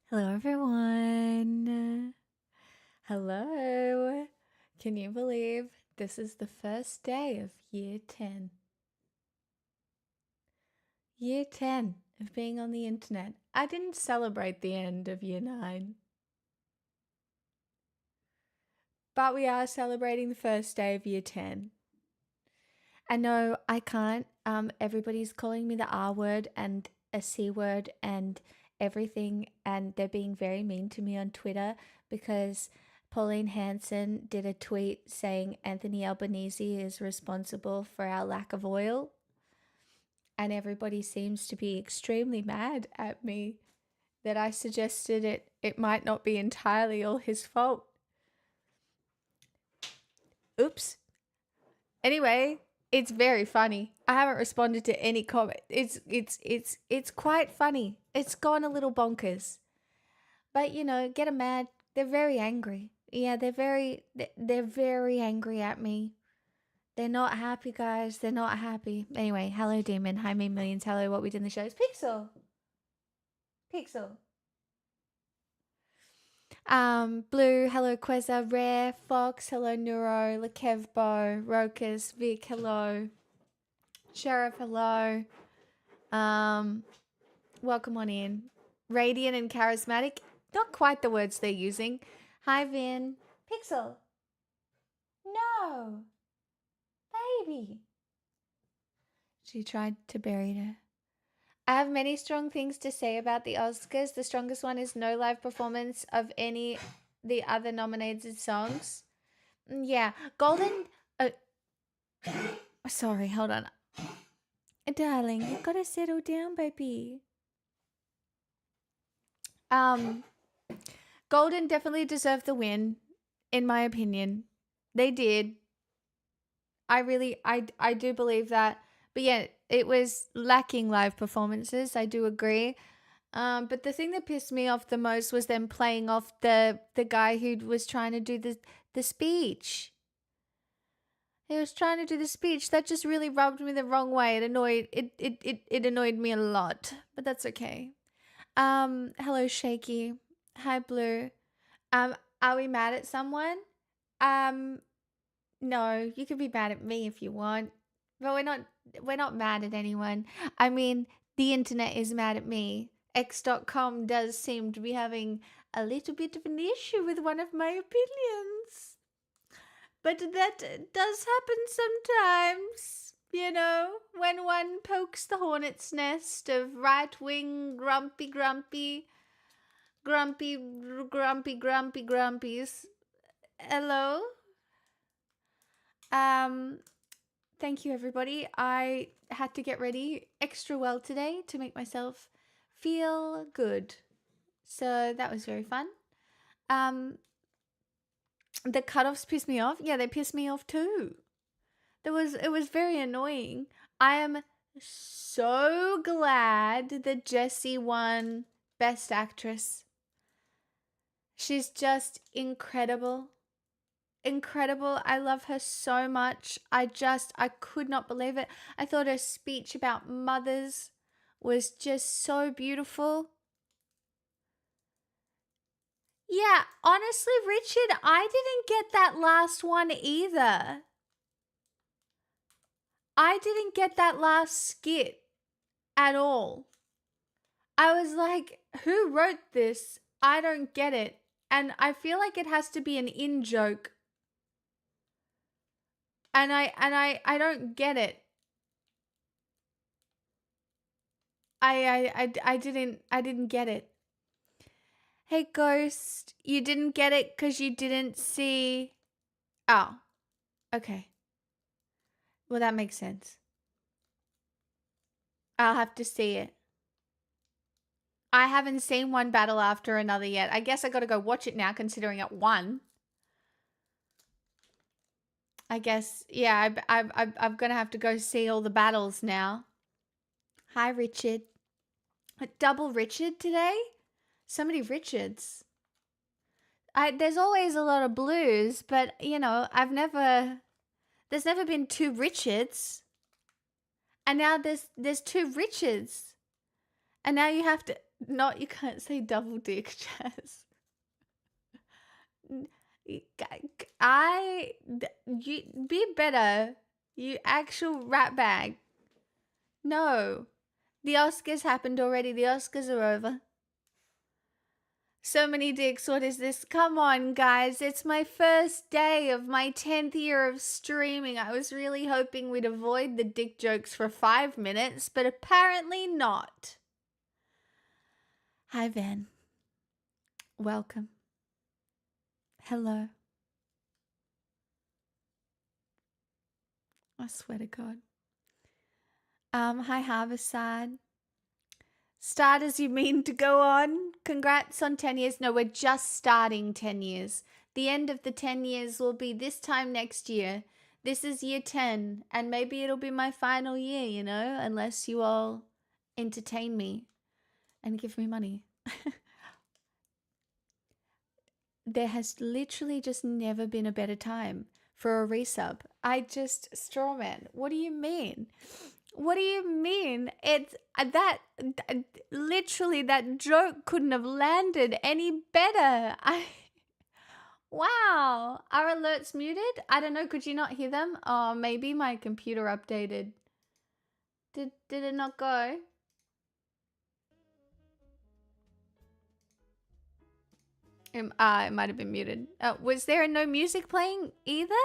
Hello, everyone. Hello. Can you believe this is the first day of year 10? Year 10 of being on the internet. I didn't celebrate the end of year 9, but we are celebrating the first day of year 10. And no, I can't. Everybody's calling me the R word and a C word and everything, and they're being very mean to me on Twitter because Pauline Hanson did a tweet saying Anthony Albanese is responsible for our lack of oil, and everybody seems to be extremely mad at me that I suggested it might not be entirely all his fault. Oops. Anyway, it's very funny. I haven't responded to any comment. It's quite funny. It's gone a little bonkers. But get them mad. They're very angry. Yeah, they're very angry at me. They're not happy, guys. They're not happy. Anyway, hello Demon. Hi Me Millions. Hello What We Did in the Shows. Pixel. Pixel. Blue, hello Queza, Rare, Fox, hello Neuro, Lekevbo, Rokus, Vic, hello. Sheriff, hello. Welcome on in. Radiant and charismatic. Not quite the words they're using. Hi, Vin. Pixel. No. Baby. She tried to bury her. I have many strong things to say about the Oscars. The strongest one is no live performance of any the other nominated songs. Yeah. Golden... sorry, hold on. Darling, you gotta settle down, baby. Golden definitely deserved the win, in my opinion. They did. I do believe that. But yeah, it was lacking live performances. I do agree. But the thing that pissed me off the most was them playing off the guy who was trying to do the speech. He was trying to do the speech. That just really rubbed me the wrong way. It annoyed me a lot. But that's okay. Hello Shaky. Hi Blue. Are we mad at someone? No, you can be mad at me if you want. But we're not mad at anyone. I mean, the internet is mad at me. X.com does seem to be having a little bit of an issue with one of my opinions. But that does happen sometimes, when one pokes the hornet's nest of right-wing grumpies. Hello? Thank you everybody. I had to get ready extra well today to make myself feel good. So that was very fun. The cutoffs pissed me off. Yeah, they pissed me off too. It was very annoying. I am so glad that Jessie won Best Actress. She's just incredible. Incredible. I love her so much. I could not believe it. I thought her speech about mothers was just so beautiful. Yeah, honestly, Richard, I didn't get that last one either. I didn't get that last skit at all. I was like, who wrote this? I don't get it. And I feel like it has to be an in-joke. And I don't get it. I didn't get it. Hey Ghost, you didn't get it because you didn't see... Oh, okay. Well, that makes sense. I'll have to see it. I haven't seen one battle after another yet. I guess I gotta go watch it now considering it won. I guess, yeah, I'm gonna have to go see all the battles now. Hi, Richard. A double Richard today? So many Richards. There's always a lot of blues, but, there's never been two Richards. And now there's two Richards. And now you have to... Not, you can't say double dick, Jazz. You be better. You actual rat bag. No. The Oscars happened already. The Oscars are over. So many dicks. What is this? Come on, guys. It's my first day of my 10th year of streaming. I was really hoping we'd avoid the dick jokes for 5 minutes, but apparently not. Hi, Van. Welcome. Hello. I swear to God. Hi, Harborside. Start as you mean to go on. Congrats on 10 years. No, we're just starting 10 years. The end of the 10 years will be this time next year. This is year 10, and maybe it'll be my final year, you know, unless you all entertain me and give me money. There has literally just never been a better time for a resub. Strawman, what do you mean? What do you mean? It's literally that joke couldn't have landed any better. Wow. Are alerts muted? I don't know. Could you not hear them? Oh, maybe my computer updated. Did it not go? It might have been muted. Was there no music playing either?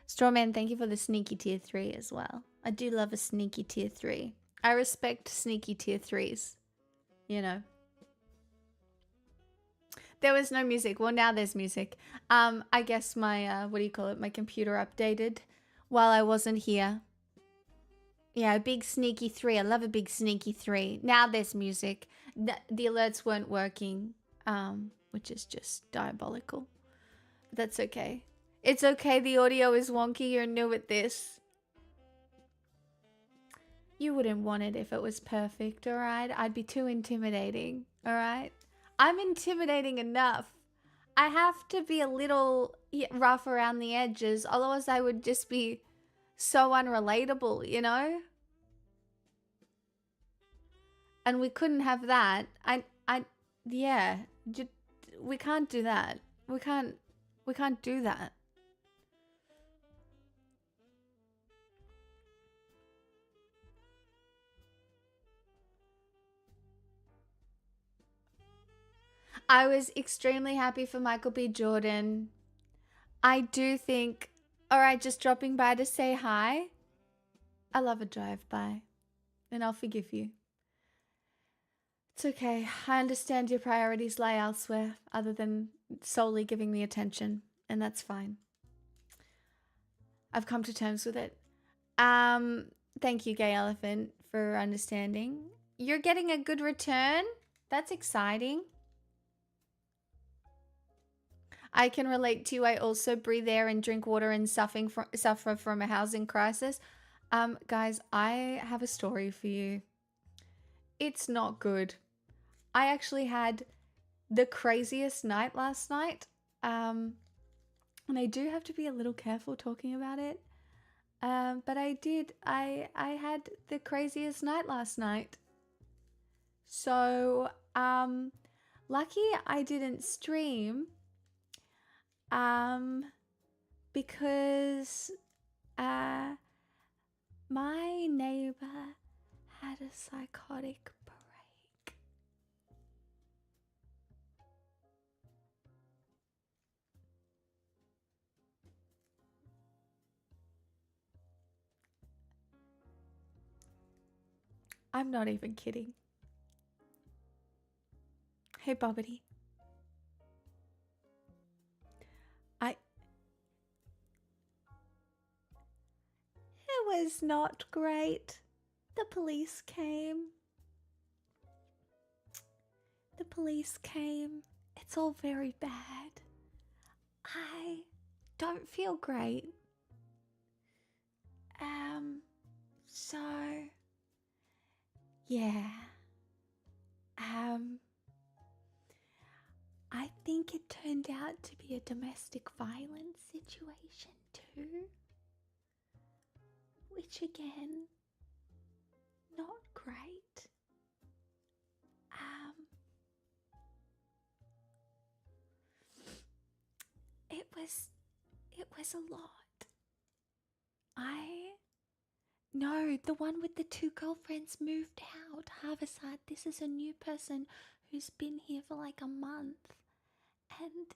Strawman, thank you for the sneaky tier 3 as well. I do love a sneaky tier 3. I respect sneaky tier 3s. You know. There was no music. Well, now there's music. I guess my, what do you call it? My computer updated while I wasn't here. Yeah, a big sneaky 3. I love a big sneaky 3. Now there's music. The alerts weren't working, which is just diabolical. But that's okay. It's okay, the audio is wonky. You're new at this. You wouldn't want it if it was perfect, alright? I'd be too intimidating, alright? I'm intimidating enough. I have to be a little rough around the edges, otherwise I would just be so unrelatable, you know? And we couldn't have that. Yeah, we can't do that. We can't do that. I was extremely happy for Michael B. Jordan. I do think, alright, just dropping by to say hi. I love a drive-by. And I'll forgive you. It's okay. I understand your priorities lie elsewhere other than solely giving me attention. And that's fine. I've come to terms with it. Thank you, Gay Elephant, for understanding. You're getting a good return? That's exciting. I can relate to you. I also breathe air and drink water and suffer from a housing crisis. Guys, I have a story for you. It's not good. I actually had the craziest night last night. And I do have to be a little careful talking about it. But I did. I had the craziest night last night. So, lucky I didn't stream. Because my neighbor had a psychotic break. I'm not even kidding. Hey, Bobbity. It was not great. The police came. It's all very bad. I don't feel great. So yeah. I think it turned out to be a domestic violence situation too. Which again, not great. was a lot. No, the one with the 2 girlfriends moved out. Harvestside, this is a new person who's been here for like a month. And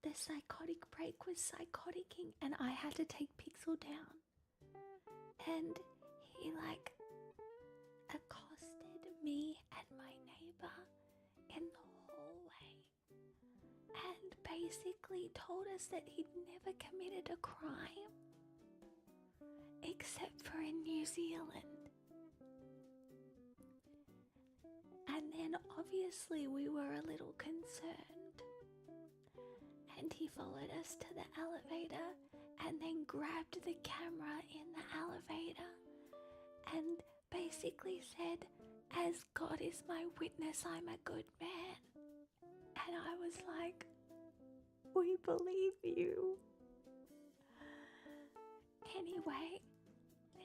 the psychotic break was psychoticing, and I had to take Pixel down. And he like accosted me and my neighbor in the hallway and basically told us that he'd never committed a crime except for in New Zealand. And then obviously we were a little concerned, and he followed us to the elevator and then grabbed the camera in the elevator and basically said, "As God is my witness, I'm a good man." And I was like, "We believe you." Anyway,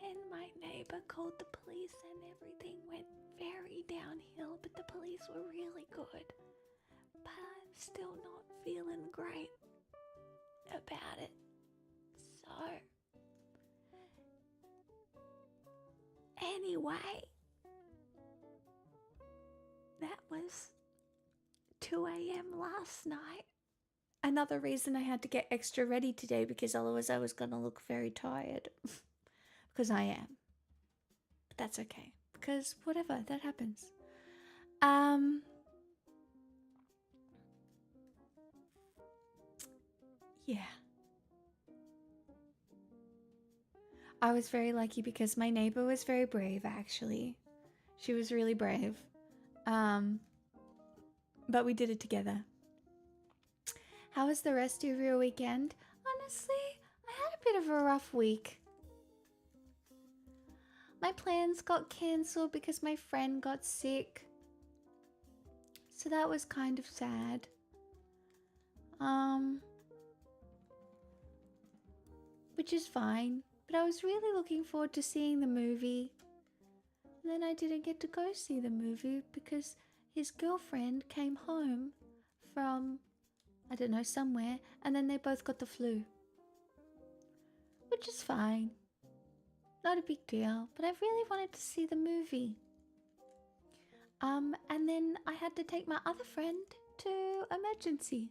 then my neighbor called the police and everything went very downhill, but the police were really good. But I'm still not feeling great about it. So, anyway, that was 2 a.m. last night. Another reason I had to get extra ready today, because otherwise I was going to look very tired. Because I am. But that's okay. Because whatever, that happens. Yeah. I was very lucky because my neighbor was very brave, actually. She was really brave. But we did it together. How was the rest of your weekend? Honestly, I had a bit of a rough week. My plans got cancelled because my friend got sick. So that was kind of sad. Which is fine. But I was really looking forward to seeing the movie. And then I didn't get to go see the movie because his girlfriend came home from, I don't know, somewhere, and then they both got the flu. Which is fine. Not a big deal, but I really wanted to see the movie. And then I had to take my other friend to emergency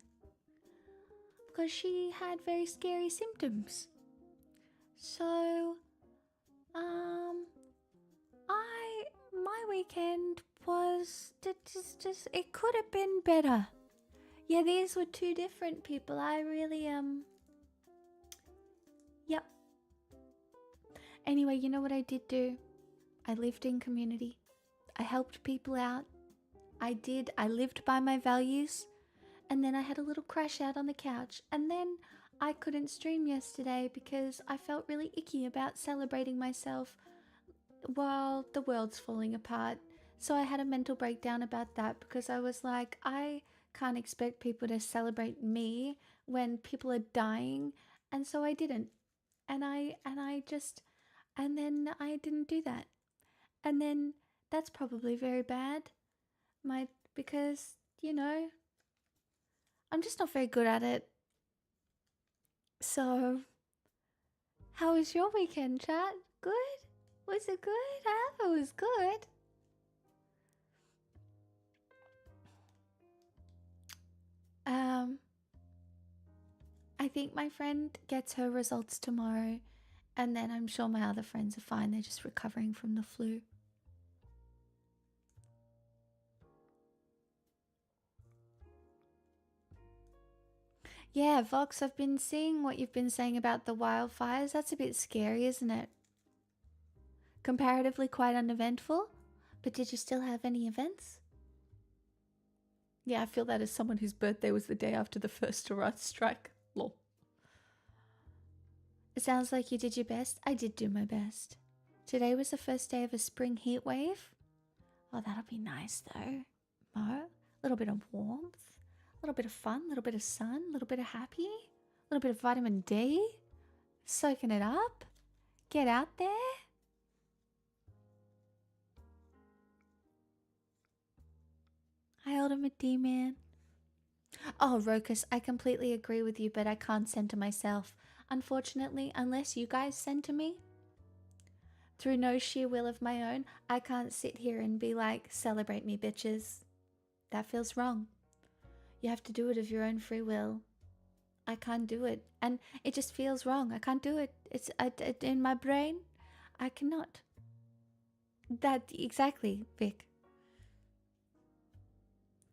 because she had very scary symptoms. So, my weekend was just it could have been better. Yeah, these were 2 different people. I really, yep. Anyway, you know what I did do? I lived in community. I helped people out. I lived by my values. And then I had a little crash out on the couch. And then I couldn't stream yesterday because I felt really icky about celebrating myself while the world's falling apart. So I had a mental breakdown about that because I was like, I can't expect people to celebrate me when people are dying. And so I didn't. And then I didn't do that. And then that's probably very bad. Because, you know, I'm just not very good at it. So, how was your weekend, chat? Good? Was it good? I hope it was good. I think my friend gets her results tomorrow, and then I'm sure my other friends are fine. They're just recovering from the flu. Yeah, Vox, I've been seeing what you've been saying about the wildfires. That's a bit scary, isn't it? Comparatively quite uneventful, but did you still have any events? Yeah, I feel that as someone whose birthday was the day after the first Iraq strike. Lol. It sounds like you did your best. I did do my best. Today was the first day of a spring heat wave. Oh, that'll be nice though. Mo, a little bit of warmth, a little bit of fun, a little bit of sun, a little bit of happy, a little bit of vitamin D. Soaking it up. Get out there. Hi, Ultimate D-Man. Oh, Rokus, I completely agree with you, but I can't center myself. Unfortunately, unless you guys center me, through no sheer will of my own, I can't sit here and be like, celebrate me, bitches. That feels wrong. You have to do it of your own free will. I can't do it. And it just feels wrong. I can't do it. It's in my brain. I cannot. That, exactly, Vic.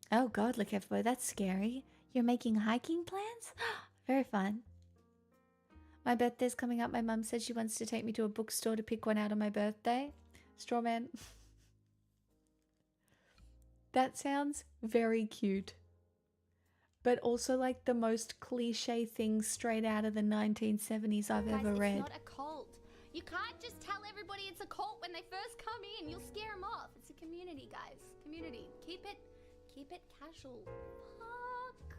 Oh god, look everybody, that's scary. You're making hiking plans? Very fun. My birthday's coming up. My mum said she wants to take me to a bookstore to pick one out on my birthday. Strawman. That sounds very cute. But also like the most cliche thing straight out of the 1970s I've ever read. It's not a cult. You can't just tell everybody it's a cult when they first come in. You'll scare them off. It's a community, guys. Community. Keep it casual. Fuck.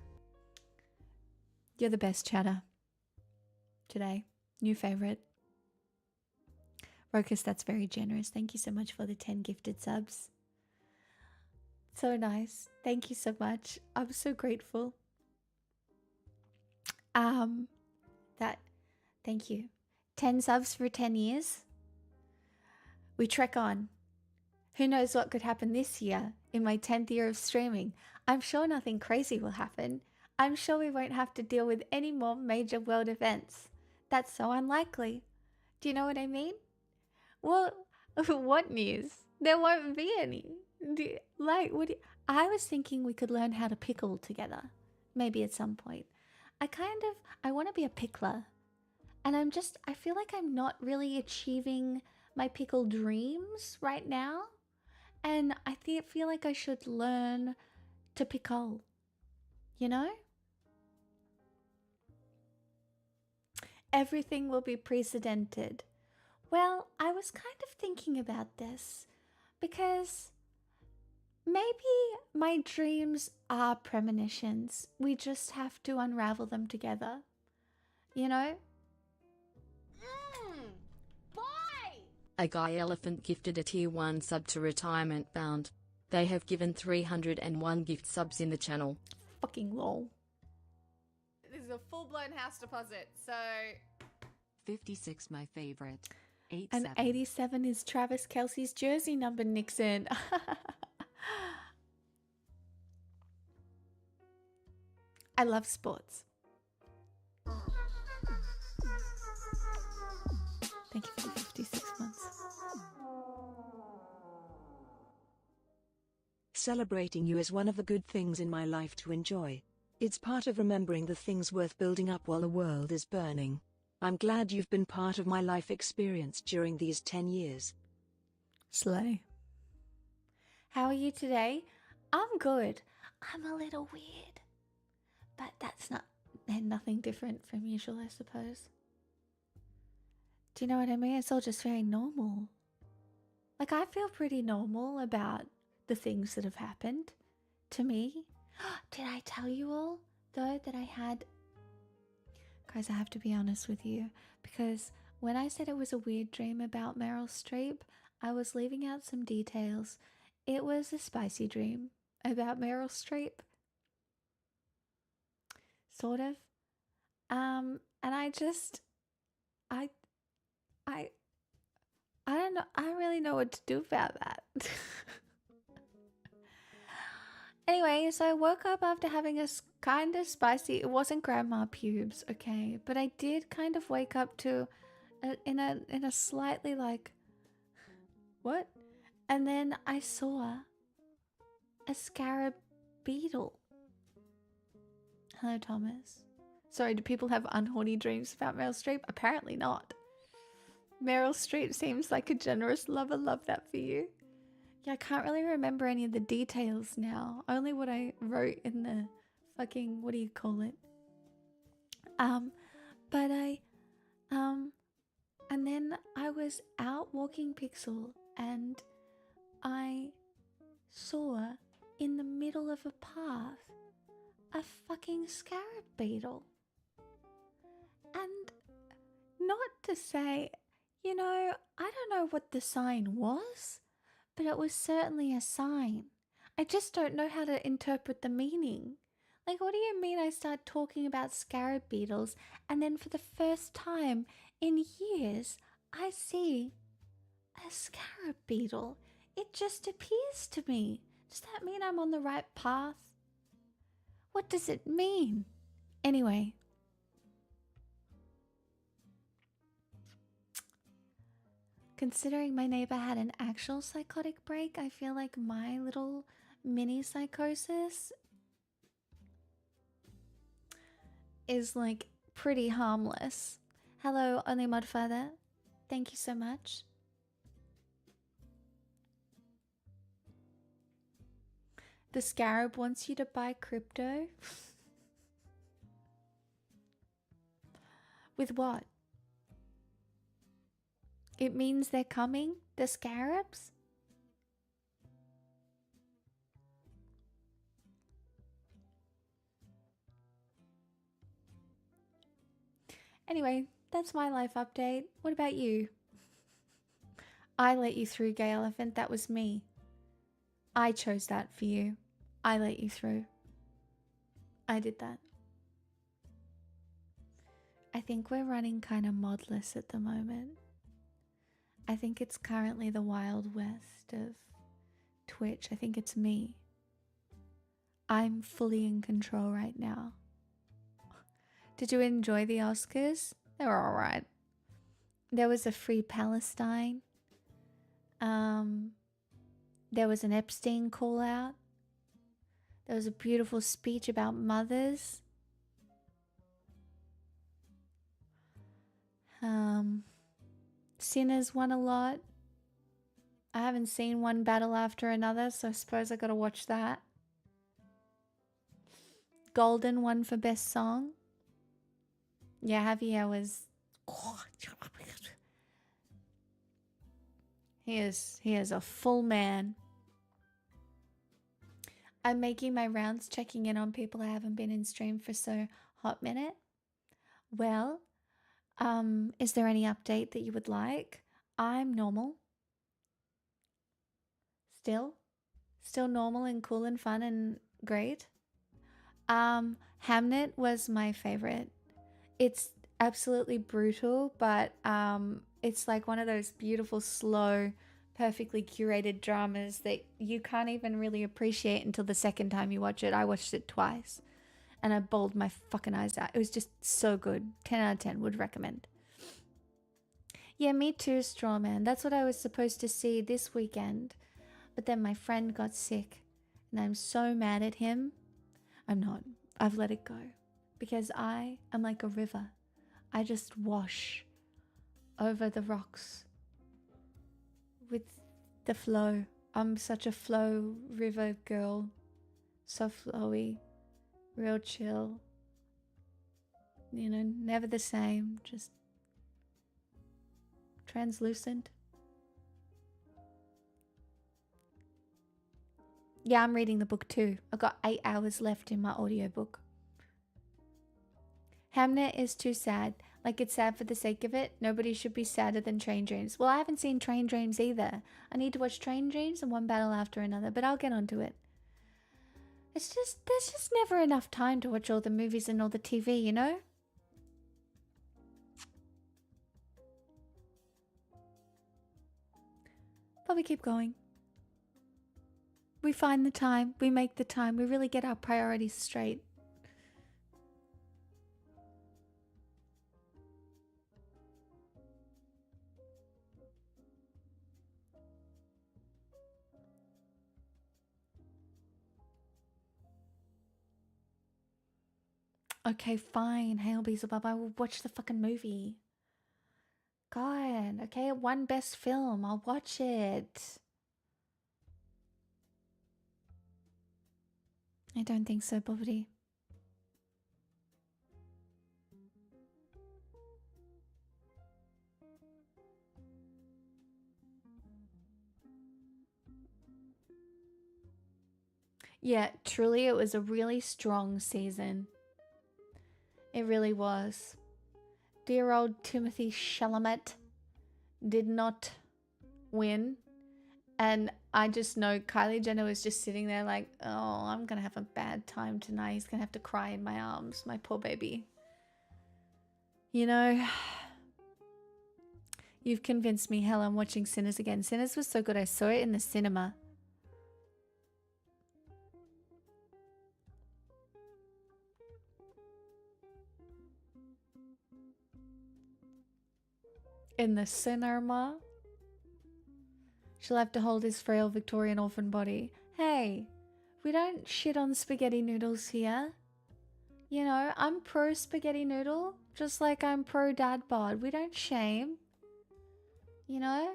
You're the best chatter. Today. New favorite. Rokus, that's very generous. Thank you so much for the 10 gifted subs. So nice. Thank you so much. I'm so grateful. Thank you. 10 subs for 10 years. We trek on. Who knows what could happen this year in my 10th year of streaming? I'm sure nothing crazy will happen. I'm sure we won't have to deal with any more major world events. That's so unlikely. Do you know what I mean? Well, what news? There won't be any. I was thinking we could learn how to pickle together. Maybe at some point. I want to be a pickler. And I feel like I'm not really achieving my pickle dreams right now. And I feel like I should learn to pickle. You know? Everything will be precedented. Well, I was kind of thinking about this because maybe my dreams are premonitions. We just have to unravel them together. You know? Bye! A guy elephant gifted a tier 1 sub to Retirement Bound. They have given 301 gift subs in the channel. Fucking lol. This is a full-blown house deposit, so... 56 my favorite. 87. And 87 is Travis Kelce's jersey number, Nixon. I love sports. Thank you for the 56 months. Celebrating you is one of the good things in my life to enjoy. It's part of remembering the things worth building up while the world is burning. I'm glad you've been part of my life experience during these 10 years. Slay. How are you today? I'm good. I'm a little weird. But that's nothing different from usual, I suppose. Do you know what I mean? It's all just very normal. Like, I feel pretty normal about the things that have happened to me. Did I tell you all, though, that I had... Guys, I have to be honest with you, because when I said it was a weird dream about Meryl Streep, I was leaving out some details. It was a spicy dream about Meryl Streep. Sort of. And I don't know. I don't really know what to do about that. Anyway, so I woke up after having a kind of spicy... It wasn't grandma pubes, okay? But I did kind of wake up to... in a slightly like... What? And then I saw a scarab beetle. Hello, Thomas. Sorry, do people have unhorny dreams about Meryl Streep? Apparently not. Meryl Streep seems like a generous lover. Love that for you. Yeah, I can't really remember any of the details now. Only what I wrote in the fucking, what do you call it? But and then I was out walking Pixel and I saw in the middle of a path a fucking scarab beetle. And not to say, you know, I don't know what the sign was, but it was certainly a sign. I just don't know how to interpret the meaning. Like, what do you mean I start talking about scarab beetles and then for the first time in years I see a scarab beetle? It just appears to me. Does that mean I'm on the right path? What does it mean? Anyway. Considering my neighbor had an actual psychotic break, I feel like my little mini psychosis is like pretty harmless. Hello, Only Modfather. Thank you so much. The scarab wants you to buy crypto? With what? It means they're coming? The scarabs? Anyway, that's my life update. What about you? I let you through, Gay Elephant. That was me. I chose that for you. I let you through. I did that. I think we're running kind of modless at the moment. I think it's currently the Wild West of Twitch. I think it's me. I'm fully in control right now. Did you enjoy the Oscars? They were alright. There was a Free Palestine. There was an Epstein call out. There was a beautiful speech about mothers. Sinners won a lot. I haven't seen one battle after another, so I suppose I gotta watch that. Golden won for best song. Yeah, Javier was... He is a full man. I'm making my rounds, checking in on people I haven't been in stream for so hot minute. Well, is there any update that you would like? I'm normal. Still normal and cool and fun and great. Hamnet was my favorite. It's absolutely brutal, but it's like one of those beautiful, slow, perfectly curated dramas that you can't even really appreciate until the second time you watch it. I watched it twice and I bawled my fucking eyes out. It was just so good. 10 out of 10 would recommend. Yeah, me too, Strawman. That's what I was supposed to see this weekend. But then my friend got sick and I'm so mad at him. I'm not. I've let it go. Because I am like a river. I just wash over the rocks with the flow. I'm such a flow river girl. So flowy. Real chill. You know, never the same. Just translucent. Yeah, I'm reading the book too. I've got 8 hours left in my audiobook. Hamnet is too sad. Like, it's sad for the sake of it. Nobody should be sadder than Train Dreams. Well, I haven't seen Train Dreams either. I need to watch Train Dreams and one battle after another, but I'll get onto it. It's just, there's just never enough time to watch all the movies and all the TV, you know? But we keep going. We find the time. We make the time. We really get our priorities straight. Okay, fine. Hail Beelzebub, I will watch the fucking movie. God, okay, it won best film. I'll watch it. I don't think so, Bobbity. Yeah, truly, it was a really strong season. It really was. Dear old Timothy Chalamet did not win. And I just know Kylie Jenner was just sitting there like, oh, I'm gonna have a bad time tonight. He's gonna have to cry in my arms, my poor baby. You know, you've convinced me. Hell, I'm watching Sinners again. Sinners was so good. I saw it in the cinema. In the cinema. She'll have to hold his frail Victorian orphan body. Hey, we don't shit on spaghetti noodles here. You know, I'm pro spaghetti noodle, just like I'm pro dad bod. We don't shame. You know?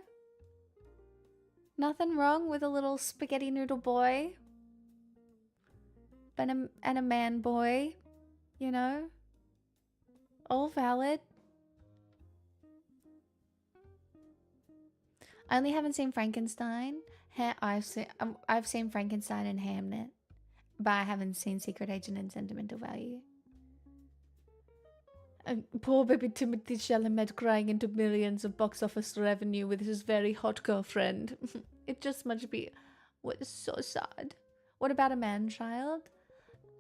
Nothing wrong with a little spaghetti noodle boy. And a man boy. You know? All valid. I only haven't seen Frankenstein. I've seen Frankenstein and Hamnet, but I haven't seen Secret Agent and Sentimental Value. Poor baby Timothy Chalamet crying into millions of box office revenue with his very hot girlfriend. It just must be what is so sad. What about a man-child?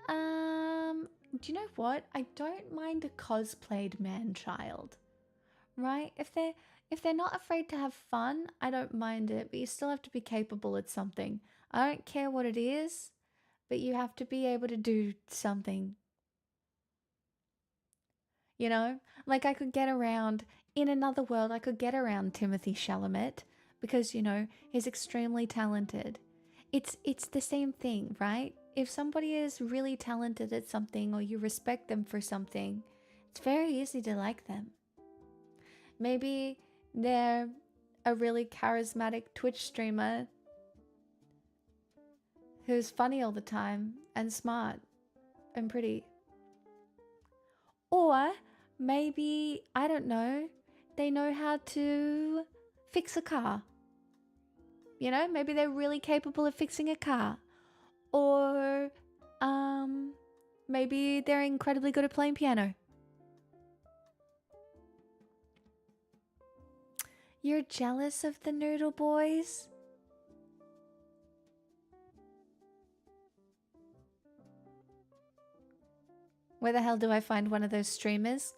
Do you know what? I don't mind a cosplayed man-child. Right? If they're not afraid to have fun, I don't mind it, but you still have to be capable at something. I don't care what it is, but you have to be able to do something. You know? Like I could get around, in another world, I could get around Timothy Chalamet because, you know, he's extremely talented. It's the same thing, right? If somebody is really talented at something or you respect them for something, it's very easy to like them. Maybe they're a really charismatic Twitch streamer who's funny all the time and smart and pretty. Or maybe, I don't know, they know how to fix a car. You know, maybe they're really capable of fixing a car. Or maybe they're incredibly good at playing piano. You're jealous of the noodle boys? Where the hell do I find one of those streamers?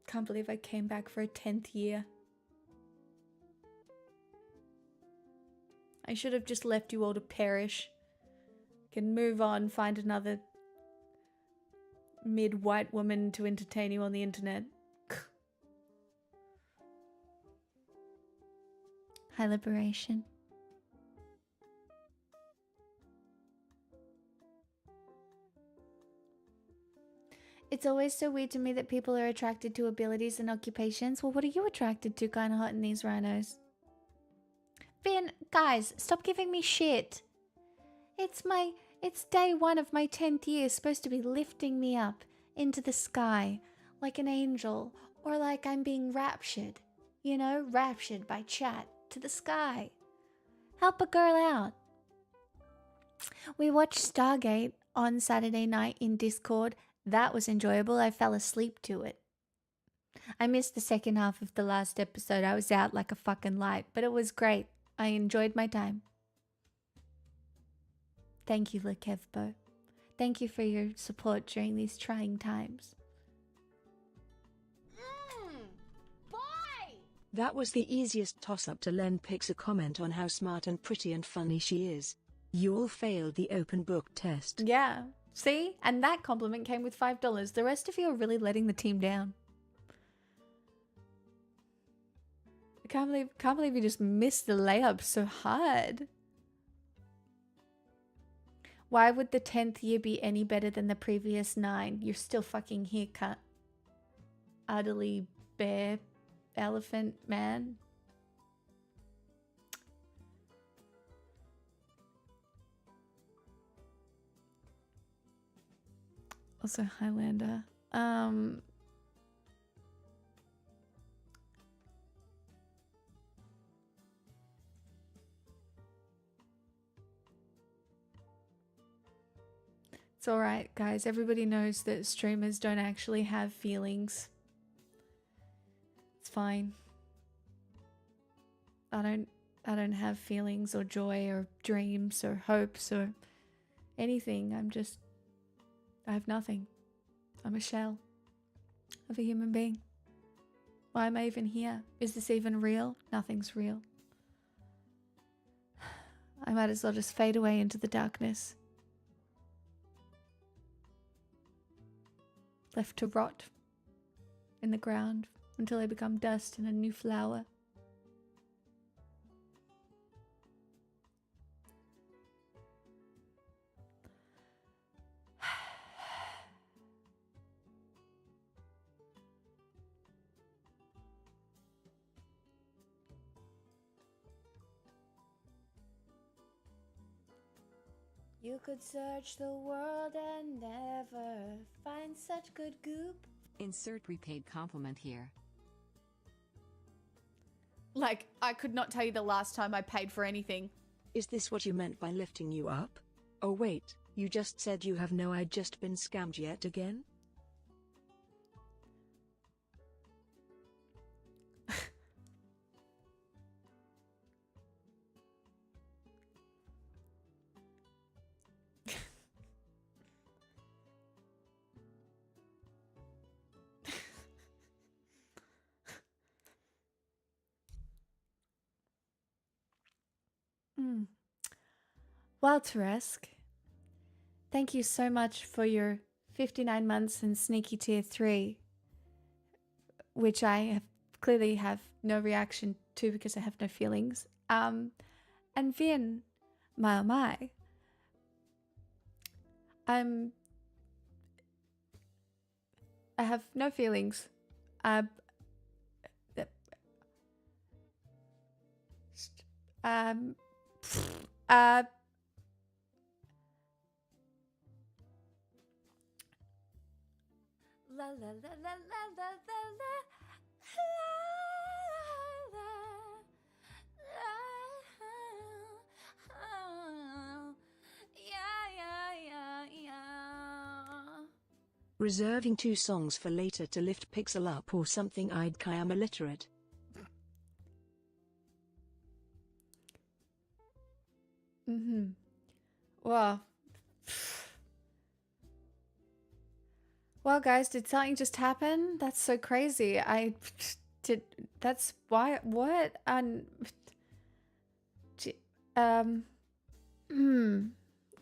Can't believe I came back for a 10th year. I should have just left you all to perish. Can move on, find another mid-white woman to entertain you on the internet. High liberation. It's always so weird to me that people are attracted to abilities and occupations. Well, what are you attracted to? Kinda hot in these rhinos. Finn, guys, stop giving me shit. It's day 1 of my 10th year, supposed to be lifting me up into the sky like an angel, or like I'm being raptured, you know, raptured by chat to the sky. Help a girl out. We watched Stargate on Saturday night in Discord. That was enjoyable. I fell asleep to it. I missed the second half of the last episode. I was out like a fucking light, but it was great. I enjoyed my time. Thank you, Lekevbo. Thank you for your support during these trying times. Boy! That was the easiest toss-up to Len picks a comment on how smart and pretty and funny she is. You all failed the open book test. Yeah. See? And that compliment came with $5. The rest of you are really letting the team down. I can't believe you just missed the layup so hard. Why would the 10th year be any better than the previous 9? You're still fucking here, cunt. Utterly bear elephant man. Also Highlander. It's alright, guys. Everybody knows that streamers don't actually have feelings. It's fine. I don't have feelings or joy or dreams or hopes or anything. I have nothing. I'm a shell of a human being. Why am I even here? Is this even real? Nothing's real. I might as well just fade away into the darkness. Left to rot in the ground until I become dust and a new flower. You could search the world and never find such good goop. Insert prepaid compliment here. Like, I could not tell you the last time I paid for anything. Is this what you meant by lifting you up? Oh wait, you just said you have no I'd just been scammed yet again? Well, Teresk, thank you so much for your 59 months in Sneaky Tier 3, which I have clearly have no reaction to because I have no feelings. And Vin, my oh my, I have no feelings. La la la la la la la la yeah. Reserving 2 songs for later to lift Pixel up or something. I am illiterate. Well, guys, did something just happen? That's so crazy. That's why. What?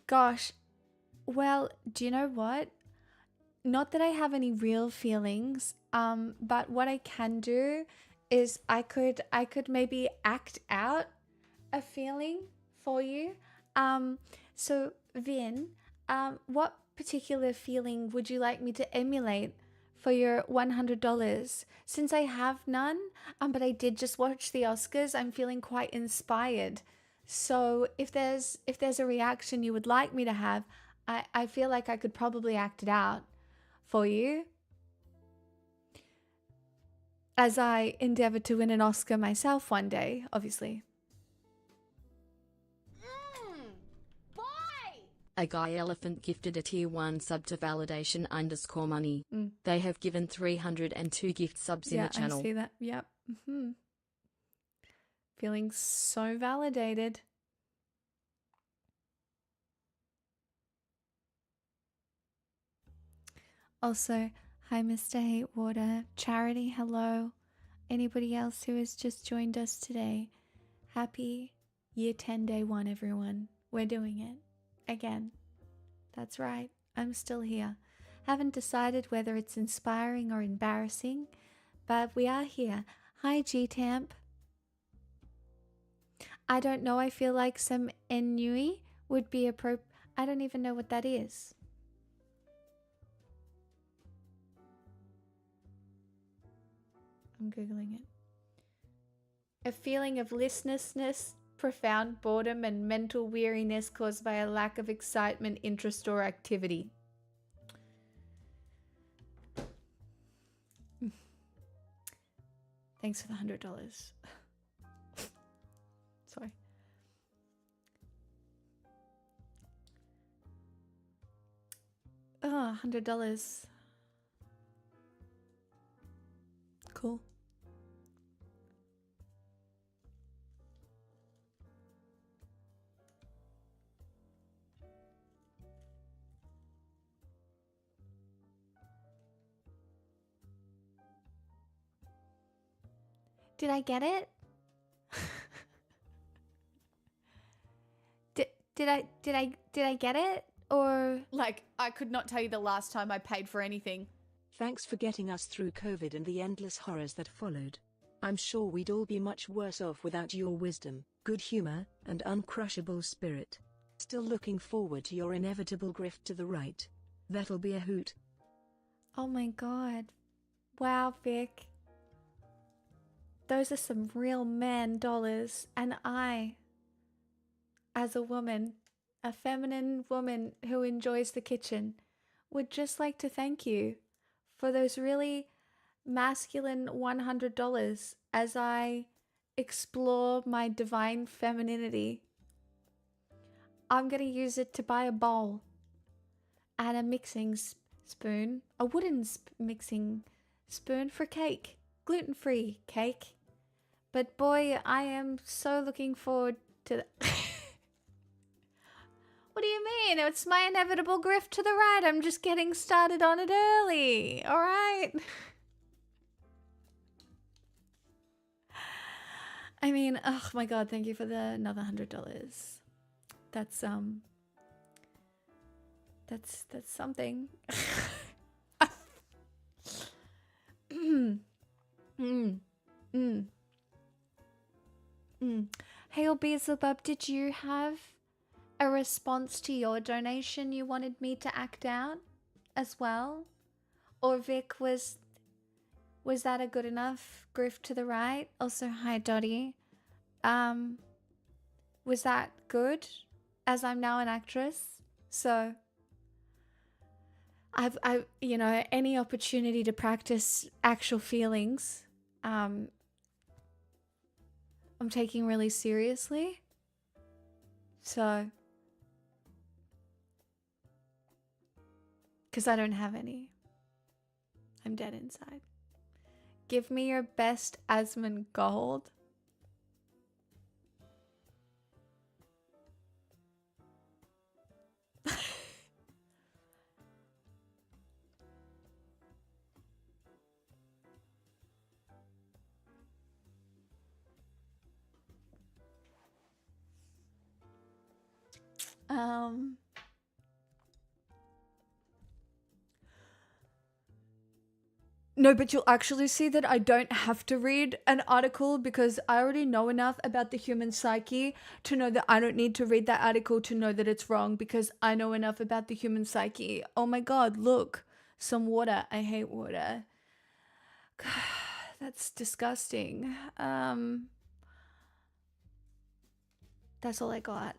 Gosh. Well, do you know what? Not that I have any real feelings. But what I can do is I could maybe act out a feeling for you. So Vin, what particular feeling would you like me to emulate for your $100? Since I have none, but I did just watch the Oscars, I'm feeling quite inspired. So if there's a reaction you would like me to have, I feel like I could probably act it out for you as I endeavor to win an Oscar myself one day, obviously. A guy elephant gifted a tier 1 sub to validation_money. They have given 302 gift subs in the channel. I see that. Yep. Feeling so validated. Also, hi Mr. Hatewater, Charity, hello. Anybody else who has just joined us today, happy year 10 day 1, everyone. We're doing it. Again. That's right, I'm still here. Haven't decided whether it's inspiring or embarrassing, but we are here. Hi G-Tamp. I don't know, I feel like some ennui would be appropriate. I don't even know what that is. I'm Googling it. A feeling of listlessness, profound boredom, and mental weariness caused by a lack of excitement, interest, or activity. Thanks for the $100. Sorry. Oh, $100. Cool. Did I get it? did I get it? Or Like, I could not tell you the last time I paid for anything. Thanks for getting us through COVID and the endless horrors that followed. I'm sure we'd all be much worse off without your wisdom, good humor, and uncrushable spirit. Still looking forward to your inevitable grift to the right. That'll be a hoot. oh my god. Wow, Vic. Those are some real man dollars, and I, as a woman, a feminine woman who enjoys the kitchen, would just like to thank you for those really masculine $100 as I explore my divine femininity. I'm going to use it to buy a bowl and a mixing spoon, a wooden mixing spoon for cake, gluten-free cake. But boy, I am so looking forward to What do you mean? It's my inevitable grift to the right. I'm just getting started on it early. All right. I mean, oh my god, thank you for another $100. That's something. Hey, Beelzebub, did you have a response to your donation you wanted me to act out as well? Or Vic, was that a good enough grift to the right? Also, hi Dottie. Was that good? As I'm now an actress, so I've you know, any opportunity to practice actual feelings, I'm taking really seriously. So, because I don't have any. I'm dead inside. Give me your best Asmund Gold. No, but you'll actually see that I don't have to read an article because I already know enough about the human psyche to know that I don't need to read that article to know that it's wrong because I know enough about the human psyche. Oh my god, look. Some water. I hate water. That's disgusting. That's all I got.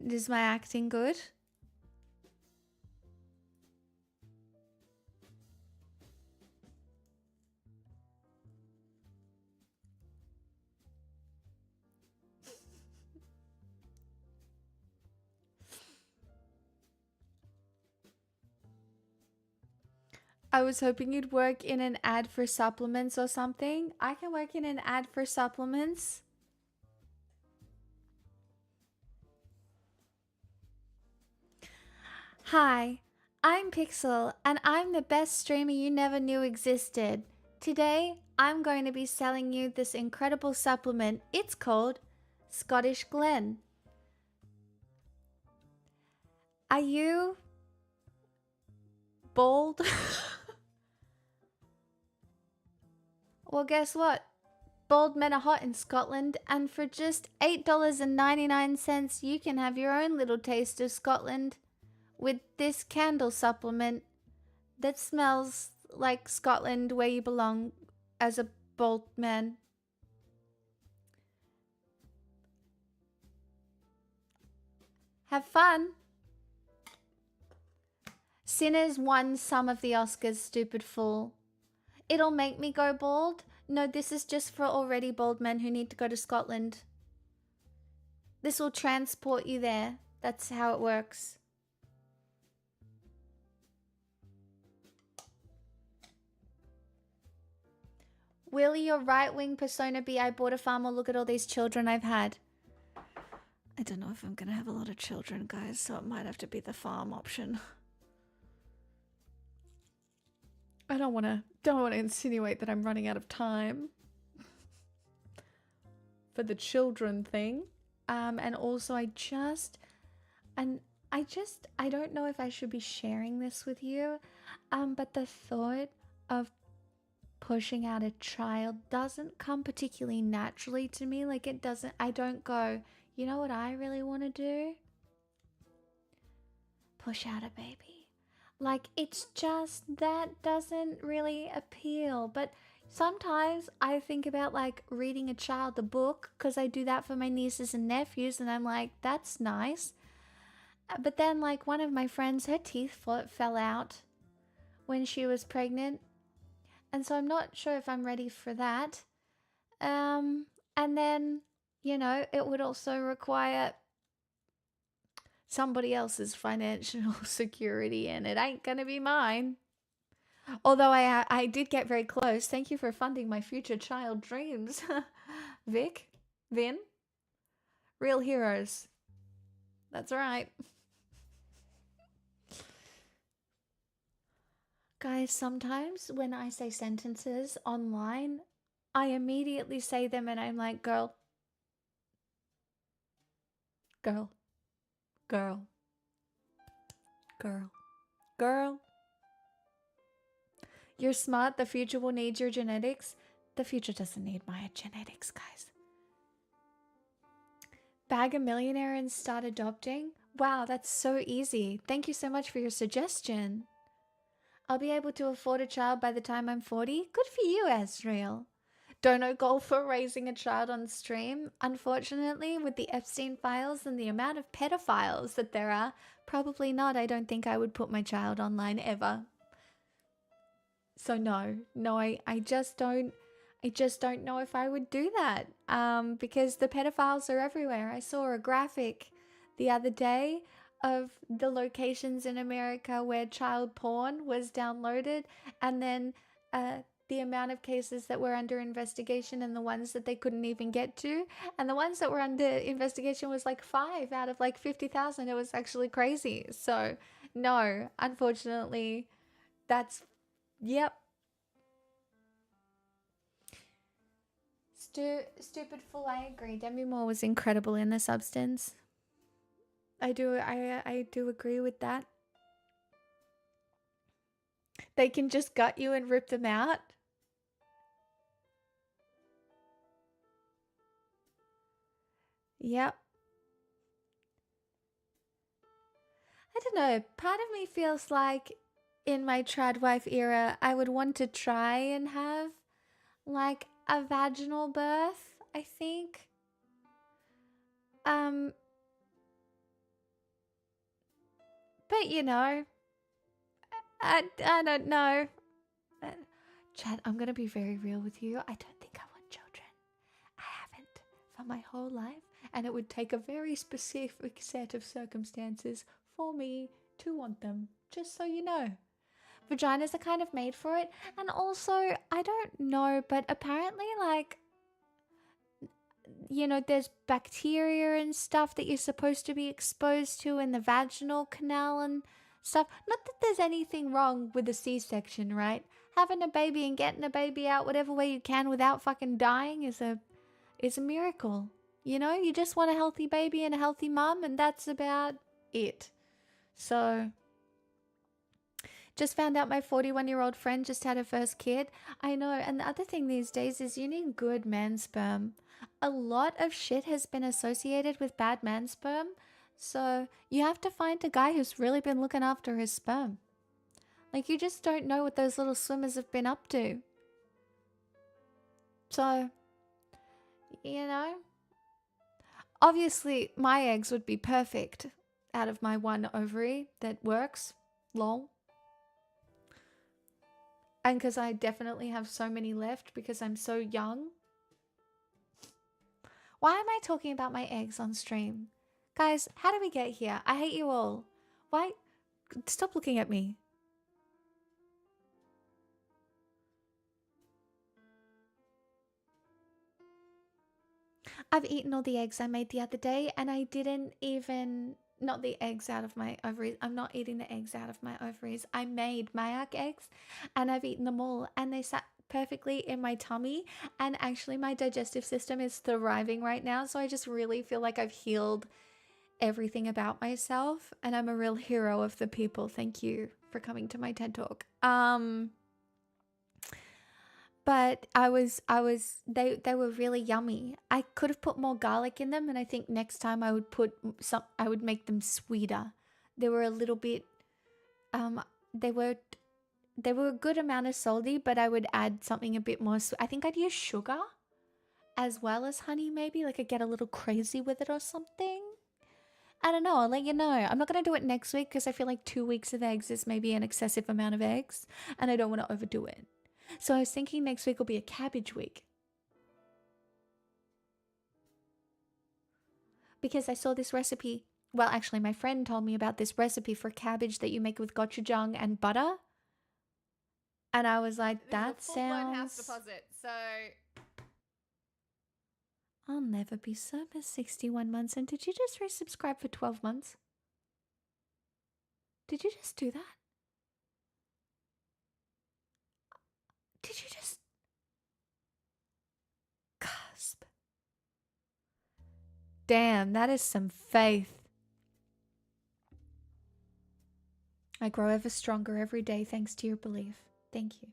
Is my acting good? I was hoping you'd work in an ad for supplements or something. I can work in an ad for supplements. Hi, I'm Pixel, and I'm the best streamer you never knew existed. Today, I'm going to be selling you this incredible supplement. It's called Scottish Glen. Are you bald? Well, guess what? Bald men are hot in Scotland, and for just $8.99, you can have your own little taste of Scotland with this candle supplement that smells like Scotland, where you belong as a bald man. Have fun. Sinners won some of the Oscars, stupid fool. It'll make me go bald? No, this is just for already bald men who need to go to Scotland. This will transport you there. That's how it works. Will your right-wing persona be I bought a farm or look at all these children I've had? I don't know if I'm gonna have a lot of children, guys, so it might have to be the farm option. I don't wanna insinuate that I'm running out of time for the children thing. And also I don't know if I should be sharing this with you, but the thought of pushing out a child doesn't come particularly naturally to me. Like I don't go, you know what I really want to do? Push out a baby. Like it's just, that doesn't really appeal. But sometimes I think about like reading a child a book, because I do that for my nieces and nephews, and I'm like, that's nice. But then like one of my friends, her teeth fell out when she was pregnant. And so I'm not sure if I'm ready for that. And then, you know, it would also require somebody else's financial security, and it ain't gonna be mine. Although I did get very close. Thank you for funding my future child dreams. Vin. Real heroes. That's right. Guys, sometimes when I say sentences online, I immediately say them and I'm like, girl. Girl. Girl. Girl. Girl. You're smart. The future will need your genetics. The future doesn't need my genetics, guys. Bag a millionaire and start adopting? Wow, that's so easy. Thank you so much for your suggestion. I'll be able to afford a child by the time I'm 40. Good for you, Azrael. Dono goal for raising a child on stream. Unfortunately, with the Epstein files and the amount of pedophiles that there are, probably not. I don't think I would put my child online ever. So no, I just don't know if I would do that. Because the pedophiles are everywhere. I saw a graphic the other day of the locations in America where child porn was downloaded, and then the amount of cases that were under investigation and the ones that they couldn't even get to, and the ones that were under investigation was like 5 out of like 50,000. It was actually crazy. So no, unfortunately, that's yep. Stupid fool, I agree. Demi Moore was incredible in The Substance. I do agree with that. They can just gut you and rip them out. Yep. I don't know. Part of me feels like in my trad wife era, I would want to try and have like a vaginal birth, I think. But you know, I don't know. Chad, I'm gonna be very real with you. I don't think I want children. I haven't for my whole life, and it would take a very specific set of circumstances for me to want them, just so you know. Vaginas are kind of made for it, and also, I don't know, but apparently, like, you know, there's bacteria and stuff that you're supposed to be exposed to in the vaginal canal and stuff. Not that there's anything wrong with a C-section, right? Having a baby and getting a baby out whatever way you can without fucking dying is a miracle. You know, you just want a healthy baby and a healthy mum, and that's about it. So, just found out my 41-year-old friend just had her first kid. I know, and the other thing these days is you need good man sperm. A lot of shit has been associated with bad man sperm, so you have to find a guy who's really been looking after his sperm. Like, you just don't know what those little swimmers have been up to. So, you know, obviously my eggs would be perfect out of my one ovary that works. Lol. And because I definitely have so many left because I'm so young. Why am I talking about my eggs on stream? Guys, how did we get here? I hate you all. Why? Stop looking at me. I've eaten all the eggs I made the other day, and I didn't even, not the eggs out of my ovaries. I'm not eating the eggs out of my ovaries. I made Mayak eggs, and I've eaten them all, and they sat perfectly in my tummy. And actually, my digestive system is thriving right now. So I just really feel like I've healed everything about myself, and I'm a real hero of the people. Thank you for coming to my TED Talk. But they were really yummy. I could have put more garlic in them, and I think next time I would put I would make them sweeter. They were a little bit, they were a good amount of salty, but I would add something a bit more. I think I'd use sugar as well as honey, maybe. Like I'd get a little crazy with it or something. I don't know. I'll let you know. I'm not going to do it next week because I feel like 2 weeks of eggs is maybe an excessive amount of eggs, and I don't want to overdo it. So I was thinking next week will be a cabbage week. Because I saw this recipe. Well, actually, my friend told me about this recipe for cabbage that you make with gochujang and butter. And I was like, that full-blown house sounds... deposit. So I'll never be sober 61 months. And did you just resubscribe for 12 months? Did you just do that? Did you just... Cusp. Damn, that is some faith. I grow ever stronger every day thanks to your belief. Thank you.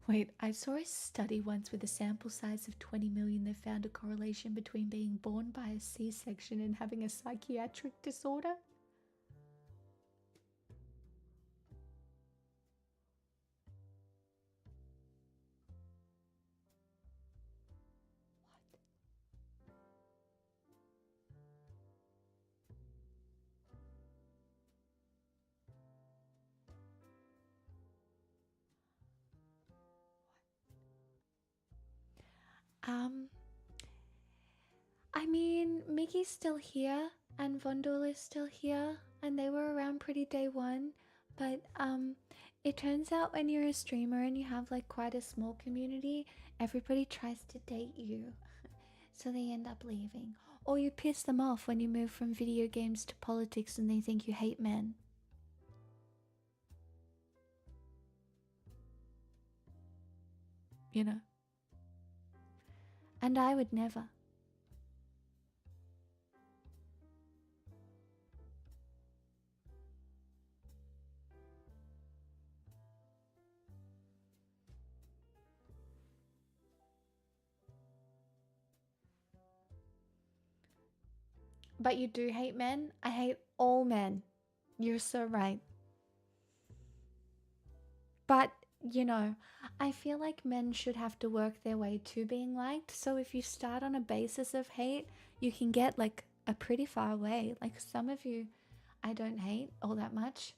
Wait, I saw a study once with a sample size of 20 million that found a correlation between being born by a C-section and having a psychiatric disorder. I mean, Mickey's still here, and Vondul is still here, and they were around pretty day one, but, it turns out when you're a streamer and you have, like, quite a small community, everybody tries to date you, so they end up leaving. Or you piss them off when you move from video games to politics and they think you hate men. You know? And I would never. But you do hate men? I hate all men. You're so right. But, you know, I feel like men should have to work their way to being liked. So if you start on a basis of hate, you can get, like, a pretty far way. Like, some of you I don't hate all that much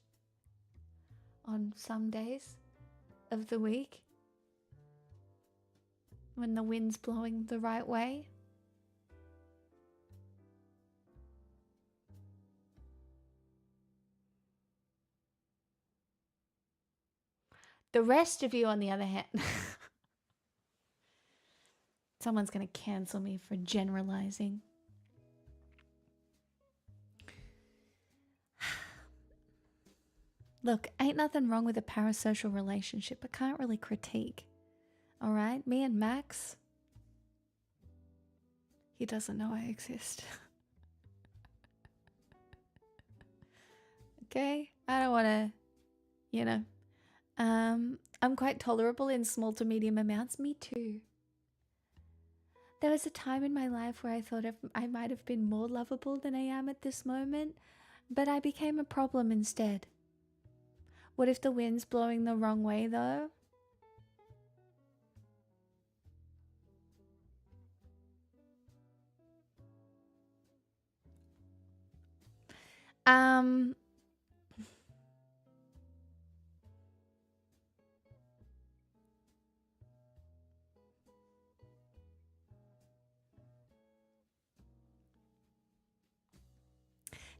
on some days of the week when the wind's blowing the right way. The rest of you, on the other hand, someone's going to cancel me for generalizing. Look, ain't nothing wrong with a parasocial relationship. I can't really critique. All right? Me and Max, he doesn't know I exist. Okay? I don't want to, you know. I'm quite tolerable in small to medium amounts. Me too. There was a time in my life where I thought I might have been more lovable than I am at this moment, but I became a problem instead. What if the wind's blowing the wrong way, though?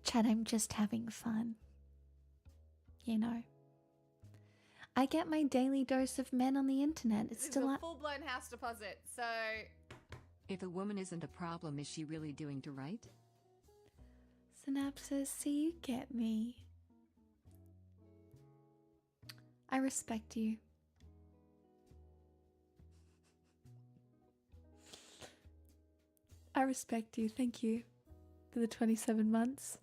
Chad, I'm just having fun. You know. I get my daily dose of men on the internet. It's This is a still full-blown house deposit, so... If a woman isn't a problem, is she really doing to right? Synapses, see, you get me. I respect you. I respect you. Thank you for the 27 months.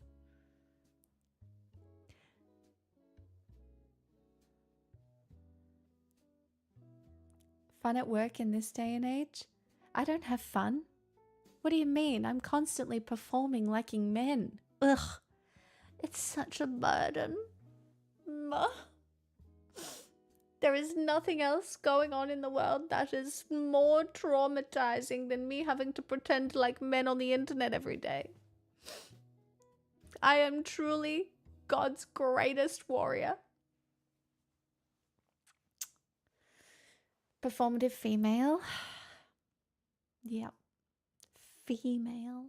Fun at work in this day and age? I don't have fun. What do you mean? I'm constantly performing liking men. Ugh. It's such a burden. There is nothing else going on in the world that is more traumatizing than me having to pretend like men on the internet every day. I am truly God's greatest warrior. Performative female. Yep. Female.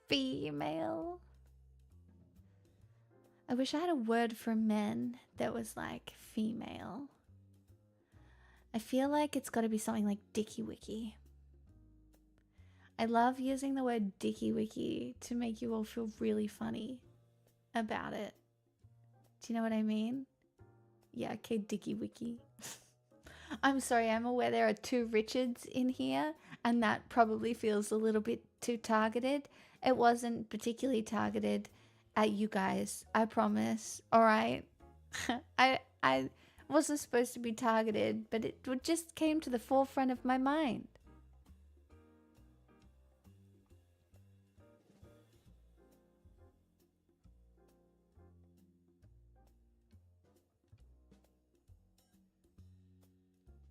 Female. I wish I had a word for men that was like female. I feel like it's got to be something like Dicky Wiki. I love using the word Dicky Wiki to make you all feel really funny about it. Do you know what I mean? Yeah, okay, Dicky Wiki. I'm sorry, I'm aware there are 2 Richards in here, and that probably feels a little bit too targeted. It wasn't particularly targeted at you guys, I promise. Alright? I wasn't supposed to be targeted, but it just came to the forefront of my mind.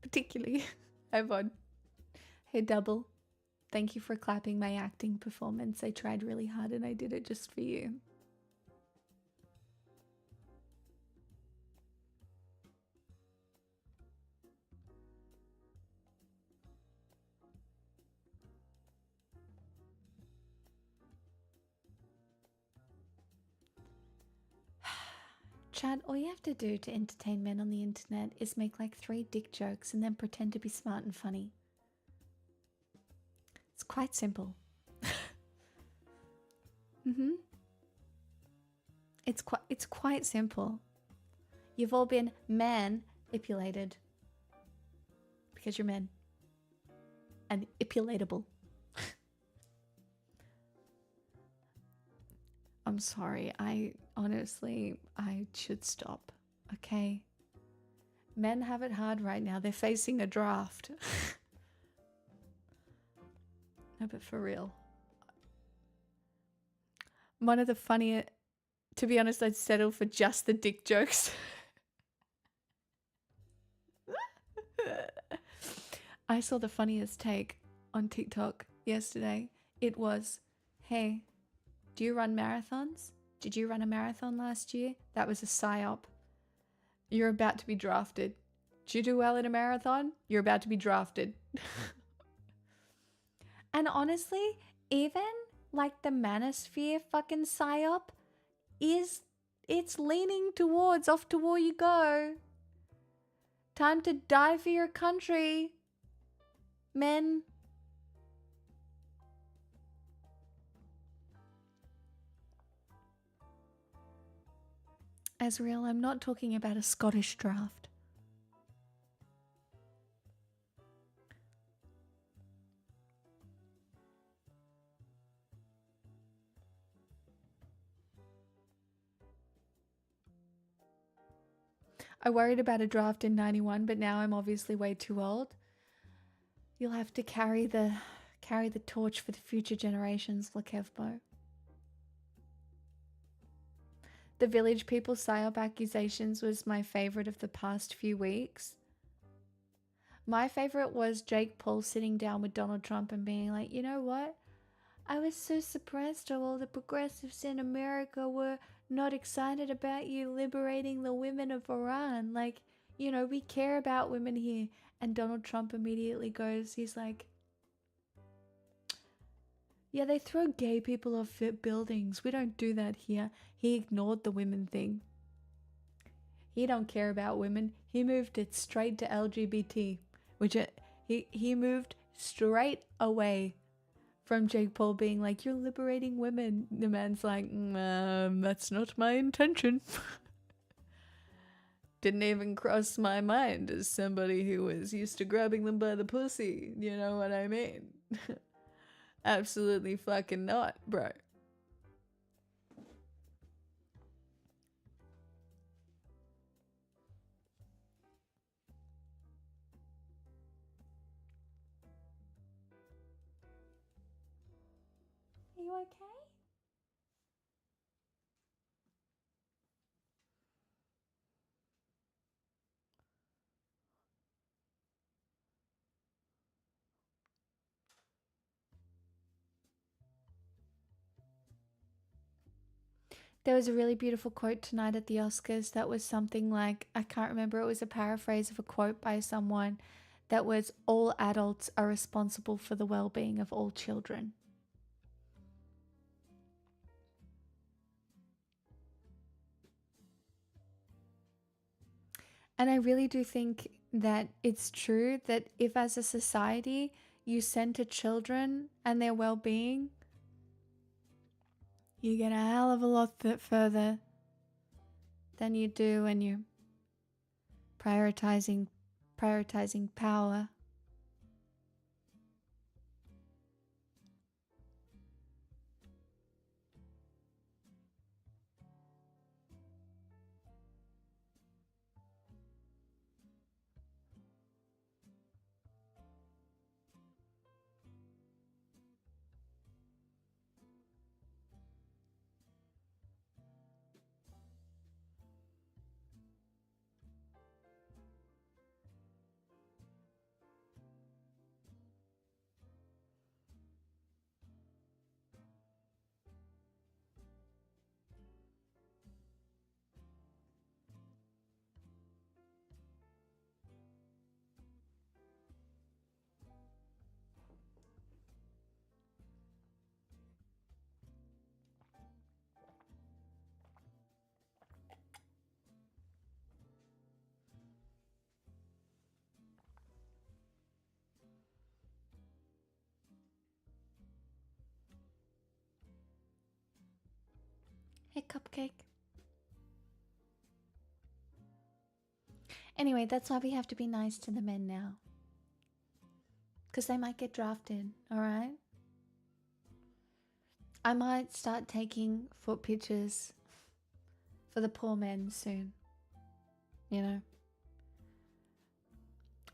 Particularly Evon. Hey Double, thank you for clapping my acting performance. I tried really hard and I did it just for you. Chad, all you have to do to entertain men on the internet is make like 3 dick jokes and then pretend to be smart and funny. It's quite simple. It's quite simple. You've all been manipulated because you're men and ipulatable. I'm sorry. I should stop. Okay? Men have it hard right now. They're facing a draft. No, but for real. One of the funnier, to be honest, I'd settle for just the dick jokes. I saw the funniest take on TikTok yesterday. It was, hey, do you run marathons? Did you run a marathon last year? That was a psyop. You're about to be drafted. Did you do well in a marathon? You're about to be drafted. And honestly, even like the manosphere fucking psyop it's leaning towards off to war you go. Time to die for your country, men. Azrael, I'm not talking about a Scottish draft. I worried about a draft in 91, but now I'm obviously way too old. You'll have to carry the torch for the future generations, Lakevbo. The Village People psyop accusations was my favorite of the past few weeks. My favorite was Jake Paul sitting down with Donald Trump and being like, you know what? I was so surprised how all the progressives in America were not excited about you liberating the women of Iran. Like, you know, we care about women here. And Donald Trump immediately goes, he's like, Yeah, they throw gay people off buildings. We don't do that here. He ignored the women thing. He don't care about women. He moved it straight to LGBT, which he moved straight away from Jake Paul being like, "You're liberating women." The man's like, "That's not my intention." Didn't even cross my mind as somebody who was used to grabbing them by the pussy. You know what I mean? Absolutely fucking not, bro. Are you okay? There was a really beautiful quote tonight at the Oscars that was something like, I can't remember, it was a paraphrase of a quote by someone that was, "All adults are responsible for the well-being of all children." And I really do think that it's true that if as a society you center children and their well-being, you get a hell of a lot further than you do when you're prioritizing power. Hey, Cupcake. Anyway, that's why we have to be nice to the men now. Because they might get drafted, alright? I might start taking foot pictures for the poor men soon. You know?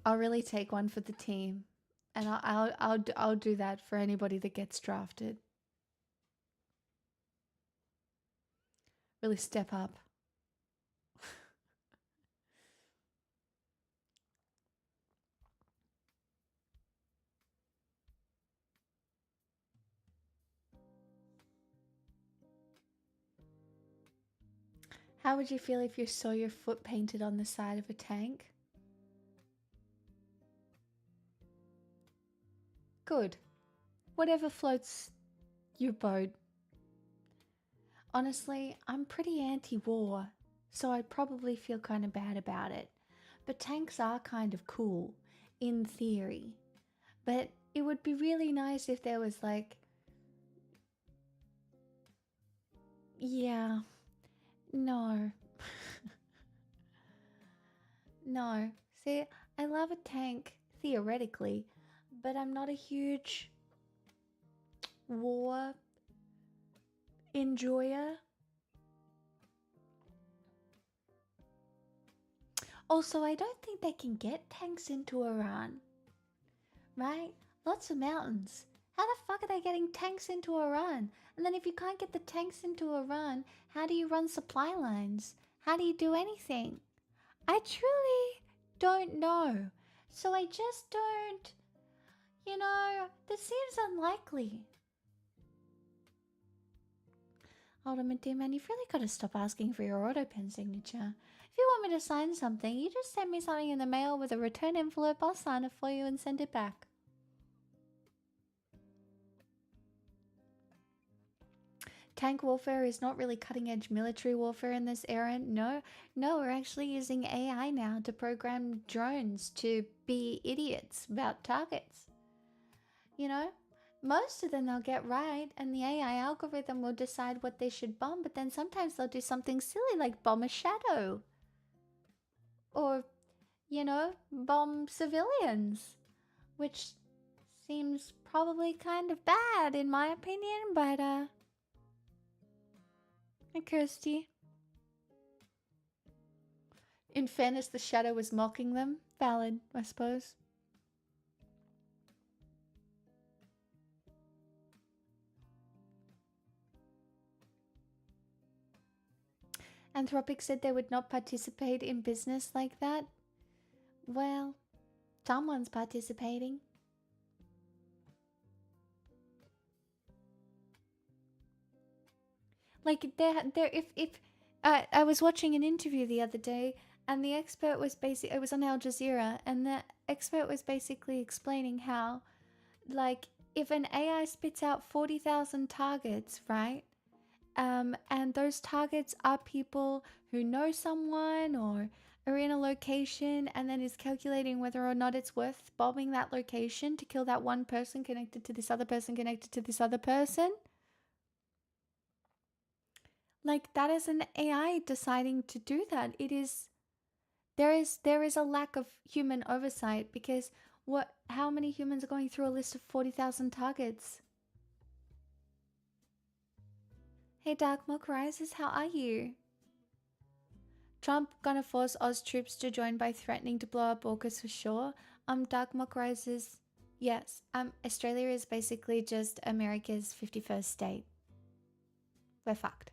I'll really take one for the team. And I'll do that for anybody that gets drafted. Really step up. How would you feel if you saw your foot painted on the side of a tank? Good. Whatever floats your boat. Honestly, I'm pretty anti-war, so I'd probably feel kind of bad about it. But tanks are kind of cool, in theory. But it would be really nice if there was like... Yeah. No. No. See, I love a tank, theoretically, but I'm not a huge war enjoyer. Also, I don't think they can get tanks into Iran. Right? Lots of mountains. How the fuck are they getting tanks into Iran? And then if you can't get the tanks into Iran, how do you run supply lines? How do you do anything? I truly don't know. So I just don't... You know, this seems unlikely. Ultimate D-Man, you've really got to stop asking for your AutoPen signature. If you want me to sign something, you just send me something in the mail with a return envelope. I'll sign it for you and send it back. tank warfare is not really cutting edge military warfare in this era. No, we're actually using AI now to program drones to be idiots about targets. You know, most of them they'll get right, and the AI algorithm will decide what they should bomb, but then sometimes they'll do something silly like bomb a shadow. Or, you know, bomb civilians. Which seems probably kind of bad in my opinion, but Hey, Kirsty. In fairness, the shadow was mocking them. Valid, I suppose. Anthropic said they would not participate in business like that. Well, someone's participating. Like if I was watching an interview the other day, and the expert was basically, it was on Al Jazeera, and the expert was basically explaining how, like, if an AI spits out 40,000 targets, right? And those targets are people who know someone or are in a location, and then is calculating whether or not it's worth bombing that location to kill that one person connected to this other person connected to this other person. Like, that is an AI deciding to do that. There is a lack of human oversight, because how many humans are going through a list of 40,000 targets? Hey Dark Mock Rises, how are you? Trump gonna force Oz troops to join by threatening to blow up AUKUS for sure. Dark Mock Rises, yes. Australia is basically just America's 51st state. We're fucked.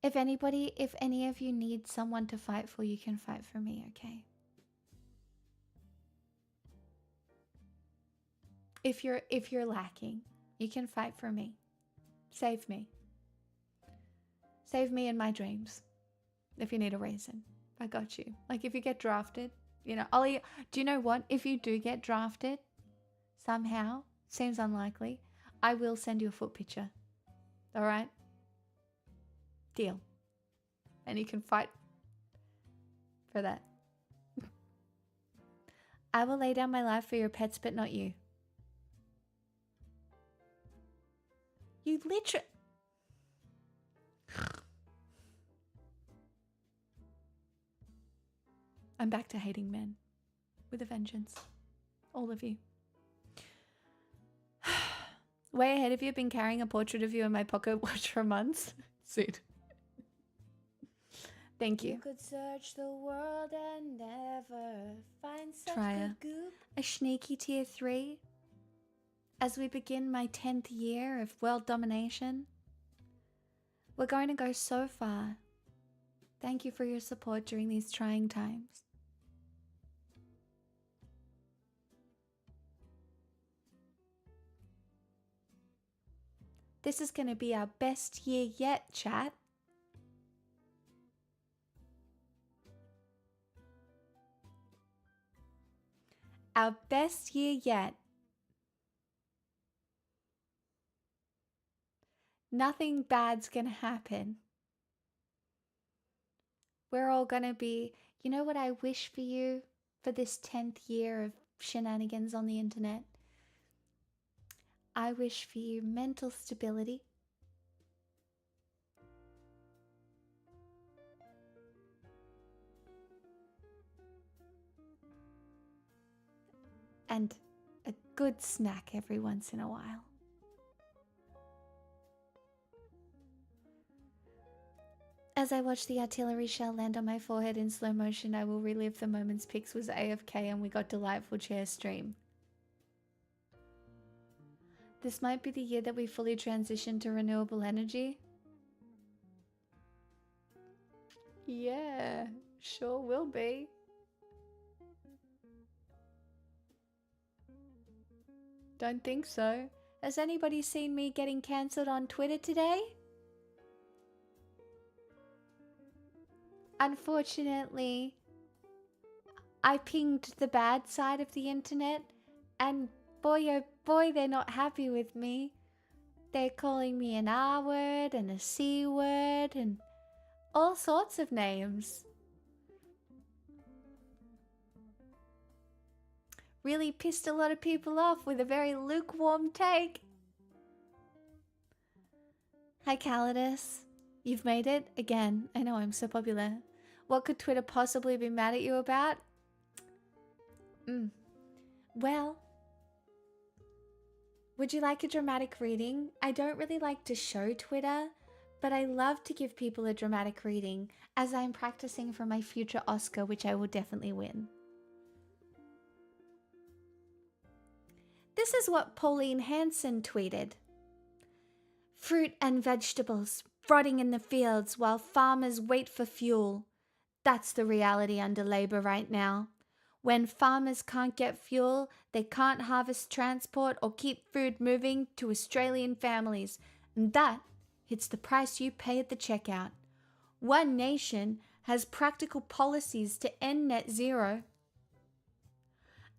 If any of you need someone to fight for, you can fight for me, okay? If you're lacking, you can fight for me. Save me. Save me in my dreams. If you need a reason, I got you. Like, if you get drafted, you know, Ollie, do you know what? If you do get drafted, somehow, seems unlikely, I will send you a foot picture. All right? Deal. And you can fight for that. I will lay down my life for your pets, but not you. You literally... I'm back to hating men. With a vengeance. All of you. Way ahead of you, been carrying a portrait of you in my pocket watch for months. Soon. Thank you. You could search the world and never find such good goop. A sneaky tier 3. As we begin my 10th year of world domination. We're going to go so far. Thank you for your support during these trying times. This is going to be our best year yet, chat. Our best year yet. Nothing bad's gonna happen. We're all gonna be... You know what I wish for you for this 10th year of shenanigans on the internet? I wish for you mental stability. And a good snack every once in a while. As I watch the artillery shell land on my forehead in slow motion, I will relive the moments Pix was AFK and we got delightful chair stream. This might be the year that we fully transition to renewable energy. Yeah, sure will be. Don't think so. Has anybody seen me getting cancelled on Twitter today? Unfortunately, I pinged the bad side of the internet And boy, oh boy, they're not happy with me. They're calling me an R word and a C word and all sorts of names. Really pissed a lot of people off with a very lukewarm take. Hi Calidus, you've made it again. I know I'm so popular. What could Twitter possibly be mad at you about? Well, would you like a dramatic reading? I don't really like to show Twitter, but I love to give people a dramatic reading as I'm practicing for my future Oscar, which I will definitely win. This is what Pauline Hanson tweeted. Fruit and vegetables rotting in the fields while farmers wait for fuel. That's the reality under Labour right now. When farmers can't get fuel, they can't harvest, transport, or keep food moving to Australian families. And that hits the price you pay at the checkout. One Nation has practical policies to end net zero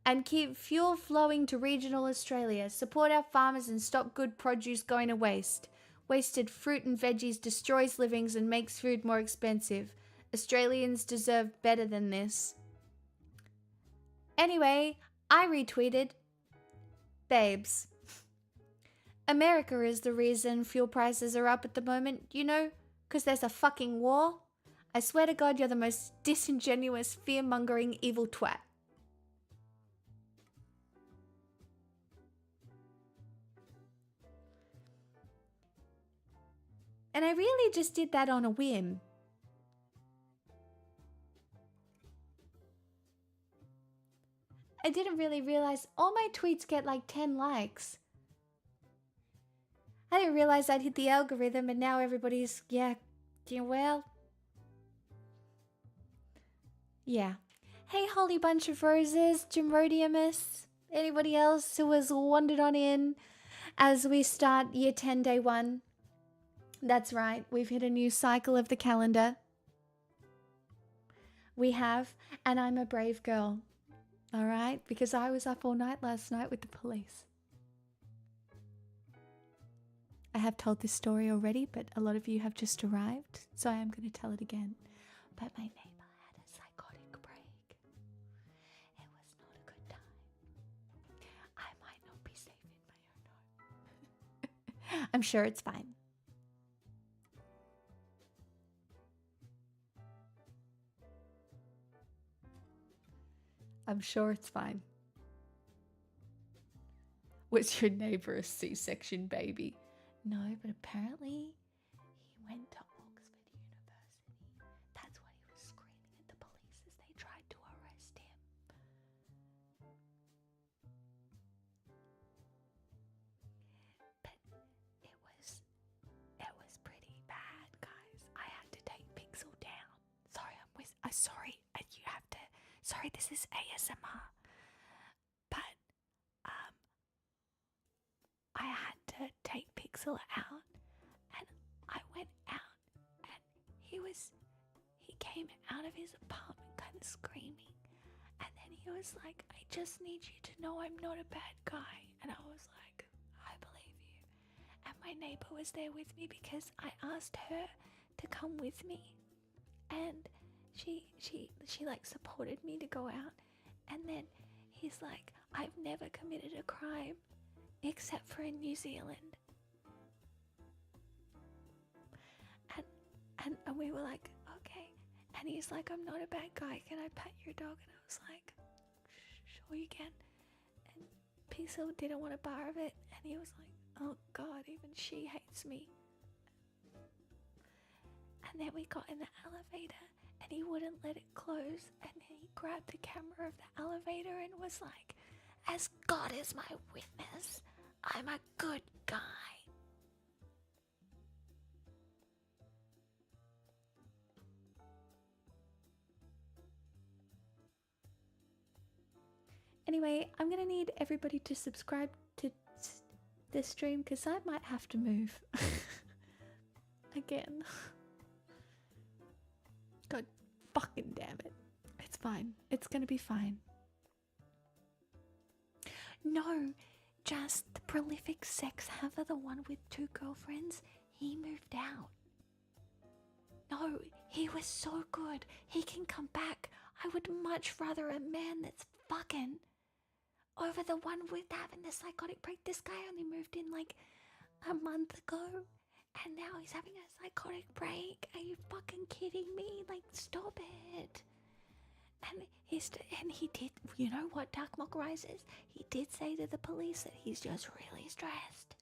and keep fuel flowing to regional Australia, support our farmers and stop good produce going to waste. Wasted fruit and veggies destroys livings and makes food more expensive. Australians deserve better than this. Anyway, I retweeted, babes, America is the reason fuel prices are up at the moment, you know, because there's a fucking war. I swear to God, you're the most disingenuous, fear-mongering, evil twat. And I really just did that on a whim. I didn't really realize all my tweets get like 10 likes. I didn't realize I'd hit the algorithm and now everybody's, yeah, well. Yeah. Hey, Holy Bunch of Roses, Jimrodiumus, anybody else who has wandered on in as we start year 10, day 1. That's right, we've hit a new cycle of the calendar. We have, and I'm a brave girl. All right, because I was up all night last night with the police. I have told this story already, but a lot of you have just arrived, so I am going to tell it again. But my neighbor had a psychotic break. It was not a good time. I might not be safe in my own home. I'm sure it's fine. I'm sure it's fine. Was your neighbor a C-section baby? No, but apparently he went to Oxford University. That's why he was screaming at the police as they tried to arrest him. But it was pretty bad, guys. I had to take Pixel down. Sorry, sorry, you have to. Sorry, this is ASMR. But I had to take Pixel out, and I went out, and he came out of his apartment kind of screaming, and then he was like, I just need you to know I'm not a bad guy. And I was like, I believe you. And my neighbor was there with me because I asked her to come with me, and she like supported me to go out. And then he's like, I've never committed a crime except for in New Zealand. And we were like, okay. And he's like, I'm not a bad guy, can I pet your dog? And I was like, sure you can. And Pixel didn't want a bar of it, and he was like, oh God, even she hates me. And then we got in the elevator, and he wouldn't let it close, and he grabbed the camera of the elevator and was like, as God is my witness, I'm a good guy. Anyway, I'm gonna need everybody to subscribe to this stream because I might have to move again. God fucking damn it. It's fine. It's gonna be fine. No, just the prolific sex haver, the one with 2 girlfriends, he moved out. No, he was so good. He can come back. I would much rather a man that's fucking over the one with having the psychotic break. This guy only moved in like a month ago, and now he's having a psychotic break. Are you fucking kidding me? Like, stop it. And he did, you know what Dark Mock Rises? He did say to the police that he's just really stressed.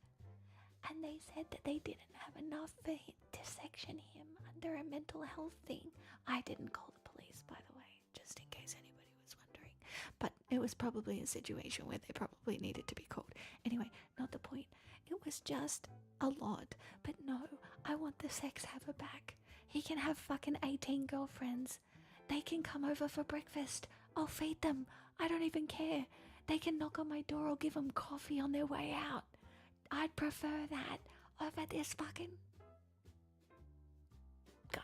And they said that they didn't have enough for him to section him under a mental health thing. I didn't call the police, by the way, just in case anybody was wondering. But it was probably a situation where they probably needed to be called. Anyway, not the point. It was just a lot. But no, I want the sex haver back. He can have fucking 18 girlfriends. They can come over for breakfast. I'll feed them. I don't even care. They can knock on my door or give them coffee on their way out. I'd prefer that over this fucking guy.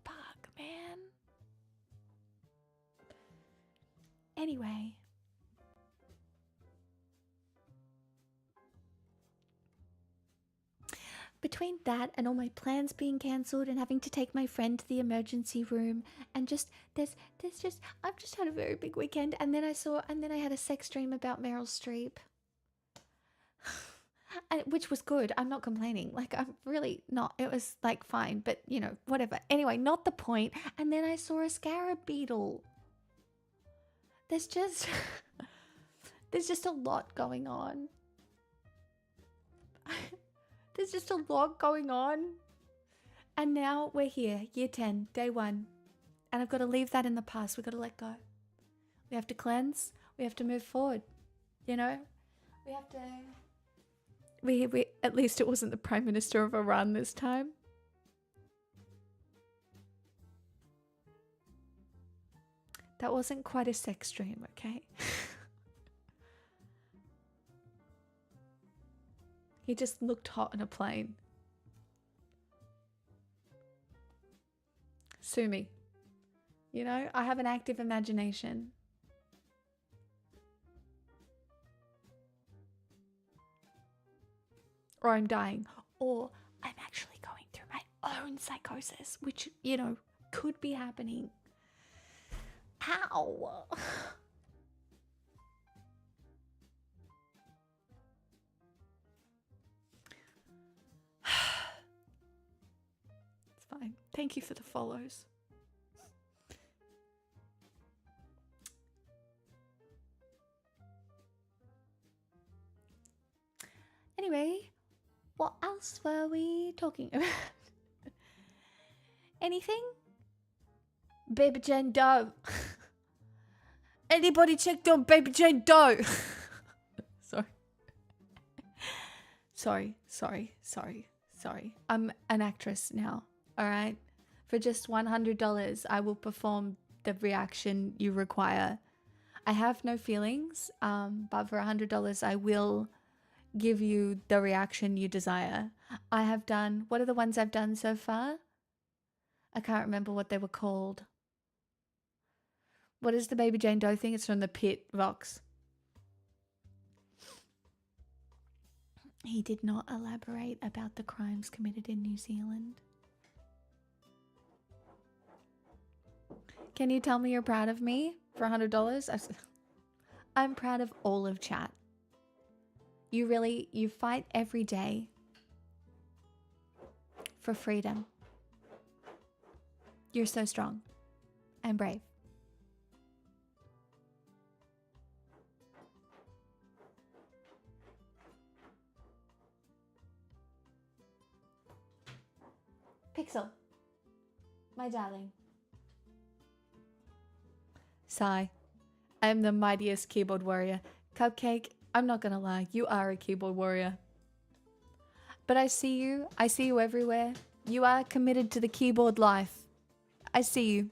Fuck, man. Anyway. Between that and all my plans being cancelled and having to take my friend to the emergency room and just I've just had a very big weekend, and then I had a sex dream about Meryl Streep. Which was good. I'm not complaining. Like, I'm really not. It was like fine, but you know, whatever. Anyway, not the point. And then I saw a scarab beetle. There's just a lot going on. There's just a lot going on. And now we're here, year 10, day 1. And I've got to leave that in the past. We've got to let go. We have to cleanse. We have to move forward. You know? We have to... We at least it wasn't the Prime Minister of Iran this time. That wasn't quite a sex dream, okay? He just looked hot on a plane. Sue me. You know, I have an active imagination. Or I'm dying. Or I'm actually going through my own psychosis, which, you know, could be happening. Ow! It's fine. Thank you for the follows. Anyway, what else were we talking about? Anything? Baby Jane Doe. Anybody checked on Baby Jane Doe? Sorry. I'm an actress now, alright? For just $100, I will perform the reaction you require. I have no feelings, but for $100, I will give you the reaction you desire. I have done... What are the ones I've done so far? I can't remember what they were called. What is the Baby Jane Doe thing? It's from the Pit Vox. He did not elaborate about the crimes committed in New Zealand. Can you tell me you're proud of me for $100? I'm proud of all of chat. You fight every day for freedom. You're so strong and brave. Pixel, my darling. Sigh. I am the mightiest keyboard warrior. Cupcake, I'm not gonna lie, you are a keyboard warrior. But I see you everywhere. You are committed to the keyboard life. I see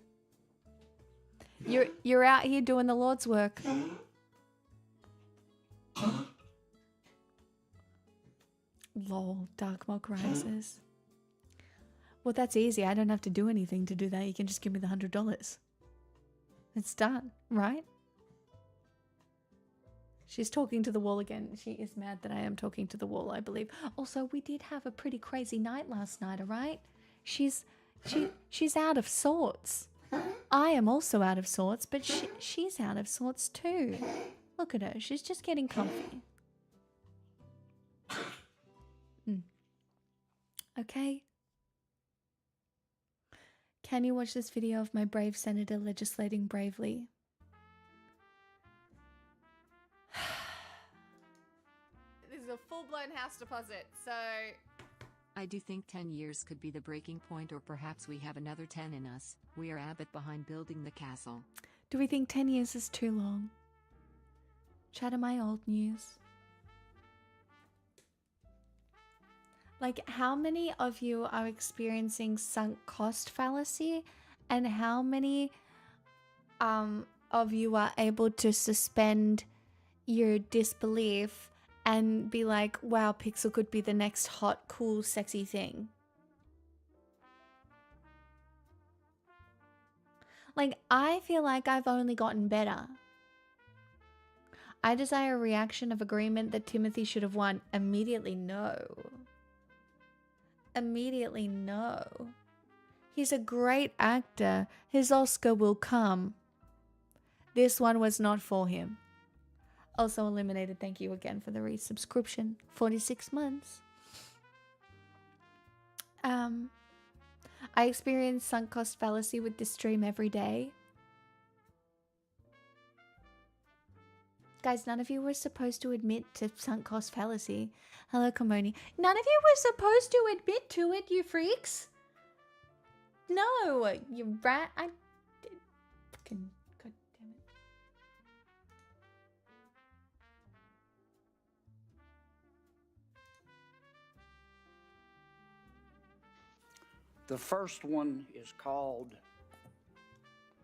you. You're out here doing the Lord's work. Lol, Dark Mock Rises. Well, that's easy. I don't have to do anything to do that. You can just give me the $100. It's done, right? She's talking to the wall again. She is mad that I am talking to the wall, I believe. Also, we did have a pretty crazy night last night, all right? She's out of sorts. I am also out of sorts, but she's out of sorts too. Look at her. She's just getting comfy. Okay. Can you watch this video of my brave senator legislating bravely? This is a full-blown house deposit, so... I do think 10 years could be the breaking point, or perhaps we have another 10 in us. We are a bit behind building the castle. Do we think 10 years is too long? Chatter my old news. Like, how many of you are experiencing sunk cost fallacy, and how many of you are able to suspend your disbelief and be like, wow, Pixel could be the next hot, cool, sexy thing? Like, I feel like I've only gotten better. I desire a reaction of agreement that Timothy should have won. Immediately, no. Immediately, no. He's a great actor. His Oscar will come. This one was not for him. Also eliminated. Thank you again for the resubscription. 46 months. I experience sunk cost fallacy with this stream every day. Guys, none of you were supposed to admit to sunk cost fallacy. Hello, Komoni. None of you were supposed to admit to it, you freaks. No, you rat. I did. Fucking god damn it. The first one is called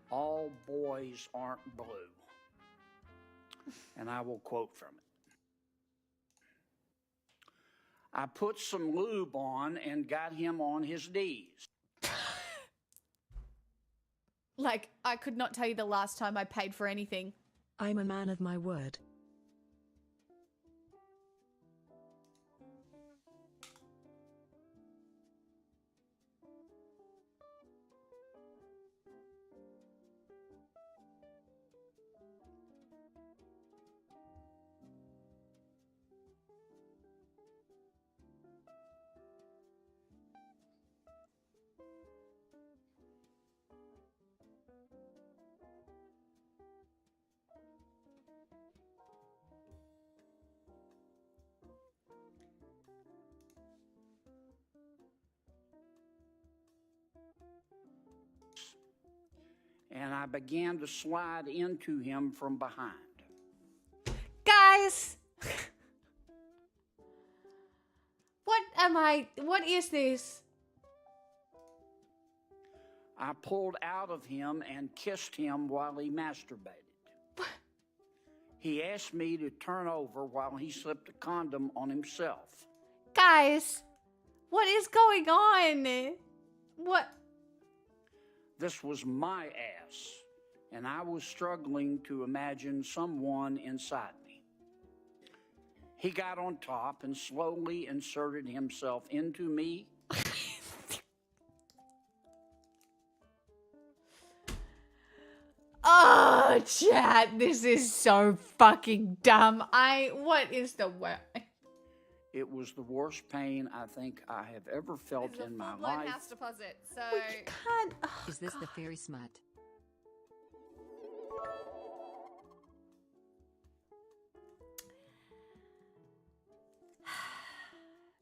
All Boys Aren't Blue. And I will quote from it. I put some lube on and got him on his knees. Like, I could not tell you the last time I paid for anything. I'm a man of my word. And I began to slide into him from behind. Guys! What is this? I pulled out of him and kissed him while he masturbated. He asked me to turn over while he slipped a condom on himself. Guys! What is going on? What? This was my ass, and I was struggling to imagine someone inside me. He got on top and slowly inserted himself into me. Oh, chat, this is so fucking dumb. What is the word? It was the worst pain I think I have ever felt This is in a my full-blown life. house deposit, so... We can't. Oh, Is this God. the fairy smut?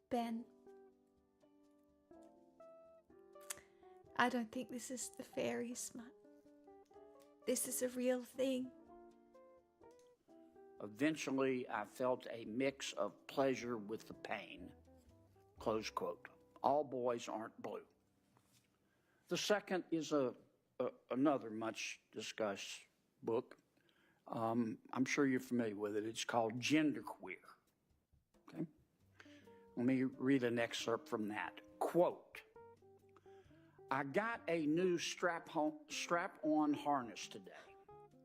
Ben. I don't think this is the fairy smut. This is a real thing. Eventually, I felt a mix of pleasure with the pain. Close quote. All boys aren't blue. The second is another much discussed book. I'm sure you're familiar with it. It's called Genderqueer. Okay? Let me read an excerpt from that. Quote, I got a new strap-on harness today.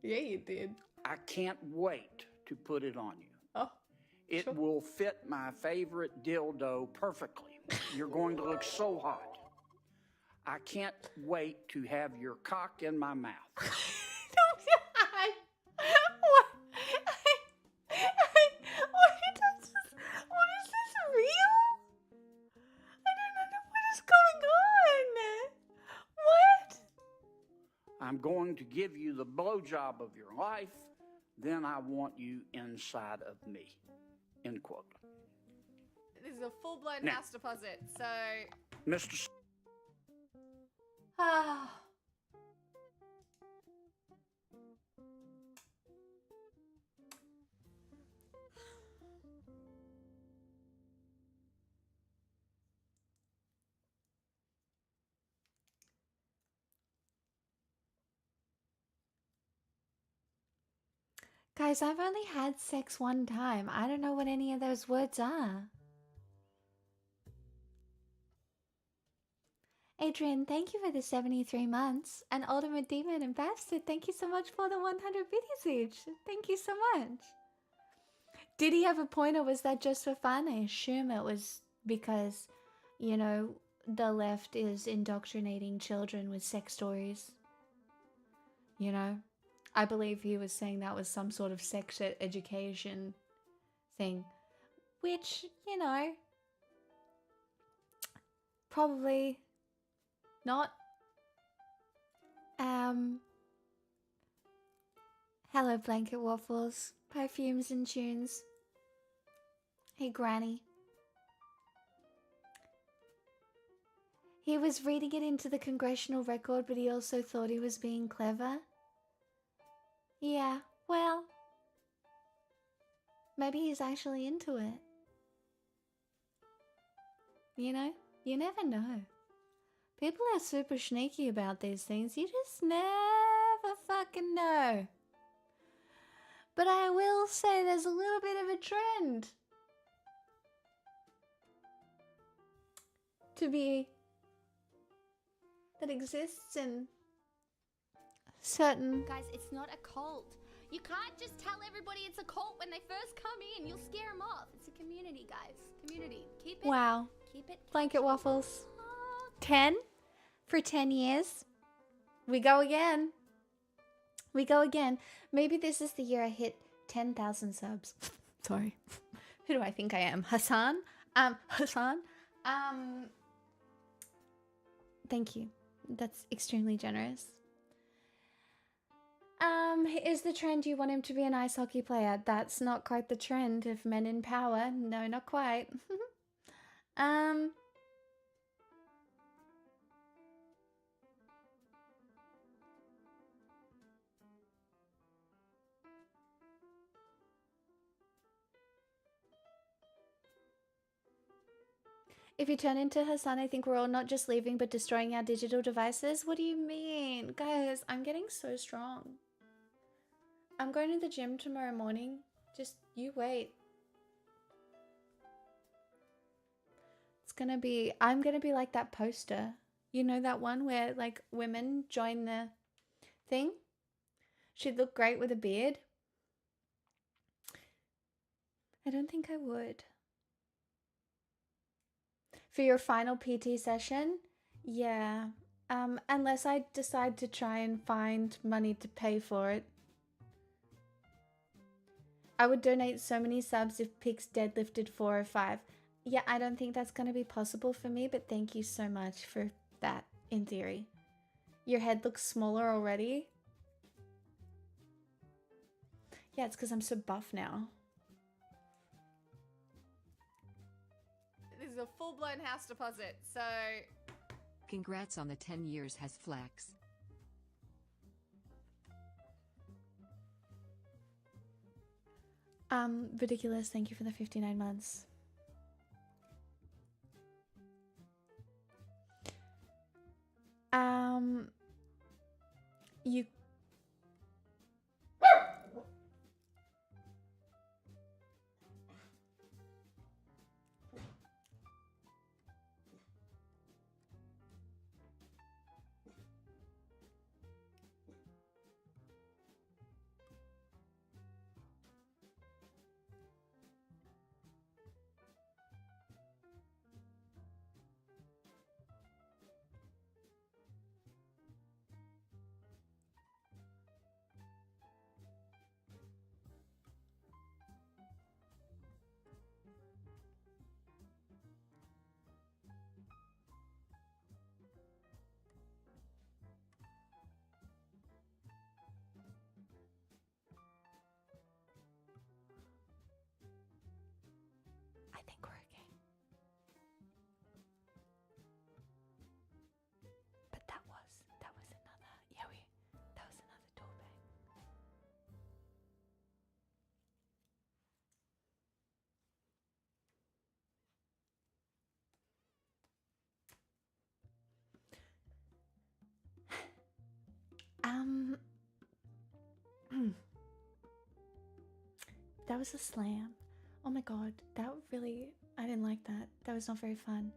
Yeah, you did. I can't wait to put it on you. Oh, It sure. will fit my favorite dildo perfectly. You're going to look so hot. I can't wait to have your cock in my mouth. What? What is this real? I don't know what is going on. What? I'm going to give you the blowjob of your life. Then I want you inside of me. End quote. This is a full-blown Now. house deposit, so... Mr. Ah. Guys, I've only had sex one time. I don't know what any of those words are. Adrian, thank you for the 73 months. And Ultimate Demon and Bastard, thank you so much for the 100 biddies each. Thank you so much. Did he have a point, or was that just for fun? I assume it was because, you know, the left is indoctrinating children with sex stories. You know? I believe he was saying that was some sort of sex education thing. Which, you know, probably not. Hello, Blanket Waffles, Perfumes and Tunes. Hey, Granny. He was reading it into the congressional record, but he also thought he was being clever. Yeah, well, maybe he's actually into it. You know, you never know. People are super sneaky about these things. You just never fucking know. But I will say there's a little bit of a trend that exists in certain... Guys, it's not a cult. You can't just tell everybody it's a cult when they first come in. You'll scare them off. It's a community, guys. Community. Keep it. Wow. Keep it. Blanket Waffles. 10 for 10 years. We go again. We go again. Maybe this is the year I hit 10,000 subs. Sorry. Who do I think I am? Hassan? Hassan? Thank you. That's extremely generous. Is the trend you want him to be an ice hockey player? That's not quite the trend of men in power. No, not quite. If you turn into Hassan, I think we're all not just leaving but destroying our digital devices. What do you mean? Guys, I'm getting so strong. I'm going to the gym tomorrow morning. Just, you wait. I'm gonna be like that poster. You know that one where, like, women join the thing? She'd look great with a beard. I don't think I would. For your final PT session? Yeah. Unless I decide to try and find money to pay for it. I would donate so many subs if Pix deadlifted 405. Yeah, I don't think that's going to be possible for me, but thank you so much for that, in theory. Your head looks smaller already. Yeah, it's because I'm so buff now. This is a full-blown house deposit, so... Congrats on the 10 years, has Flex. Ridiculous, thank you for the 59 months. You... Um, that was a slam. Oh my god, that really, I didn't like that. That was not very fun.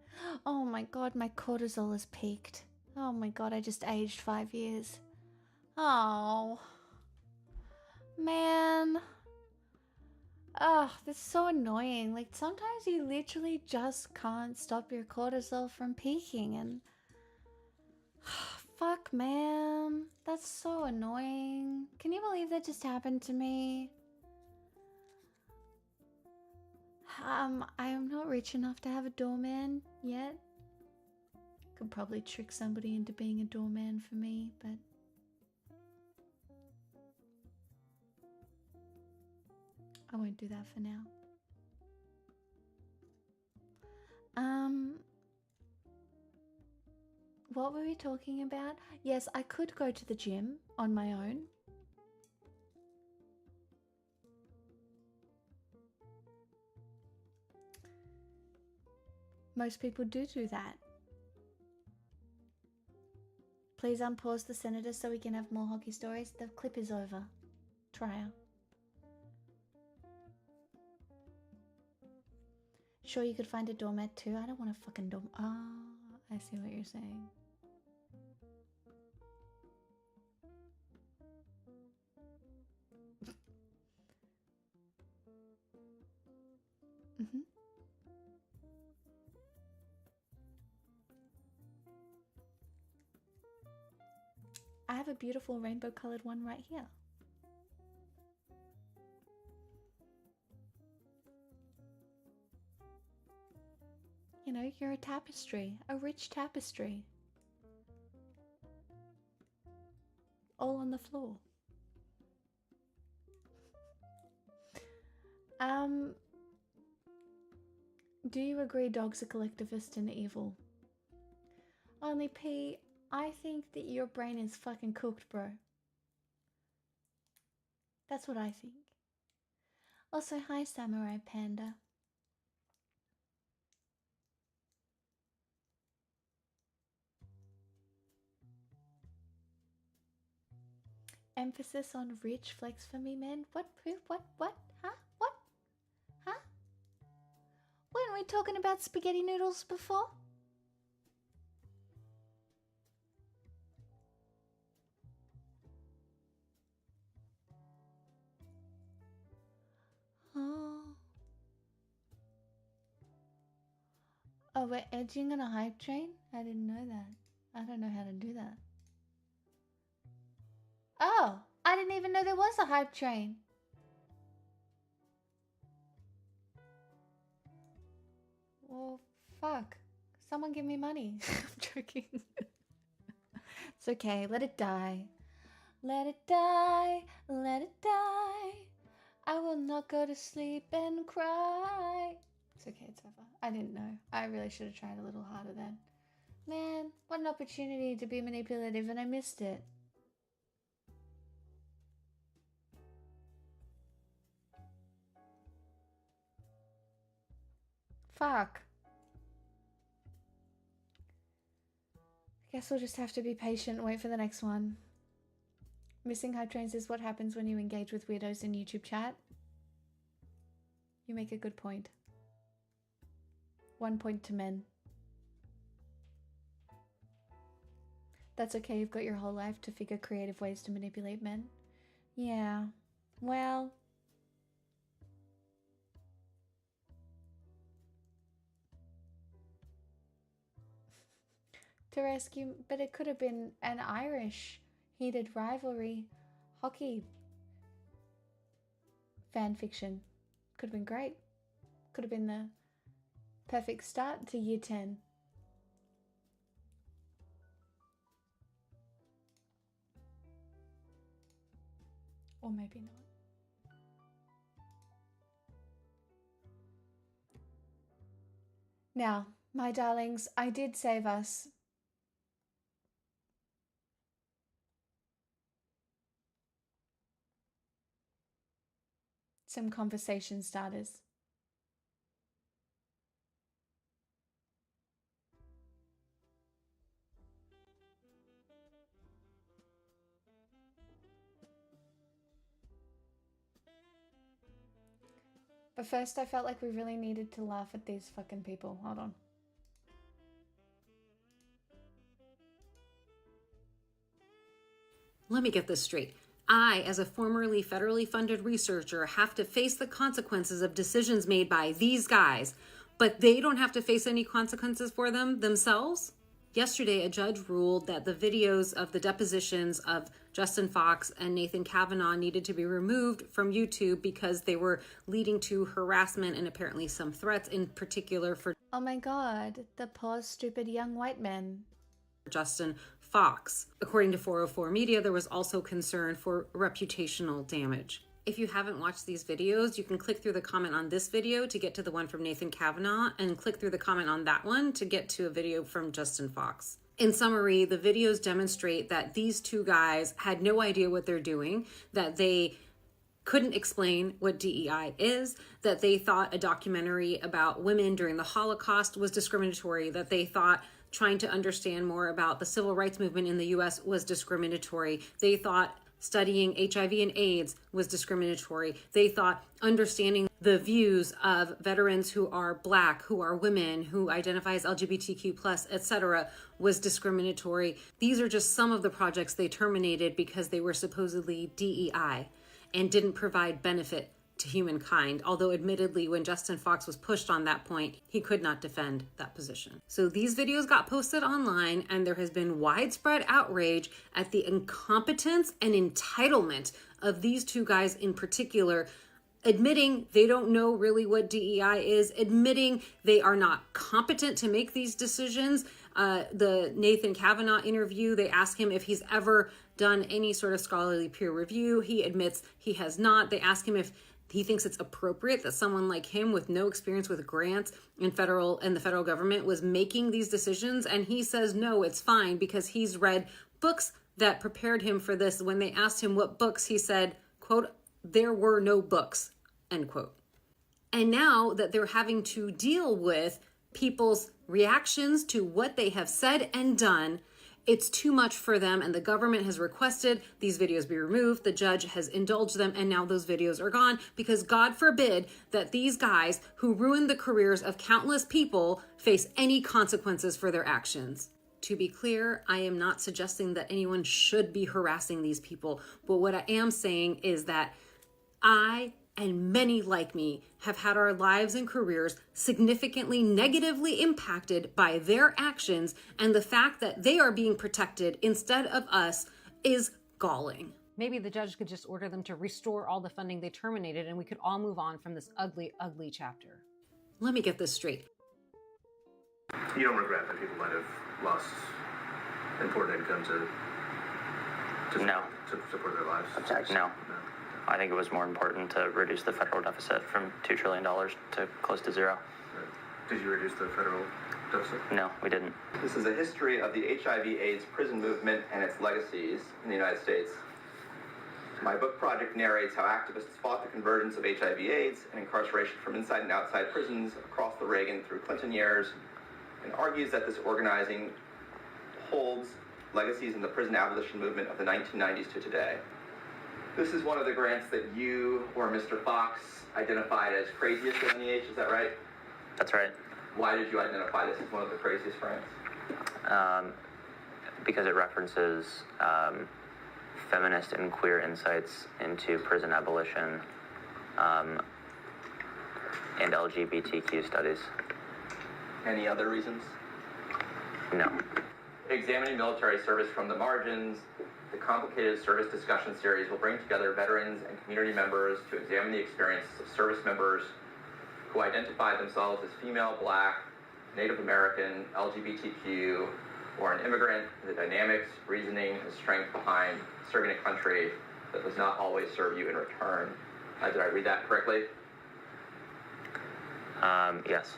Oh my god, my cortisol has peaked. Oh my god, I just aged 5 years. Oh, man. Oh, this is so annoying. Like, sometimes you literally just can't stop your cortisol from peaking, and fuck, man. That's so annoying. Can you believe that just happened to me? I am not rich enough to have a doorman yet. Could probably trick somebody into being a doorman for me, but I won't do that for now. What were we talking about? Yes, I could go to the gym on my own. Most people do that. Please unpause the senator so we can have more hockey stories. The clip is over. Trial. Sure, you could find a doormat too. I don't want a fucking door. Ah, I see what you're saying. Mm-hmm. I have a beautiful rainbow colored one right here. You know, you're a tapestry, a rich tapestry. All on the floor. Do you agree dogs are collectivist and evil? Only P, I think that your brain is fucking cooked, bro. That's what I think. Also, hi, Samurai Panda. Emphasis on rich flex for me, man. What? What? Huh? What? Huh? Weren't we talking about spaghetti noodles before? Oh. Oh, we're edging on a hype train? I didn't know that. I don't know how to do that. Oh, I didn't even know there was a hype train. Well, fuck. Someone give me money. I'm joking. It's okay. Let it die. Let it die. Let it die. I will not go to sleep and cry. It's okay. It's over. I didn't know. I really should have tried a little harder then. Man, what an opportunity to be manipulative, and I missed it. Fuck. I guess we'll just have to be patient and wait for the next one. Missing hype trains is what happens when you engage with weirdos in YouTube chat. You make a good point. 1 point to men. That's okay, you've got your whole life to figure creative ways to manipulate men. Yeah, well... to rescue, but it could have been an Irish heated rivalry hockey fan fiction. Could have been great. Could have been the perfect start to year 10. Or maybe not. Now, my darlings, I did save us some conversation starters. But first, I felt like we really needed to laugh at these fucking people. Hold on. Let me get this straight. I, as a formerly federally funded researcher, have to face the consequences of decisions made by these guys, but they don't have to face any consequences for them themselves? Yesterday, a judge ruled that the videos of the depositions of Justin Fox and Nathan Kavanaugh needed to be removed from YouTube because they were leading to harassment and apparently some threats, in particular for Oh my god, the poor stupid young white men. Justin Fox. According to 404 Media, there was also concern for reputational damage. If you haven't watched these videos, you can click through the comment on this video to get to the one from Nathan Kavanaugh and click through the comment on that one to get to a video from Justin Fox. In summary, the videos demonstrate that these two guys had no idea what they're doing, that they couldn't explain what DEI is, that they thought a documentary about women during the Holocaust was discriminatory, that they thought trying to understand more about the civil rights movement in the US was discriminatory. They thought studying HIV and AIDS was discriminatory. They thought understanding the views of veterans who are Black, who are women, who identify as LGBTQ+, etc., was discriminatory. These are just some of the projects they terminated because they were supposedly DEI and didn't provide benefit to humankind, although admittedly when Justin Fox was pushed on that point, he could not defend that position. So these videos got posted online and there has been widespread outrage at the incompetence and entitlement of these two guys in particular, admitting they don't know really what DEI is, admitting they are not competent to make these decisions. The Nathan Kavanaugh interview, they ask him if he's ever done any sort of scholarly peer review. He admits he has not. They ask him if he thinks it's appropriate that someone like him with no experience with grants and the federal government was making these decisions. And he says, no, it's fine because he's read books that prepared him for this. When they asked him what books, he said, quote, there were no books, end quote. And now that they're having to deal with people's reactions to what they have said and done, it's too much for them, and the government has requested these videos be removed. The judge has indulged them, and now those videos are gone because God forbid that these guys who ruined the careers of countless people face any consequences for their actions. To be clear, I am not suggesting that anyone should be harassing these people, but what I am saying is that I and many like me have had our lives and careers significantly negatively impacted by their actions, and the fact that they are being protected instead of us is galling. Maybe the judge could just order them to restore all the funding they terminated and we could all move on from this ugly, ugly chapter. Let me get this straight. You don't regret that people might have lost important income to support their lives? No. I think it was more important to reduce the federal deficit from $2 trillion to close to zero. Did you reduce the federal deficit? No, we didn't. This is a history of the HIV/AIDS prison movement and its legacies in the United States. My book project narrates how activists fought the convergence of HIV/AIDS and incarceration from inside and outside prisons across the Reagan through Clinton years, and argues that this organizing holds legacies in the prison abolition movement of the 1990s to today. This is one of the grants that you or Mr. Fox identified as craziest at NEH, is that right? That's right. Why did you identify this as one of the craziest grants? Because it references feminist and queer insights into prison abolition and LGBTQ studies. Any other reasons? No. Examining military service from the margins, the complicated service discussion series will bring together veterans and community members to examine the experiences of service members who identify themselves as female, Black, Native American, LGBTQ, or an immigrant, the dynamics, reasoning, and strength behind serving a country that does not always serve you in return. Did I read that correctly? Yes.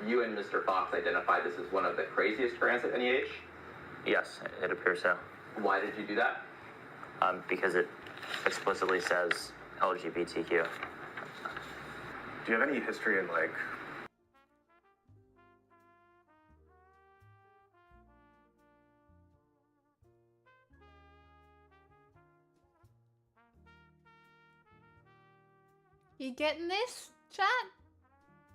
You and Mr. Fox identified this as one of the craziest grants at NEH? Yes, it appears so. Why did you do that? Because it explicitly says LGBTQ. Do you have any history in, like, You getting this? Chat?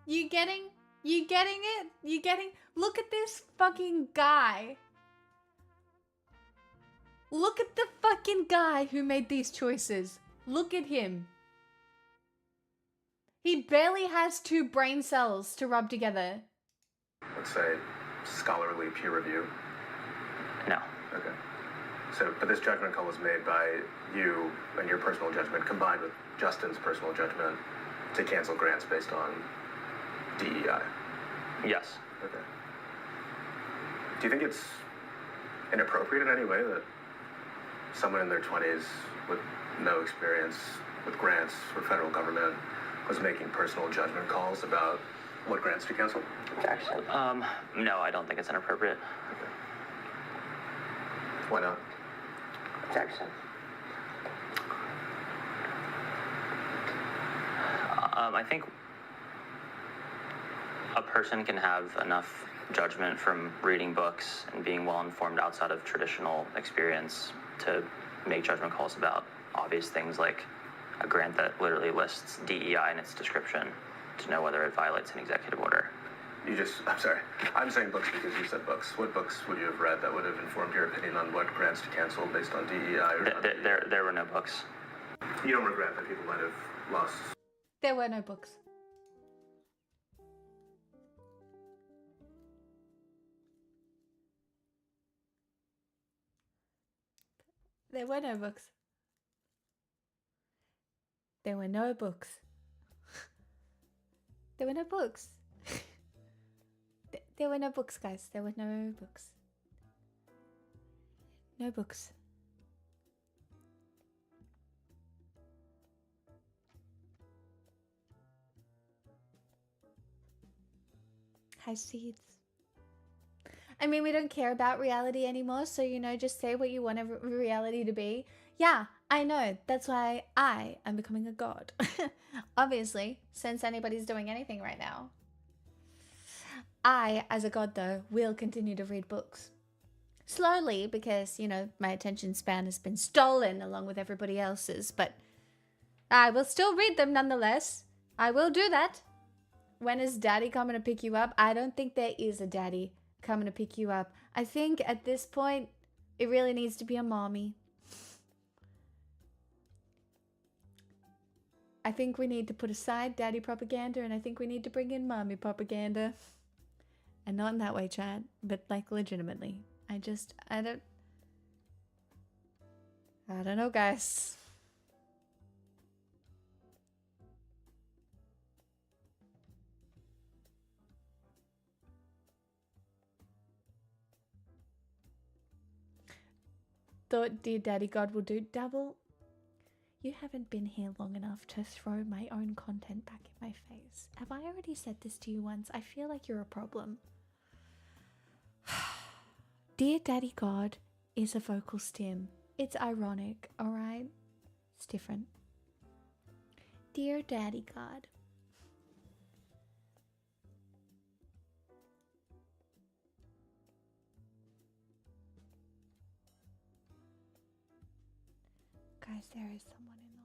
You getting it? You getting? Look at this fucking guy. Look at the fucking guy who made these choices. Look at him. He barely has 2 brain cells to rub together. Let's say scholarly peer review. No. Okay. So, but this judgment call was made by you and your personal judgment combined with Justin's personal judgment to cancel grants based on DEI. Yes. Okay. Do you think it's inappropriate in any way that someone in their 20s with no experience with grants or federal government was making personal judgment calls about what grants to cancel? Objection. No, I don't think it's inappropriate. Okay. Why not? Objection. I think a person can have enough judgment from reading books and being well informed outside of traditional experience to make judgment calls about obvious things like a grant that literally lists DEI in its description to know whether it violates an executive order. I'm sorry. I'm saying books because you said books. What books would you have read that would have informed your opinion on what grants to cancel based on DEI or not? There were no books. You don't regret that people might have lost? There were no books. There were no books. There were no books. There were no books. There were no books, guys. There were no books. No books. Hi, Seeds. I mean, we don't care about reality anymore, so, you know, just say what you want reality to be. Yeah, I know. That's why I am becoming a god. Obviously, since anybody's doing anything right now. I, as a god, though, will continue to read books. Slowly, because, you know, my attention span has been stolen along with everybody else's, but I will still read them nonetheless. I will do that. When is daddy coming to pick you up? I don't think there is a daddy coming to pick you up. I think at this point, it really needs to be a mommy. I think we need to put aside daddy propaganda, and I think we need to bring in mommy propaganda. And not in that way, Chad, but like legitimately. I don't know, guys. Thought dear daddy god will do double. You haven't been here long enough to throw my own content back in my face. Have I already said this to you once? I feel like you're a problem. Dear Daddy God is a vocal stim. It's ironic, alright? It's different. Dear Daddy God. Guys, there is someone in the hallway.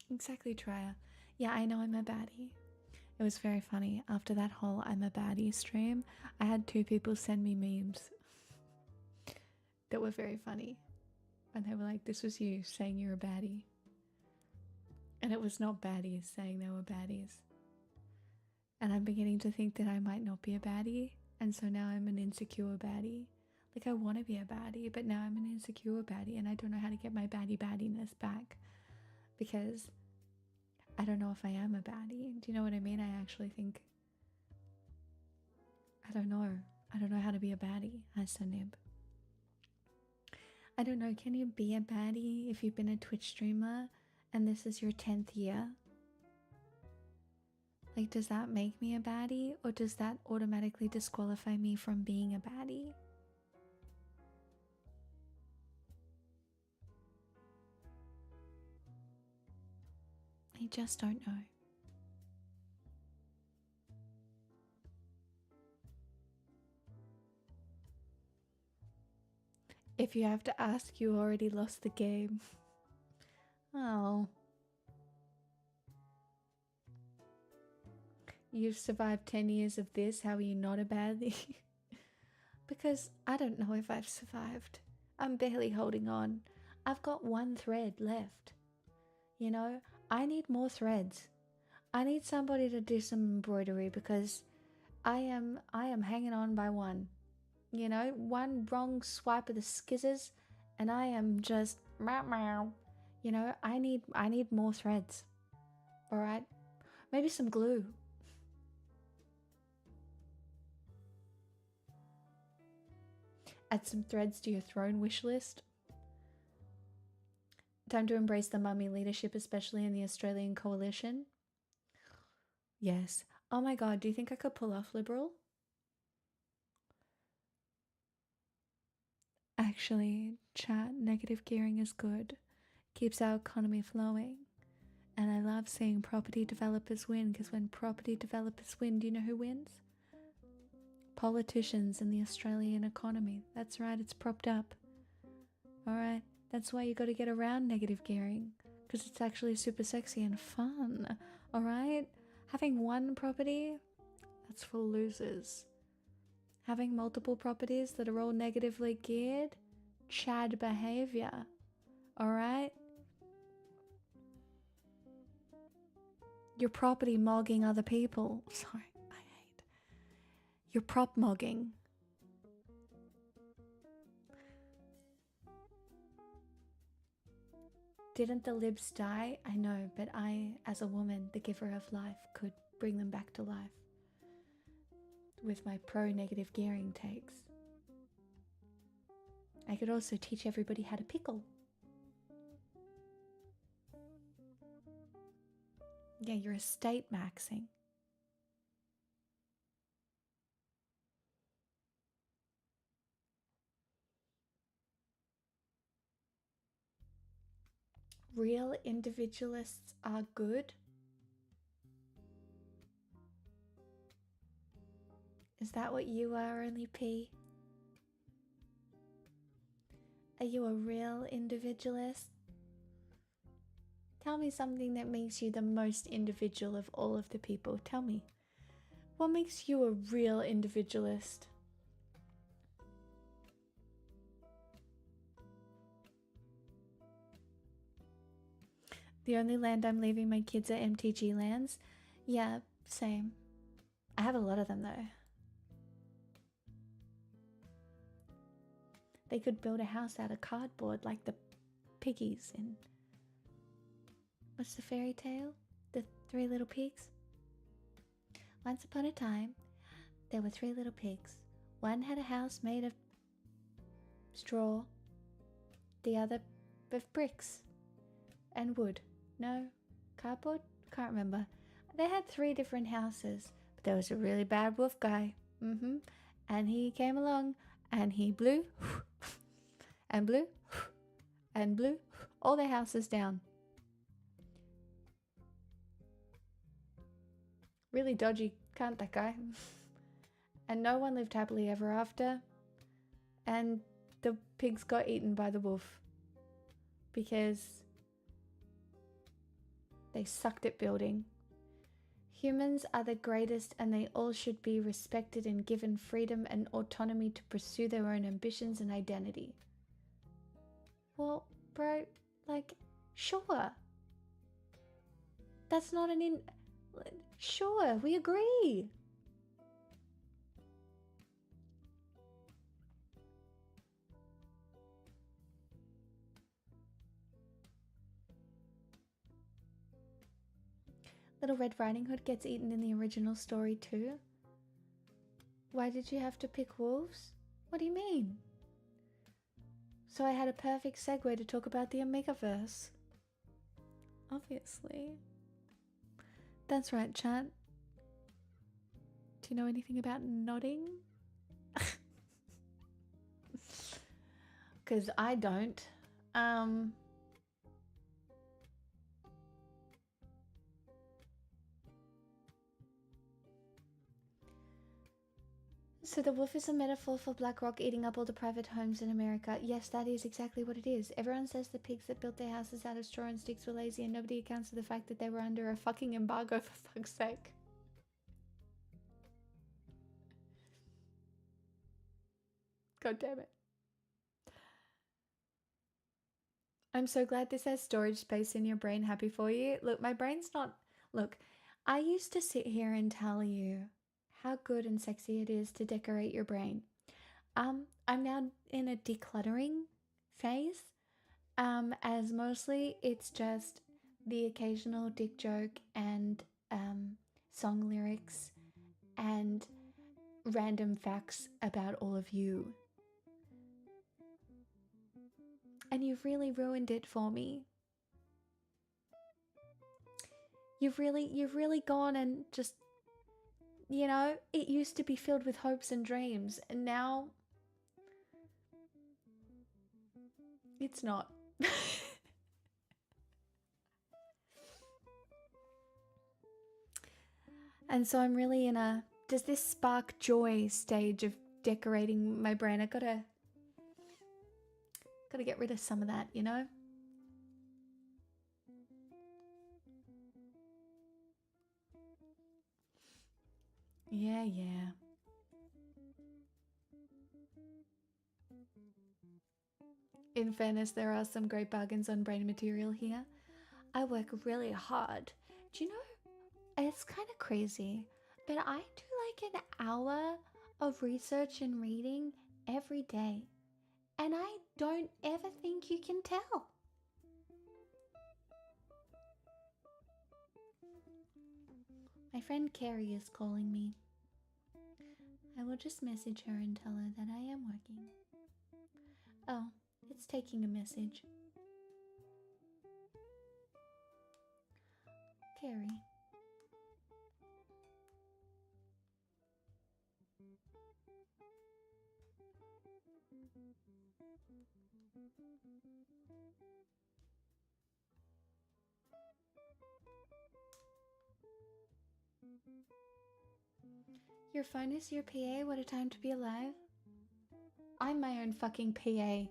Exactly, Traya. Yeah, I know I'm a baddie. It was very funny. After that whole I'm a baddie stream, I had 2 people send me memes that were very funny. And they were like, this was you saying you're a baddie. And it was not baddies saying they were baddies. And I'm beginning to think that I might not be a baddie. And so now I'm an insecure baddie. Like, I want to be a baddie, but now I'm an insecure baddie. And I don't know how to get my baddiness back. Because I don't know if I am a baddie. Do you know what I mean? I actually think, I don't know how to be a baddie. I said nib. I don't know, can you be a baddie if you've been a Twitch streamer and this is your 10th year? Like, does that make me a baddie, or does that automatically disqualify me from being a baddie? I just don't know. If you have to ask, you already lost the game. Oh. You've survived 10 years of this, how are you not a baddie? Because I don't know if I've survived. I'm barely holding on. I've got one thread left. You know, I need more threads. I need somebody to do some embroidery because I am hanging on by one. You know, one wrong swipe of the skizzers and I am just meow. You know, I need more threads. All right? Maybe some glue. Add some threads to your throne wish list. Time to embrace the mummy leadership, especially in the Australian coalition. Yes. Oh my god, do you think I could pull off Liberal? Actually, chat, negative gearing is good. Keeps our economy flowing. And I love seeing property developers win, because when property developers win, do you know who wins? Politicians in the Australian economy. That's right, it's propped up. Alright, that's why you got to get around negative gearing, because it's actually super sexy and fun. Alright? Having one property, that's for losers. Having multiple properties that are all negatively geared, Chad behavior. Alright? You're property mogging other people. Sorry. You're prop mogging. Didn't the libs die? I know, but I, as a woman, the giver of life, could bring them back to life. With my pro-negative gearing takes. I could also teach everybody how to pickle. Yeah, you're estate maxing. Real individualists are good. Is that what you are, Only P? Are you a real individualist? Tell me something that makes you the most individual of all of the people. Tell me. What makes you a real individualist? The only land I'm leaving my kids are MTG lands. Yeah, same. I have a lot of them though. They could build a house out of cardboard like the piggies in... What's the fairy tale? The Three Little Pigs? Once upon a time, there were 3 little pigs. One had a house made of straw, the other of bricks and wood. No, cardboard? Can't remember. They had 3 different houses, but there was a really bad wolf guy. And he came along and he blew and blew and blew all their houses down. Really dodgy cunt, that guy. And no one lived happily ever after. And the pigs got eaten by the wolf. Because they sucked at building. Humans are the greatest and they all should be respected and given freedom and autonomy to pursue their own ambitions and identity. Well, bro, like, sure. That's not an Sure, we agree. Little Red Riding Hood gets eaten in the original story too. Why did you have to pick wolves? What do you mean? So I had a perfect segue to talk about the Omegaverse. Obviously. That's right, chat. Do you know anything about nodding? Because I don't. So the wolf is a metaphor for BlackRock eating up all the private homes in America. Yes, that is exactly what it is. Everyone says the pigs that built their houses out of straw and sticks were lazy, and nobody accounts for the fact that they were under a fucking embargo, for fuck's sake. God damn it. I'm so glad this has storage space in your brain. Happy for you. Look, my brain's not... Look, I used to sit here and tell you how good and sexy it is to decorate your brain. I'm now in a decluttering phase, as mostly it's just the occasional dick joke and song lyrics and random facts about all of you. And you've really ruined it for me. You've really gone and just, you know, it used to be filled with hopes and dreams, and now it's not. And so I'm really in a, does this spark joy stage of decorating my brain? I gotta get rid of some of that, you know? Yeah. In fairness, there are some great bargains on brain material here. I work really hard. Do you know, it's kind of crazy, but I do like an hour of research and reading every day. And I don't ever think you can tell. My friend Carrie is calling me. I will just message her and tell her that I am working. Oh, it's taking a message. Carrie. Your phone is your PA? What a time to be alive. I'm my own fucking PA.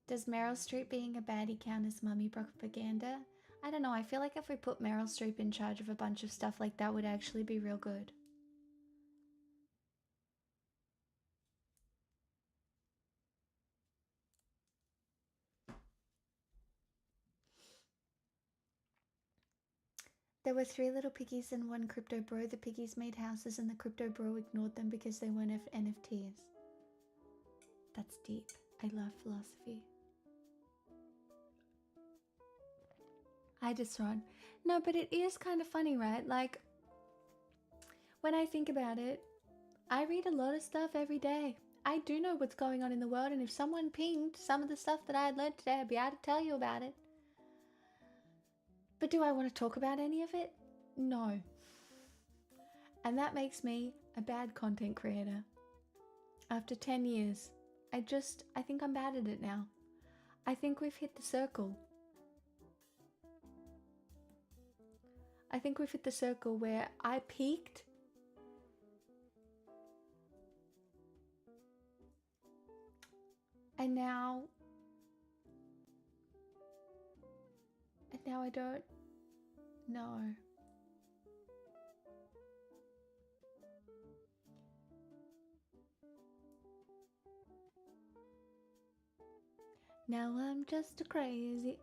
Does Meryl Streep being a baddie count as mummy propaganda? I don't know, I feel like if we put Meryl Streep in charge of a bunch of stuff like that would actually be real good. There were 3 little piggies and 1 crypto bro. The piggies made houses and the crypto bro ignored them because they weren't NFTs. That's deep. I love philosophy. I just run. No, but it is kind of funny, right? Like, when I think about it, I read a lot of stuff every day. I do know what's going on in the world, and if someone pinged some of the stuff that I had learned today, I'd be able to tell you about it. But do I want to talk about any of it? No. And that makes me a bad content creator. After 10 years, I think I'm bad at it now. I think we've hit the circle. I think we've hit the circle where I peaked. And now I don't know. Now I'm just a crazy.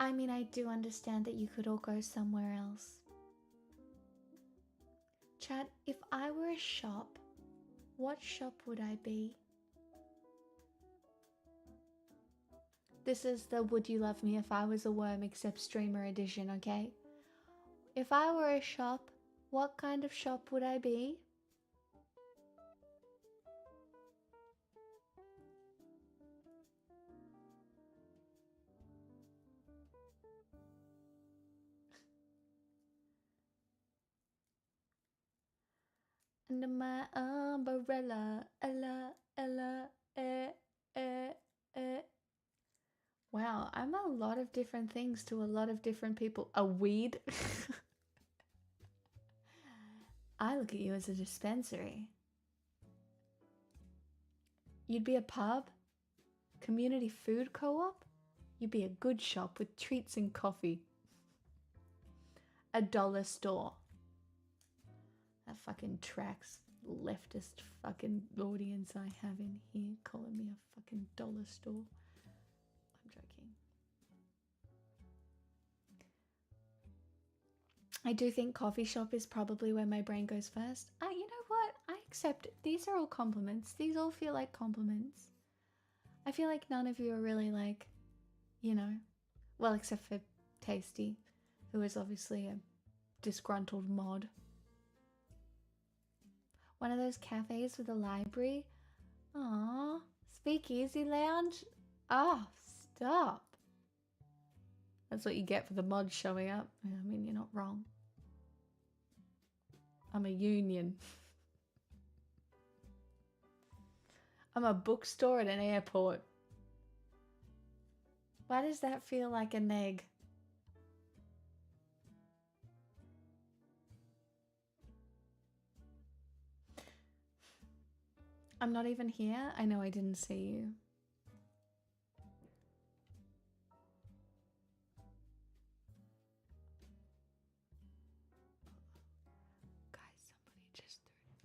I mean, I do understand that you could all go somewhere else. Chat, if I were a shop, what shop would I be? This is the Would You Love Me If I Was a Worm except streamer edition, okay? If I were a shop, what kind of shop would I be? Under my umbrella, Ella, Ella, eh, eh, eh. Wow, I'm a lot of different things to a lot of different people. A weed? I look at you as a dispensary. You'd be a pub? Community food co-op? You'd be a good shop with treats and coffee. A dollar store. That fucking tracks leftist fucking audience I have in here calling me a fucking dollar store. I'm joking. I do think coffee shop is probably where my brain goes first. You know what? I accept it. These are all compliments. These all feel like compliments. I feel like none of you are really like, you know, well, except for Tasty, who is obviously a disgruntled mod. One of those cafes with a library. Aww. Speakeasy lounge. Oh, stop. That's what you get for the mod showing up. I mean, you're not wrong. I'm a union. I'm a bookstore at an airport. Why does that feel like an egg? I'm not even here. I know I didn't see you. Guys, somebody just threw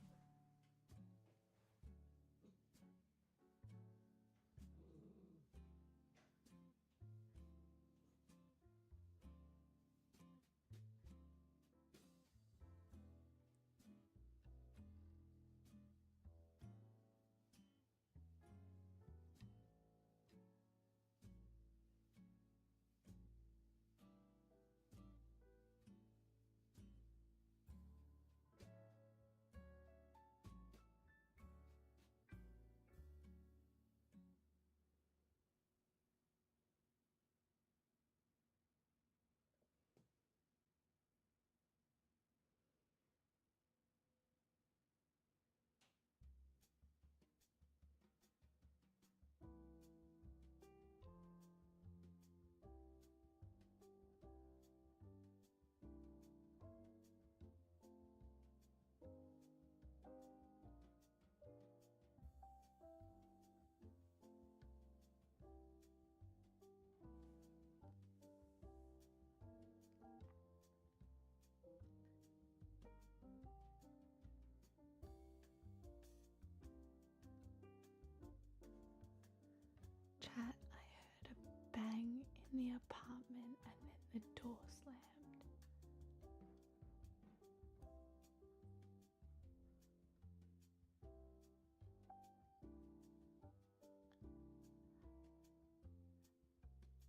Chat, I heard a bang in the apartment and then the door slammed.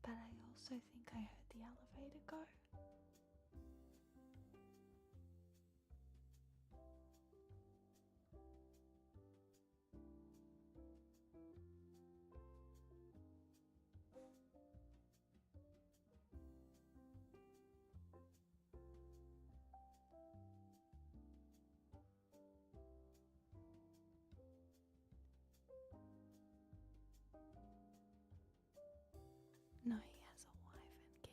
But I also think I heard the elevator go. No, he has a wife and kid.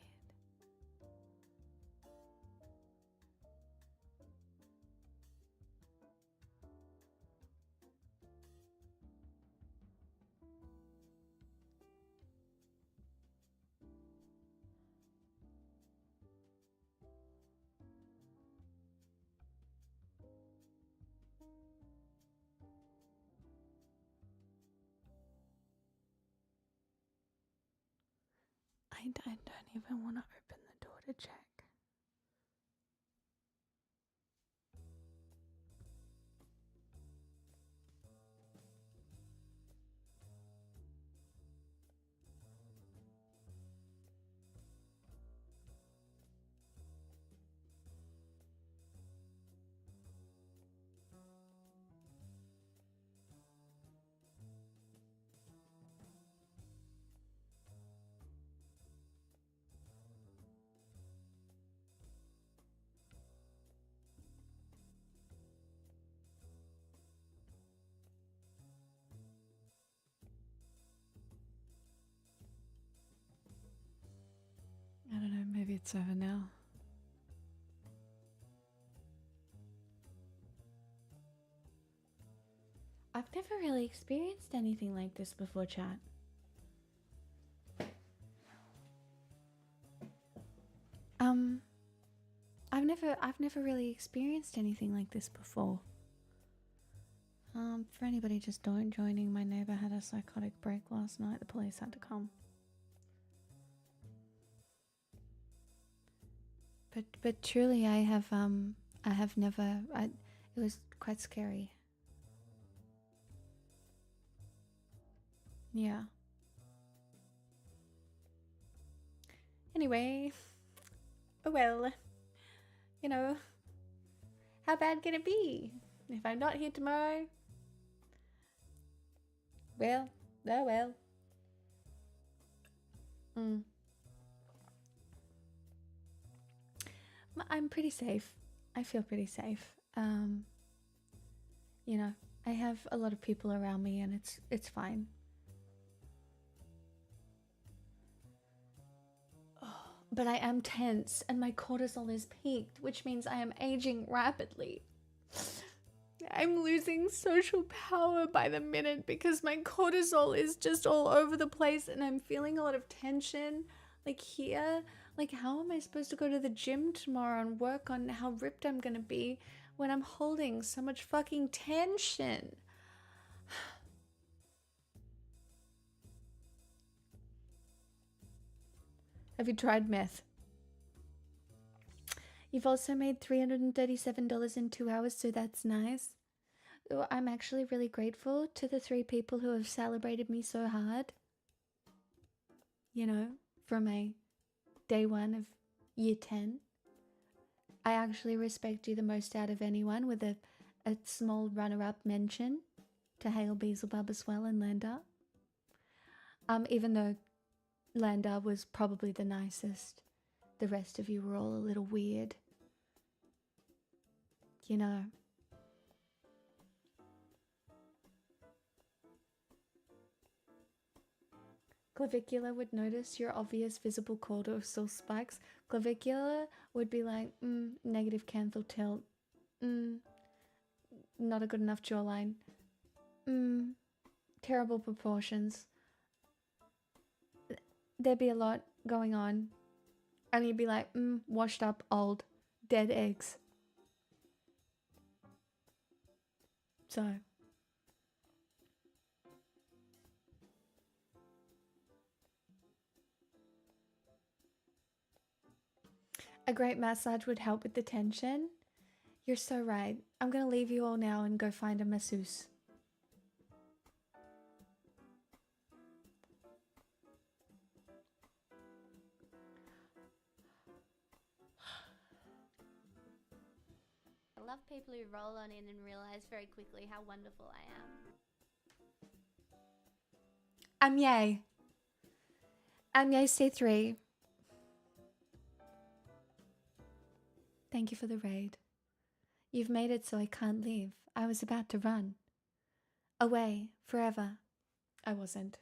I don't even want to open the door to check. Maybe it's over now. I've never really experienced anything like this before, chat. I've never really experienced anything like this before. For anybody just joining, my neighbor had a psychotic break last night. The police had to come. But truly, I have never. It was quite scary. Yeah. Anyway, oh well. You know, how bad can it be? If I'm not here tomorrow, well, oh well. I'm pretty safe. I feel pretty safe. You know, I have a lot of people around me and it's fine. But I am tense and my cortisol is peaked, which means I am aging rapidly. I'm losing social power by the minute because my cortisol is just all over the place and I'm feeling a lot of tension. Like here, like how am I supposed to go to the gym tomorrow and work on how ripped I'm gonna be when I'm holding so much fucking tension? Have you tried meth? You've also made $337 in 2 hours, so that's nice. I'm actually really grateful to the 3 people who have celebrated me so hard. You know, from my day 1 of year 10. I actually respect you the most out of anyone, with a small runner-up mention to Hale, Beelzebub as well, and Landar. Even though Landar was probably the nicest. The rest of you were all a little weird. You know. Clavicular would notice your obvious visible cortisol spikes. Clavicular would be like, negative canthal tilt. Not a good enough jawline. Terrible proportions. There'd be a lot going on. And you'd be like, washed up, old, dead eggs. So. A great massage would help with the tension. You're so right. I'm gonna leave you all now and go find a masseuse. I love people who roll on in and realize very quickly how wonderful I am. Amye C3. Thank you for the raid. You've made it so I can't leave. I was about to run. Away, forever. I wasn't.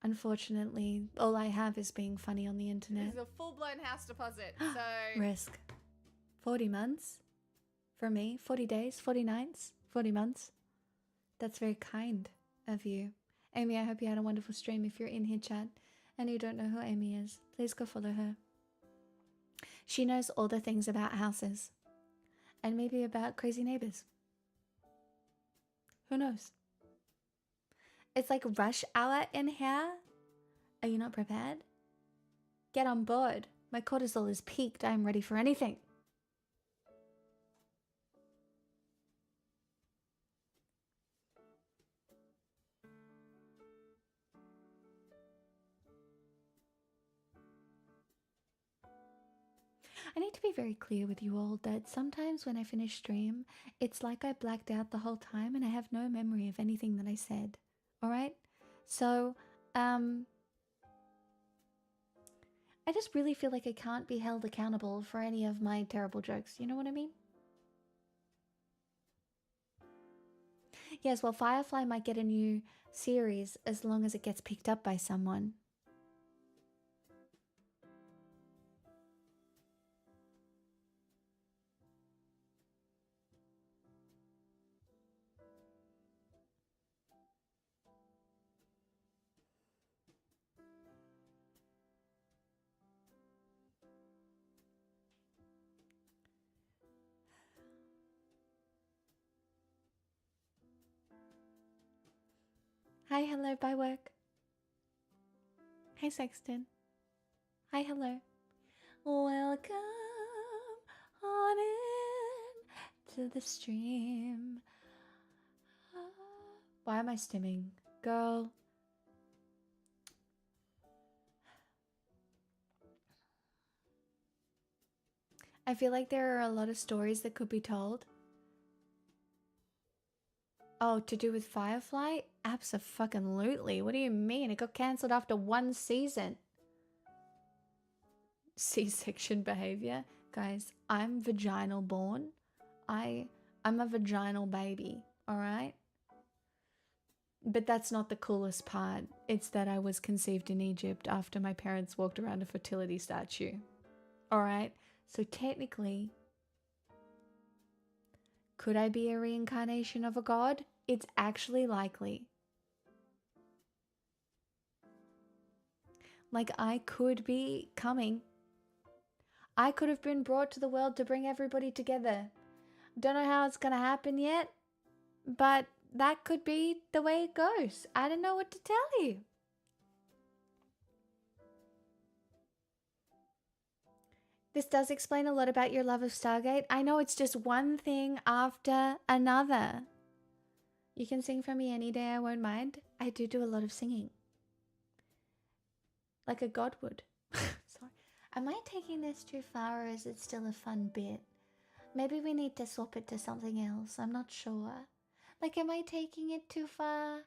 Unfortunately, all I have is being funny on the internet. This is a full-blown house deposit, so... Risk. 40 months? For me? 40 days? 40 nights? 40 months? That's very kind of you. Amy, I hope you had a wonderful stream. If you're in here, chat, and you don't know who Amy is, please go follow her. She knows all the things about houses. And maybe about crazy neighbors. Who knows? It's like rush hour in here. Are you not prepared? Get on board. My cortisol is peaked. I am ready for anything. I need to be very clear with you all that sometimes when I finish stream, it's like I blacked out the whole time and I have no memory of anything that I said. Alright? So, I just really feel like I can't be held accountable for any of my terrible jokes. You know what I mean? Yes, well, Firefly might get a new series as long as it gets picked up by someone. Hi, hello, bye work. Hi, Sexton. Hi, hello. Welcome on in to the stream. Why am I stimming? Girl. I feel like there are a lot of stories that could be told. Oh, to do with Firefly? Abso-fucking-lutely. What do you mean? It got cancelled after 1 season. C-section behavior? Guys, I'm vaginal born. I'm a vaginal baby, alright? But that's not the coolest part. It's that I was conceived in Egypt after my parents walked around a fertility statue. Alright? So technically, could I be a reincarnation of a god? It's actually likely. Like, I could be coming. I could have been brought to the world to bring everybody together. Don't know how it's gonna happen yet, but that could be the way it goes. I don't know what to tell you. This does explain a lot about your love of Stargate. I know it's just one thing after another. You can sing for me any day, I won't mind. I do a lot of singing. Like a god would. Sorry. Am I taking this too far or is it still a fun bit? Maybe we need to swap it to something else. I'm not sure. Like, am I taking it too far?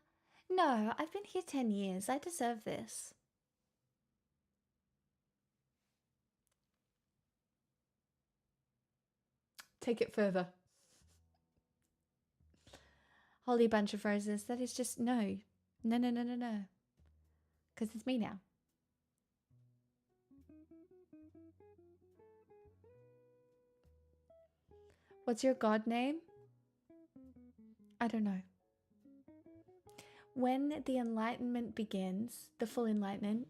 No, I've been here 10 years. I deserve this. Take it further. Holy bunch of roses. That is just no. No, no, no, no, no. Because it's me now. What's your god name? I don't know. When the enlightenment begins, the full enlightenment,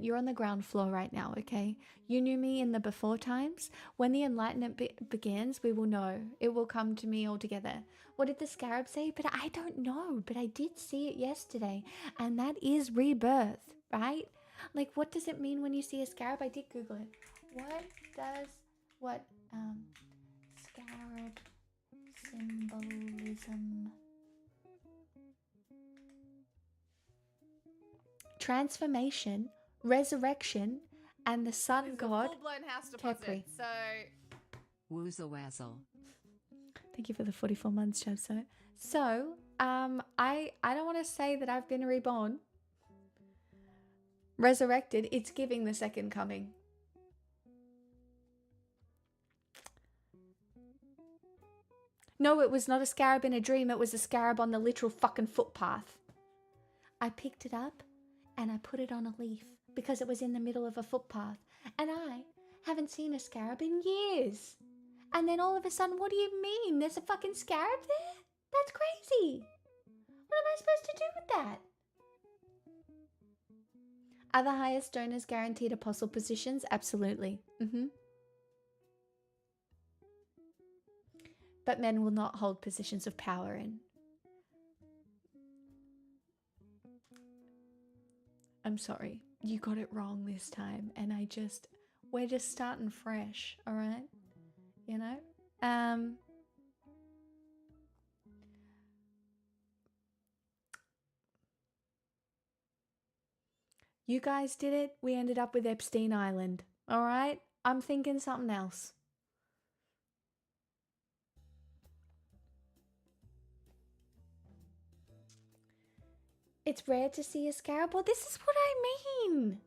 you're on the ground floor right now, okay? You knew me in the before times. When the enlightenment begins, we will know. It will come to me all together. What did the scarab say? But I don't know. But I did see it yesterday. And that is rebirth, right? Like, what does it mean when you see a scarab? I did Google it. What scarab symbolism? Transformation, resurrection, and the sun god. Full-blown house deposit. So, Woozawazzle. Thank you for the 44 months, Chubso. So, I don't want to say that I've been reborn, resurrected. It's giving the second coming. No, it was not a scarab in a dream. It was a scarab on the literal fucking footpath. I picked it up and I put it on a leaf because it was in the middle of a footpath. And I haven't seen a scarab in years. And then all of a sudden, what do you mean? There's a fucking scarab there? That's crazy. What am I supposed to do with that? Are the highest donors guaranteed apostle positions? Absolutely. But men will not hold positions of power in. I'm sorry, you got it wrong this time, and we're just starting fresh, all right? You know? You guys did it, we ended up with Epstein Island, all right? I'm thinking something else. It's rare to see a scarab. Well, this is what I mean.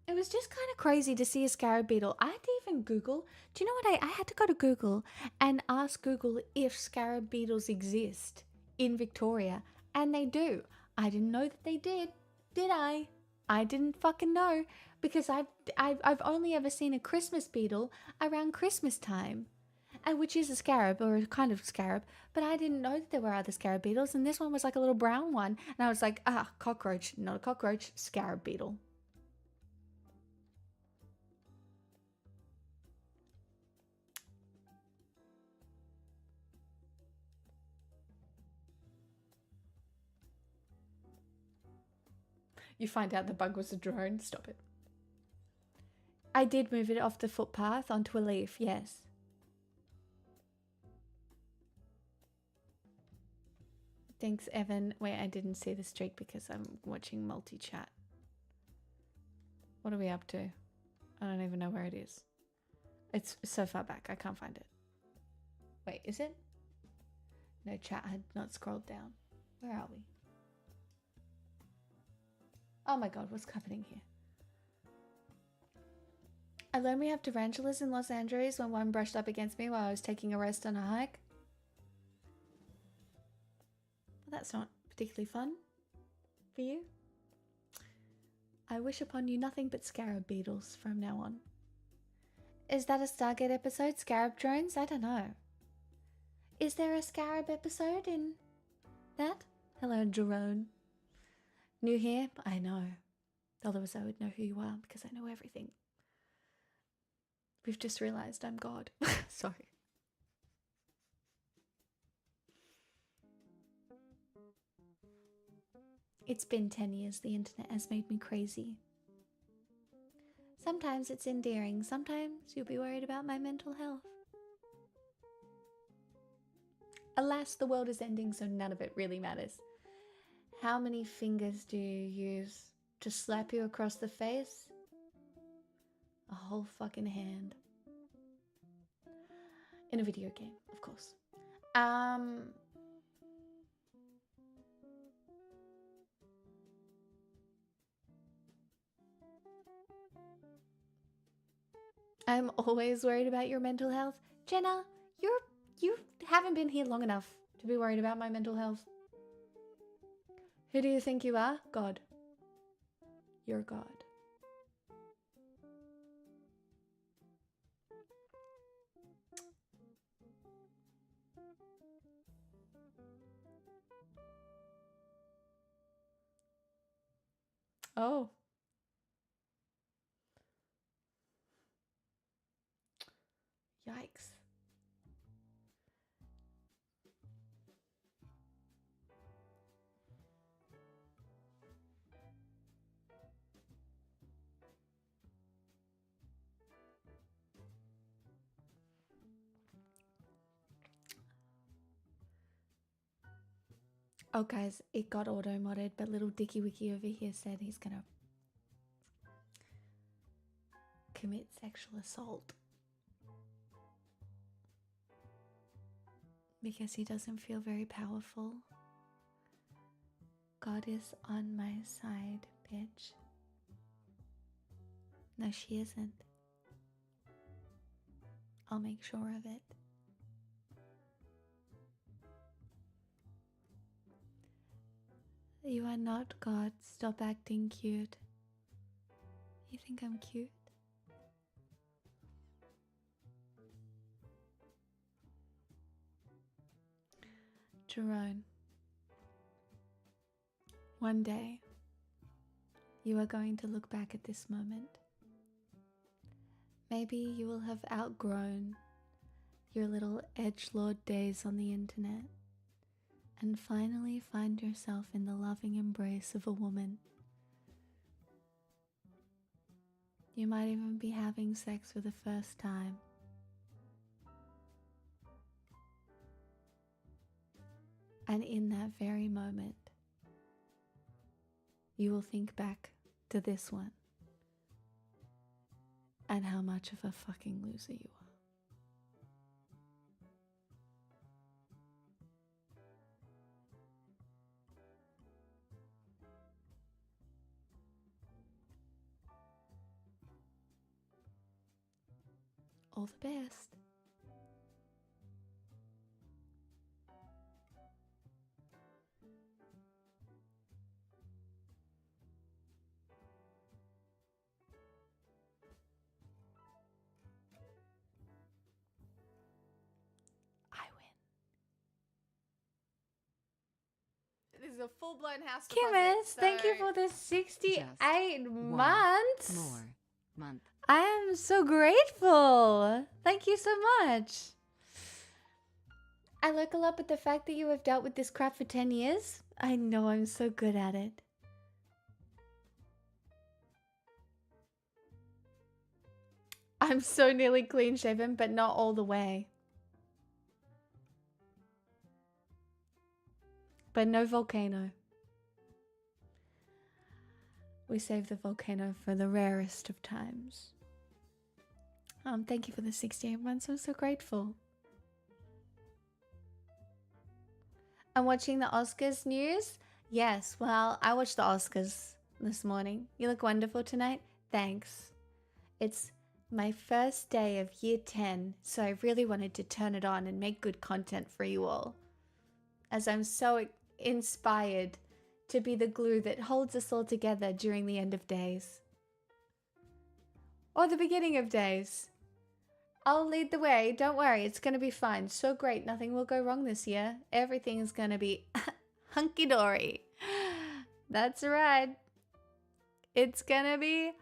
It was just kind of crazy to see a scarab beetle. I had to even Google. Do you know what? I had to go to Google and ask Google if scarab beetles exist in Victoria. And they do. I didn't know that they did I? I didn't fucking know because I've only ever seen a Christmas beetle around Christmas time. which is a scarab or a kind of scarab, but I didn't know that there were other scarab beetles, and this one was like a little brown one, and I was like, ah, cockroach, not a cockroach, scarab beetle. You find out the bug was a drone. Stop it. I did move it off the footpath onto a leaf, yes. Thanks, Evan. Wait, I didn't see the streak because I'm watching multi-chat. What are we up to? I don't even know where it is. It's so far back, I can't find it. Wait, is it? No, chat had not scrolled down. Where are we? Oh my god, what's happening here? I learned we have tarantulas in Los Angeles when one brushed up against me while I was taking a rest on a hike. Well, that's not particularly fun for you. I wish upon you nothing but scarab beetles from now on. Is that a Stargate episode? Scarab drones? I don't know. Is there a scarab episode in that? Hello, Jerome. New here? I know. Otherwise I would know who you are because I know everything. We've just realized I'm God. Sorry. It's been 10 years. The internet has made me crazy. Sometimes it's endearing. Sometimes you'll be worried about my mental health. Alas, the world is ending, so none of it really matters. How many fingers do you use to slap you across the face? A whole fucking hand. In a video game, of course. I'm always worried about your mental health. Jenna, you haven't been here long enough to be worried about my mental health. Who do you think you are? God. You're God. Oh. Yikes. Oh guys, it got auto-modded, but little Dicky Wiki over here said he's gonna commit sexual assault because he doesn't feel very powerful. God is on my side, bitch. No, she isn't. I'll make sure of it. You are not God. Stop acting cute. You think I'm cute? Jerome, one day you are going to look back at this moment. Maybe you will have outgrown your little edgelord days on the internet and finally find yourself in the loving embrace of a woman. You might even be having sex for the first time. And in that very moment, you will think back to this one and how much of a fucking loser you are. All the best. is a full-blown house deposit. Kimmis, thank you so- for the 68 One months. more month. I am so grateful. Thank you so much. I look a lot at the fact that you have dealt with this crap for 10 years. I know I'm so good at it. I'm so nearly clean shaven, but not all the way. But no volcano. We save the volcano for the rarest of times. Thank you for the 68 months. I'm so grateful. I'm watching the Oscars news. Yes, well, I watched the Oscars this morning. You look wonderful tonight. Thanks. It's my first day of year 10, so I really wanted to turn it on and make good content for you all, as I'm so inspired to be the glue that holds us all together during the end of days. Or the beginning of days. I'll lead the way, don't worry, it's gonna be fine. So great, nothing will go wrong this year. Everything's gonna be hunky-dory. That's right. It's gonna be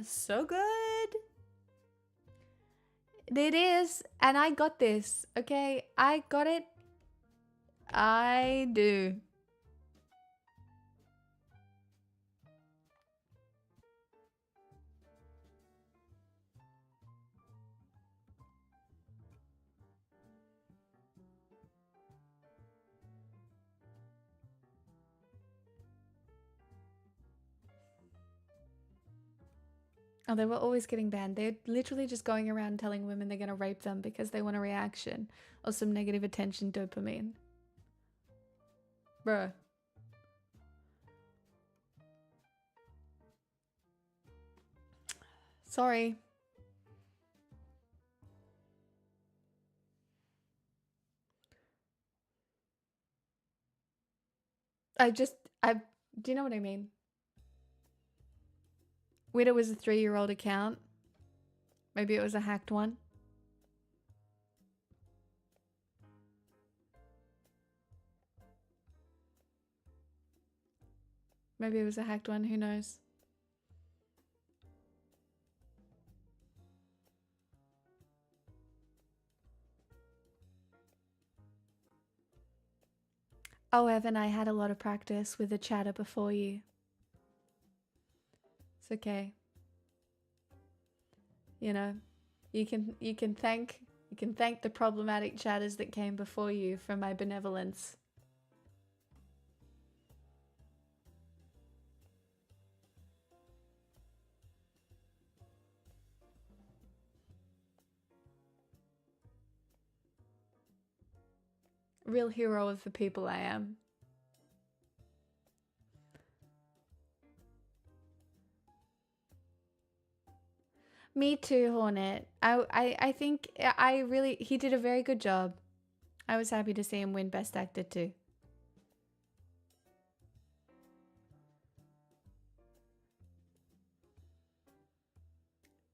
so good. It is, and I got this, okay? I got it. I do. Oh, they were always getting banned. They're literally just going around telling women they're going to rape them because they want a reaction or some negative attention dopamine. Bruh. Sorry. Do you know what I mean? Widow was a 3-year-old account. Maybe it was a hacked one. Maybe it was a hacked one, who knows? Oh, Evan, I had a lot of practice with the chatter before you. It's okay. You know, you can thank the problematic chatters that came before you for my benevolence. Real hero of the people I am. Me too, Hornet. I think he did a very good job. I was happy to see him win Best Actor too.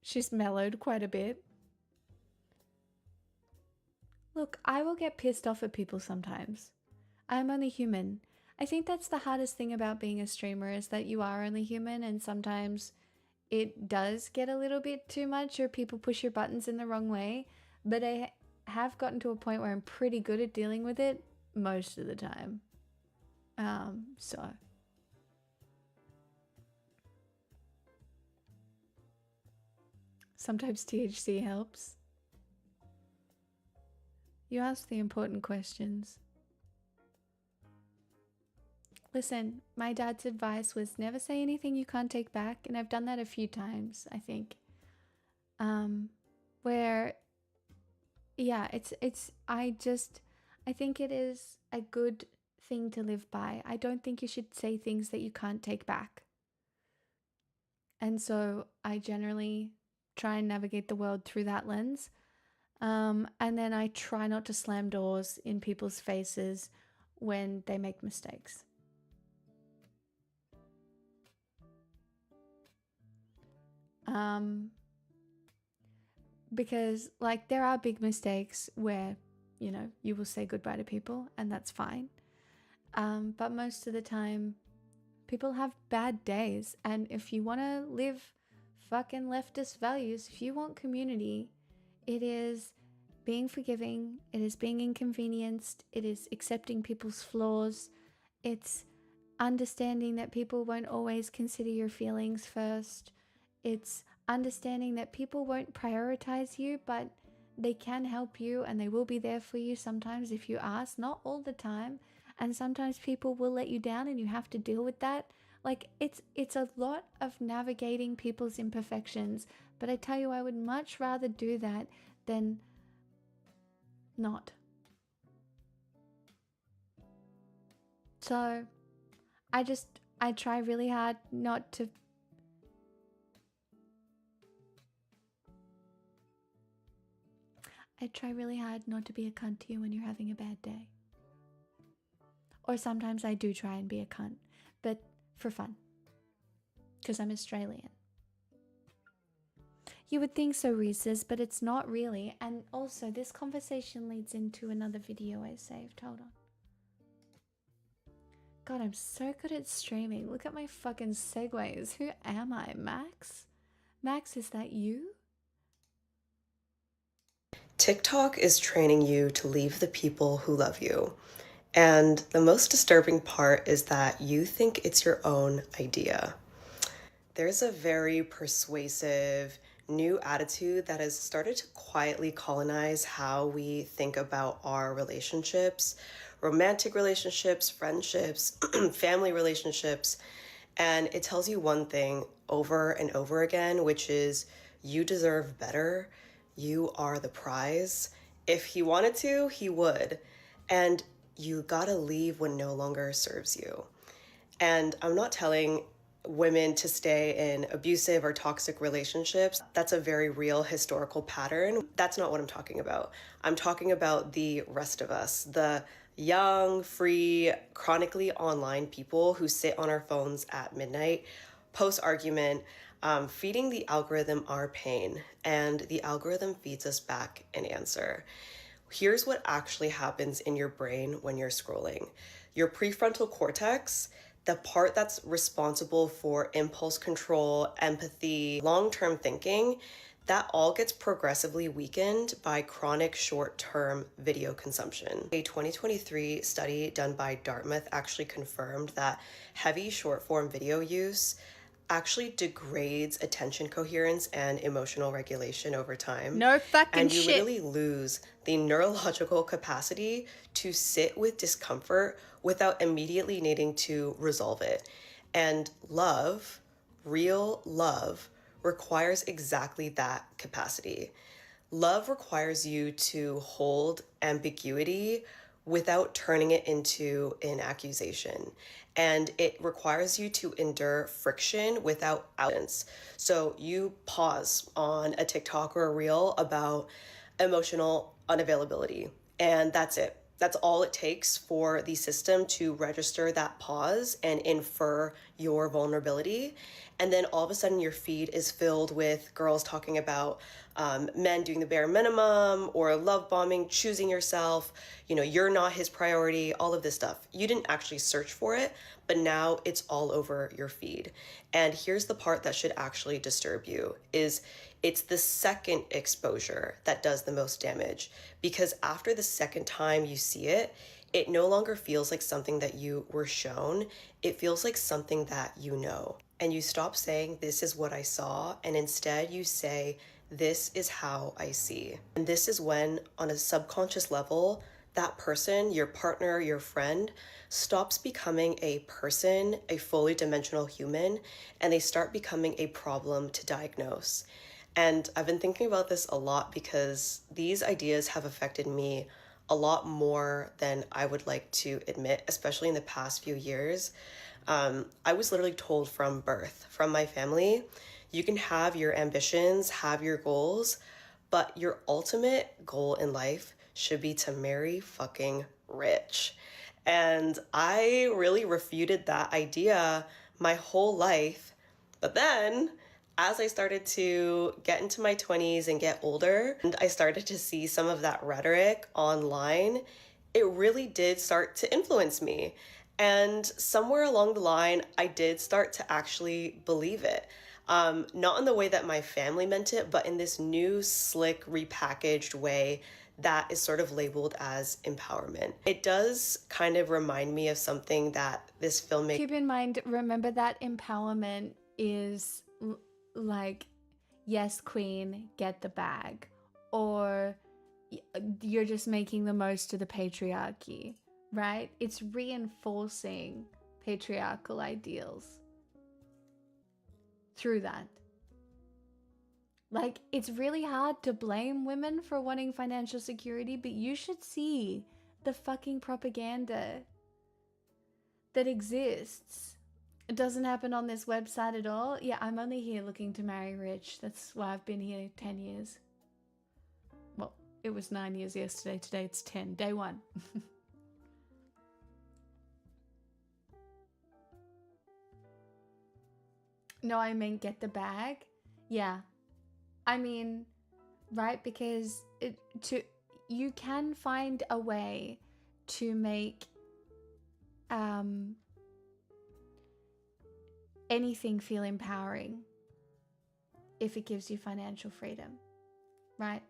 She's mellowed quite a bit. Look, I will get pissed off at people sometimes. I'm only human. I think that's the hardest thing about being a streamer, is that you are only human, and sometimes it does get a little bit too much, or people push your buttons in the wrong way. But I have gotten to a point where I'm pretty good at dealing with it most of the time. So sometimes THC helps. You ask the important questions. Listen, my dad's advice was never say anything you can't take back, and I've done that a few times, I think. Where, yeah, I think it is a good thing to live by. I don't think you should say things that you can't take back. And so I generally try and navigate the world through that lens. And then I try not to slam doors in people's faces when they make mistakes. Because like there are big mistakes where, you know, you will say goodbye to people, and that's fine. But most of the time, people have bad days. And if you want to live fucking leftist values, if you want community, it is being forgiving, it is being inconvenienced, it is accepting people's flaws, it's understanding that people won't always consider your feelings first, it's understanding that people won't prioritize you, but they can help you and they will be there for you sometimes if you ask, not all the time. And sometimes people will let you down and you have to deal with that. Like, it's a lot of navigating people's imperfections. But I tell you, I would much rather do that than not. So, I try really hard not to... I try really hard not to be a cunt to you when you're having a bad day. Or sometimes I do try and be a cunt, but for fun. Because I'm Australian. You would think so, Reese's, but it's not really. And also, this conversation leads into another video I saved. Hold on. God, I'm so good at streaming. Look at my fucking segues. Who am I, Max? Max, is that you? TikTok is training you to leave the people who love you. And the most disturbing part is that you think it's your own idea. There's a very persuasive new attitude that has started to quietly colonize how we think about our relationships, romantic relationships, friendships, family relationships. And it tells you one thing over and over again, which is you deserve better. You are the prize. If he wanted to, he would. And you gotta leave when no longer serves you. And I'm not telling women to stay in abusive or toxic relationships. That's a very real historical pattern. That's not what I'm talking about. I'm talking about the rest of us, the young, free, chronically online people who sit on our phones at midnight, post-argument, feeding the algorithm our pain, and the algorithm feeds us back an answer. Here's what actually happens in your brain when you're scrolling. Your prefrontal cortex, the part that's responsible for impulse control, empathy, long-term thinking, that all gets progressively weakened by chronic short-term video consumption. A 2023 study done by Dartmouth actually confirmed that heavy short-form video use actually degrades attention coherence and emotional regulation over time. No fucking and you shit. literally lose the neurological capacity to sit with discomfort without immediately needing to resolve it. And love, real love, requires exactly that capacity. Love requires you to hold ambiguity without turning it into an accusation. And it requires you to endure friction without evidence. So you pause on a TikTok or a reel about emotional unavailability, and that's it. That's all it takes for the system to register that pause and infer your vulnerability. And then all of a sudden your feed is filled with girls talking about men doing the bare minimum or love bombing, choosing yourself, you're not his priority, all of this stuff. You didn't actually search for it, but now it's all over your feed. And here's the part that should actually disturb you is it's the second exposure that does the most damage, because after the second time you see it, it no longer feels like something that you were shown. It feels like something that you know. And you stop saying, this is what I saw, and instead you say, this is how I see. And this is when, on a subconscious level, that person, your partner, your friend, stops becoming a person, a fully dimensional human, and they start becoming a problem to diagnose. And I've been thinking about this a lot because these ideas have affected me a lot more than I would like to admit, especially in the past few years. I was literally told from birth, from my family, you can have your ambitions, have your goals, but your ultimate goal in life should be to marry fucking rich. And I really refuted that idea my whole life. But then, as I started to get into my 20s and get older, and I started to see some of that rhetoric online, it really did start to influence me. And somewhere along the line, I did start to actually believe it. Not in the way that my family meant it, but in this new, slick, repackaged way that is sort of labeled as empowerment. It does kind of remind me of something that this filmmaker... Keep in mind, remember that empowerment is like, yes, queen, get the bag. Or you're just making the most of the patriarchy, right? It's reinforcing patriarchal ideals through that. Like, it's really hard to blame women for wanting financial security, but you should see the fucking propaganda that exists. It doesn't happen on this website at all. Yeah, I'm only here looking to marry rich. That's why I've been here 10 years. Well, it was 9 years yesterday. Today it's 10. Day 1. No, I mean get the bag. Yeah. I mean, right? Because you can find a way to make anything feel empowering if it gives you financial freedom, right?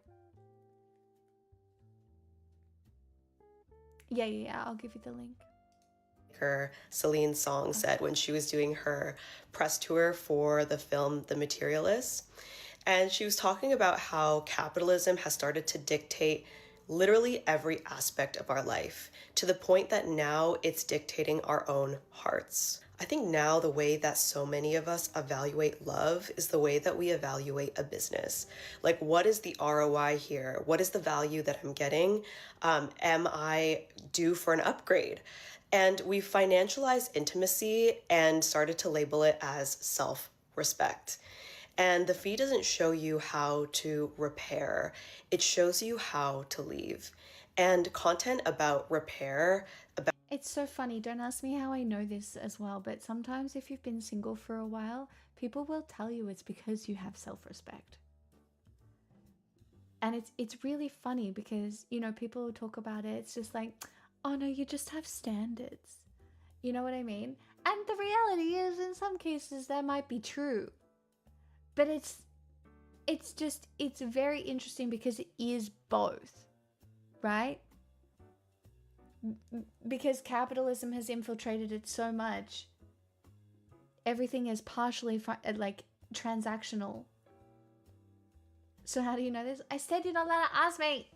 Yeah, I'll give you the link. Celine Song said when she was doing her press tour for the film The Materialists. And she was talking about how capitalism has started to dictate literally every aspect of our life, to the point that now it's dictating our own hearts. I think now the way that so many of us evaluate love is the way that we evaluate a business. Like, what is the ROI here? What is the value that I'm getting? Am I due for an upgrade? And we financialized intimacy and started to label it as self-respect. And the fee doesn't show you how to repair. It shows you how to leave. And content about repair, It's so funny. Don't ask me how I know this as well, but sometimes if you've been single for a while, people will tell you it's because you have self-respect. And it's really funny because, you know, people talk about it. It's just like, oh no, you just have standards. You know what I mean? And the reality is, in some cases, that might be true. But it's very interesting because it is both, right? Because capitalism has infiltrated it so much. Everything is partially like transactional. So how do you know this? I said you're not allowed to ask me.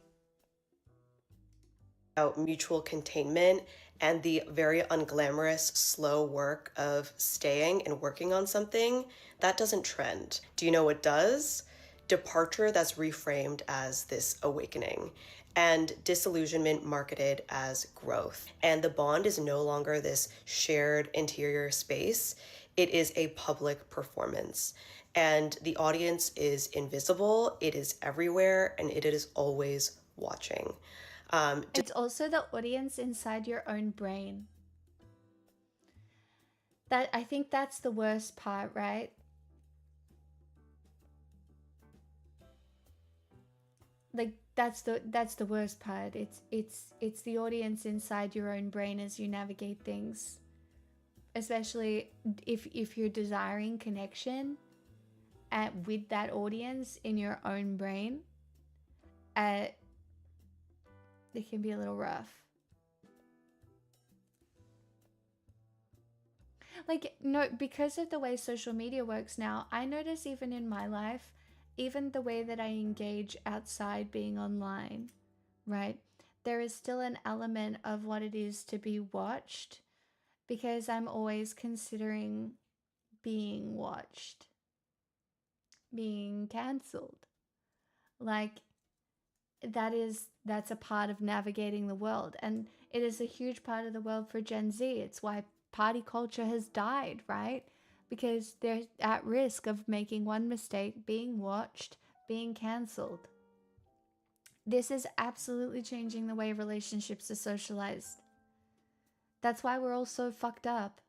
About mutual containment and the very unglamorous, slow work of staying and working on something, that doesn't trend. Do you know what does? Departure that's reframed as this awakening, and disillusionment marketed as growth. And the bond is no longer this shared interior space. It is a public performance. And the audience is invisible, it is everywhere, and it is always watching. It's also the audience inside your own brain. I think that's the worst part, right? Like that's the worst part. It's the audience inside your own brain as you navigate things. Especially if you're desiring connection with that audience in your own brain. It can be a little rough. Like, no, because of the way social media works now, I notice even in my life, even the way that I engage outside being online, right? There is still an element of what it is to be watched because I'm always considering being watched, being cancelled. Like, that's a part of navigating the world, and it is a huge part of the world for Gen Z. It's why party culture has died, right? Because they're at risk of making one mistake, being watched, being cancelled. This is absolutely changing the way relationships are socialized. That's why we're all so fucked up.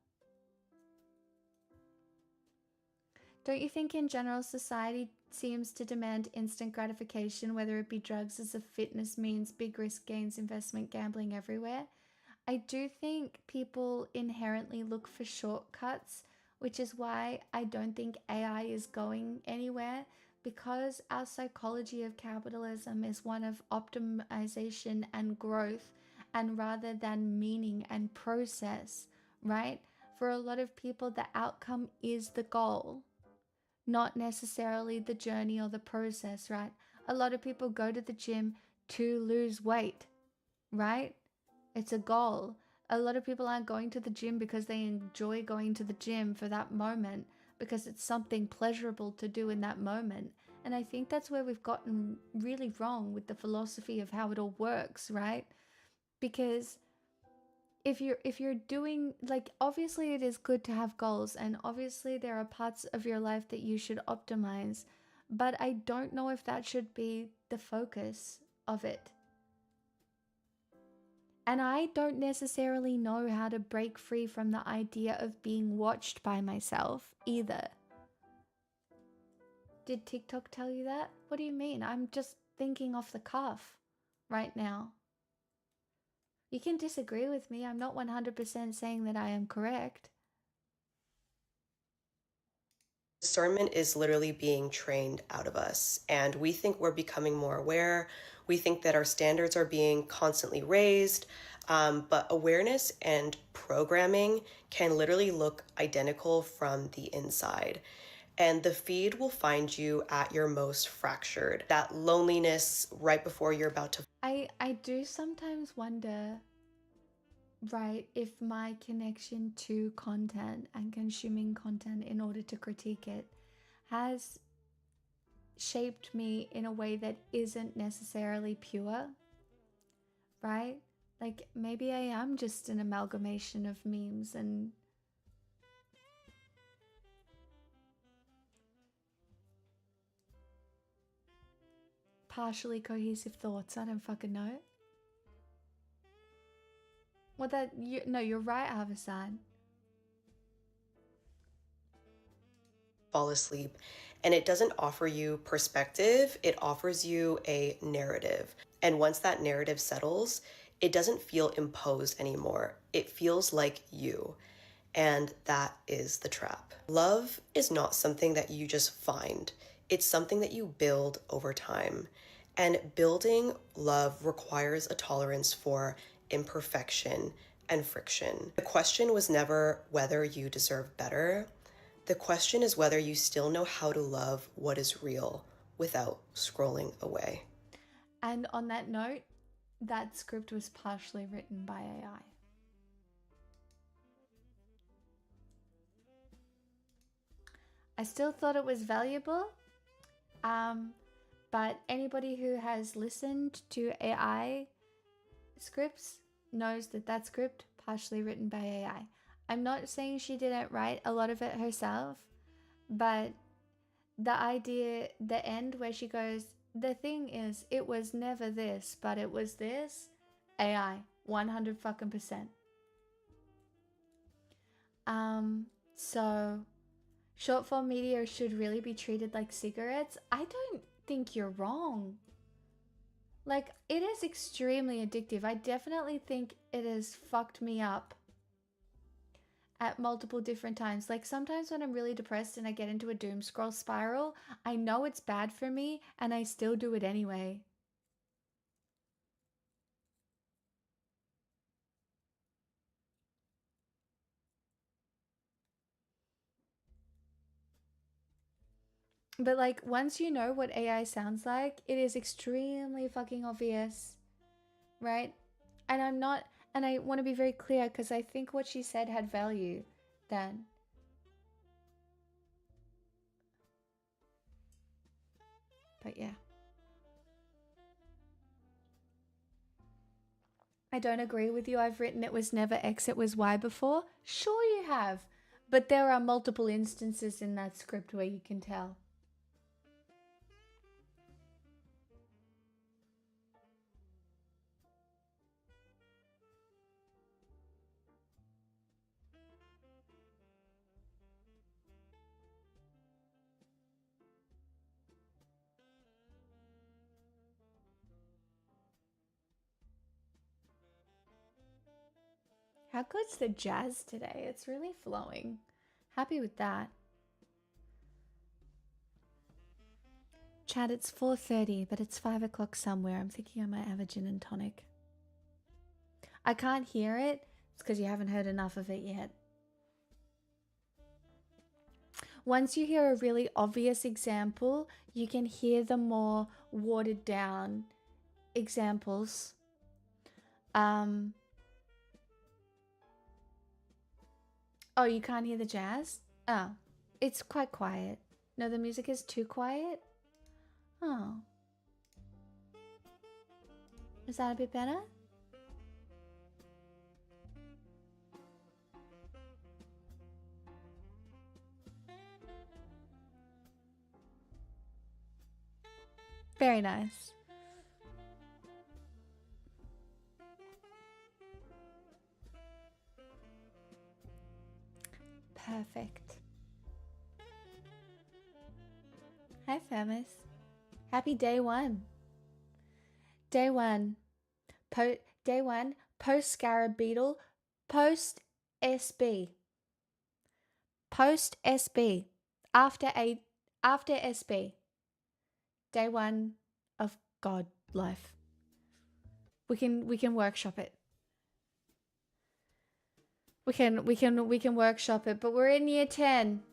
Don't you think in general society seems to demand instant gratification, whether it be drugs as a fitness means, big risk gains, investment, gambling everywhere? I do think people inherently look for shortcuts, which is why I don't think AI is going anywhere, because our psychology of capitalism is one of optimization and growth, and rather than meaning and process, right? For a lot of people, the outcome is the goal, not necessarily the journey or the process, right? A lot of people go to the gym to lose weight, right? It's a goal. A lot of people aren't going to the gym because they enjoy going to the gym for that moment, because it's something pleasurable to do in that moment. And I think that's where we've gotten really wrong with the philosophy of how it all works, right? Because if you're doing, like, obviously it is good to have goals, and obviously there are parts of your life that you should optimize, but I don't know if that should be the focus of it. And I don't necessarily know how to break free from the idea of being watched by myself either. Did TikTok tell you that? What do you mean? I'm just thinking off the cuff right now. You can disagree with me. I'm not 100% saying that I am correct. Discernment is literally being trained out of us, and we think we're becoming more aware. We think that our standards are being constantly raised, but awareness and programming can literally look identical from the inside. And the feed will find you at your most fractured. That loneliness right before you're about to... I do sometimes wonder, right, if my connection to content and consuming content in order to critique it has shaped me in a way that isn't necessarily pure, right? Like, maybe I am just an amalgamation of memes and partially cohesive thoughts. I don't fucking know. Well, you're right, Avasad. fall asleep, and it doesn't offer you perspective, it offers you a narrative. And once that narrative settles, it doesn't feel imposed anymore. It feels like you. And that is the trap. Love is not something that you just find. It's something that you build over time. And building love requires a tolerance for imperfection and friction. The question was never whether you deserve better. The question is whether you still know how to love what is real without scrolling away. And on that note, that script was partially written by AI. I still thought it was valuable, but anybody who has listened to AI scripts knows that that script partially written by AI. I'm not saying she didn't write a lot of it herself, but the idea, the end where she goes, the thing is, it was never this, but it was this, AI, 100 fucking %. So short form media should really be treated like cigarettes. I don't think you're wrong. Like, it is extremely addictive. I definitely think it has fucked me up at multiple different times. Like, sometimes when I'm really depressed and I get into a doom scroll spiral, I know it's bad for me and I still do it anyway. But like, once you know what AI sounds like, it is extremely fucking obvious, right? And I want to be very clear because I think what she said had value then. But yeah. I don't agree with you. I've written it was never X, it was Y before. Sure you have. But there are multiple instances in that script where you can tell. How good's the jazz today? It's really flowing. Happy with that. Chat, it's 4:30, but it's 5 o'clock somewhere. I'm thinking I might have a gin and tonic. I can't hear it. It's because you haven't heard enough of it yet. Once you hear a really obvious example, you can hear the more watered down examples. Oh, you can't hear the jazz? Oh, it's quite quiet. No, the music is too quiet? Oh. Is that a bit better? Very nice. Perfect. Hi, Famis. Happy day one. Day one. Day one. Post Scarab Beetle. Post SB. Post SB. After SB. Day one of God life. We can workshop it. We can workshop it, but we're in year 10.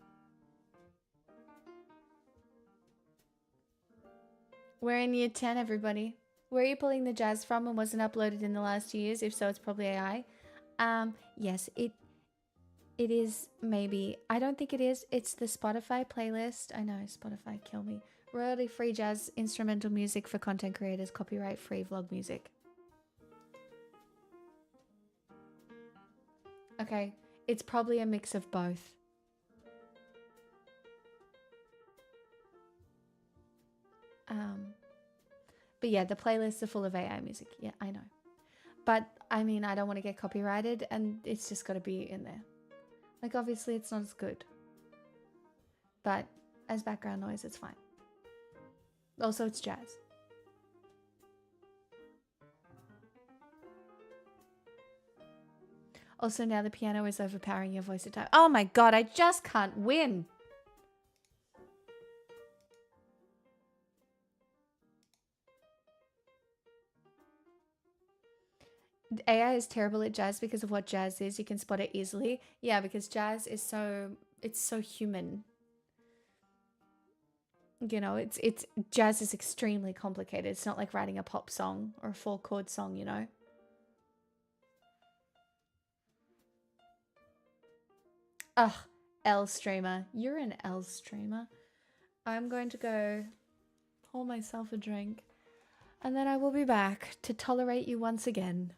We're in year 10, everybody. Where are you pulling the jazz from and wasn't uploaded in the last years? If so, it's probably AI. Yes, it is maybe. I don't think it is. It's the Spotify playlist. I know, Spotify, kill me. Royalty-free jazz instrumental music for content creators. Copyright-free vlog music. Okay, it's probably a mix of both. But yeah, the playlists are full of AI music. Yeah, I know. But I mean, I don't want to get copyrighted, and it's just got to be in there. Like, obviously, it's not as good. But as background noise, it's fine. Also, it's jazz. Also, now the piano is overpowering your voice at times. Oh my god, I just can't win. AI is terrible at jazz because of what jazz is. You can spot it easily. Yeah, because jazz is it's so human. You know, it's jazz is extremely complicated. It's not like writing a pop song or a 4-chord song, you know. Ugh, L streamer. You're an L streamer. I'm going to go pour myself a drink, and then I will be back to tolerate you once again.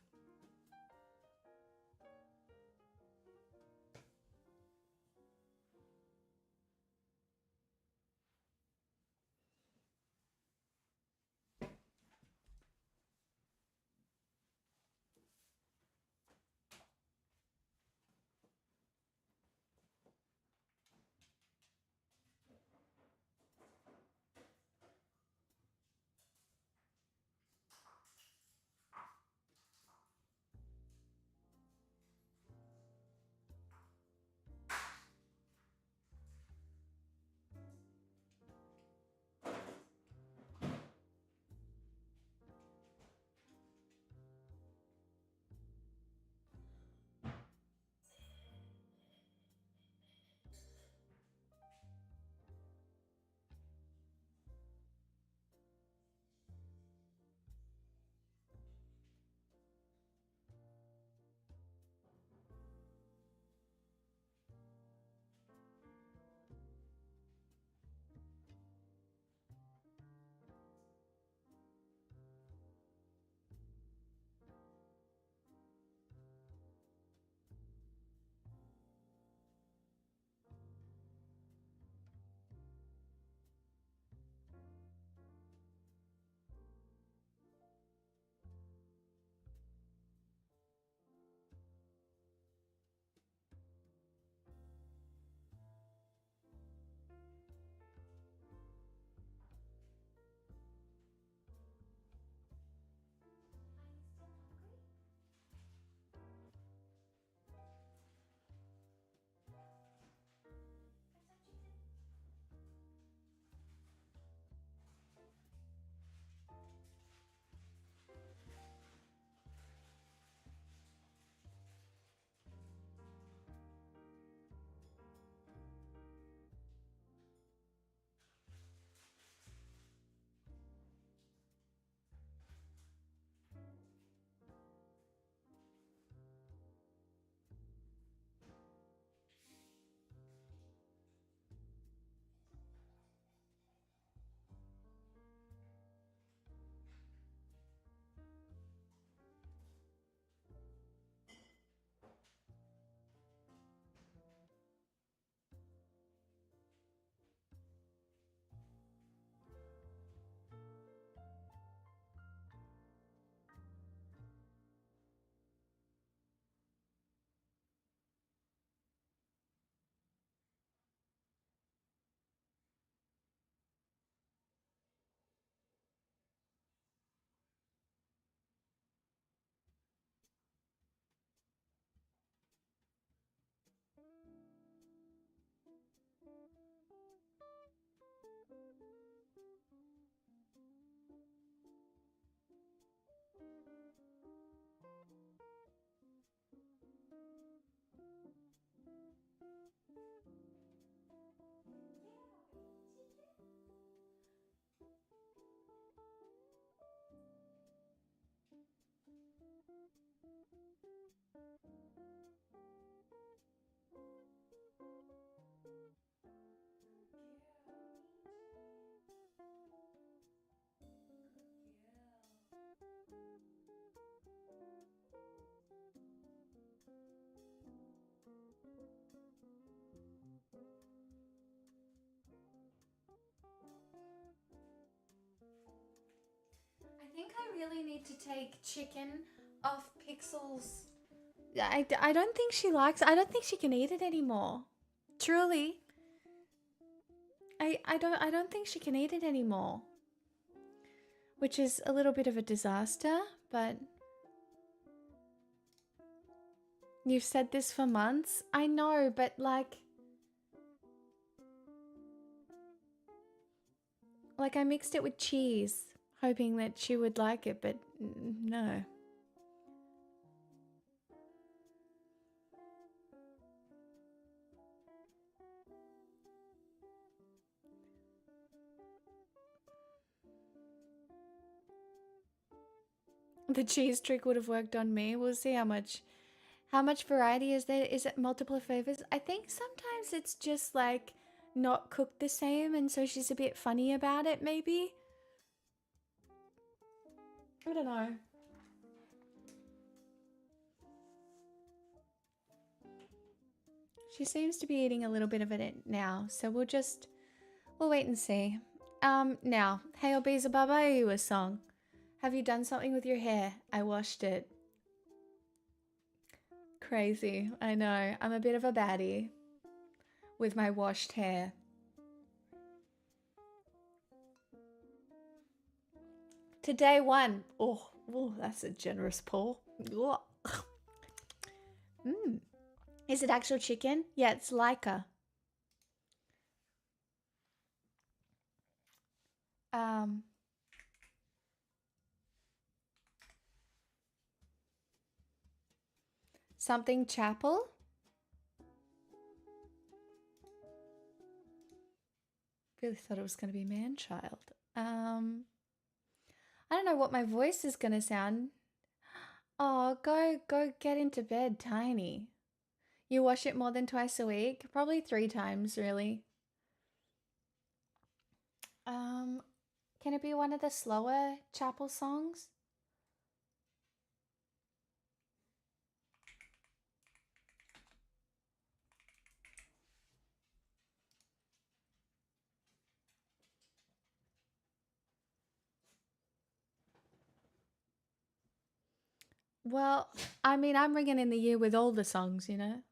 I think I really need to take chicken off Pixel's. I don't think she likes. I don't think she can eat it anymore. Truly. I don't think she can eat it anymore. Which is a little bit of a disaster, but you've said this for months. I know, but like I mixed it with cheese, hoping that she would like it, but no. The cheese trick would have worked on me. We'll see how much variety is there. Is it multiple flavors? I think sometimes it's just like not cooked the same, and so she's a bit funny about it, maybe. I don't know. She seems to be eating a little bit of it now, so we'll wait and see. Now, hey Obiza Baba, I owe you a song. Have you done something with your hair? I washed it. Crazy, I know. I'm a bit of a baddie with my washed hair. To day one. Oh, that's a generous pull. Is it actual chicken? Yeah, it's Leica. Something Chapel? Really thought it was going to be man-child. I don't know what my voice is going to sound. Oh, go get into bed, Tiny. You wash it more than twice a week? Probably 3 times, really. Can it be one of the slower Chapel songs? Well, I mean, I'm ringing in the year with all the songs, you know?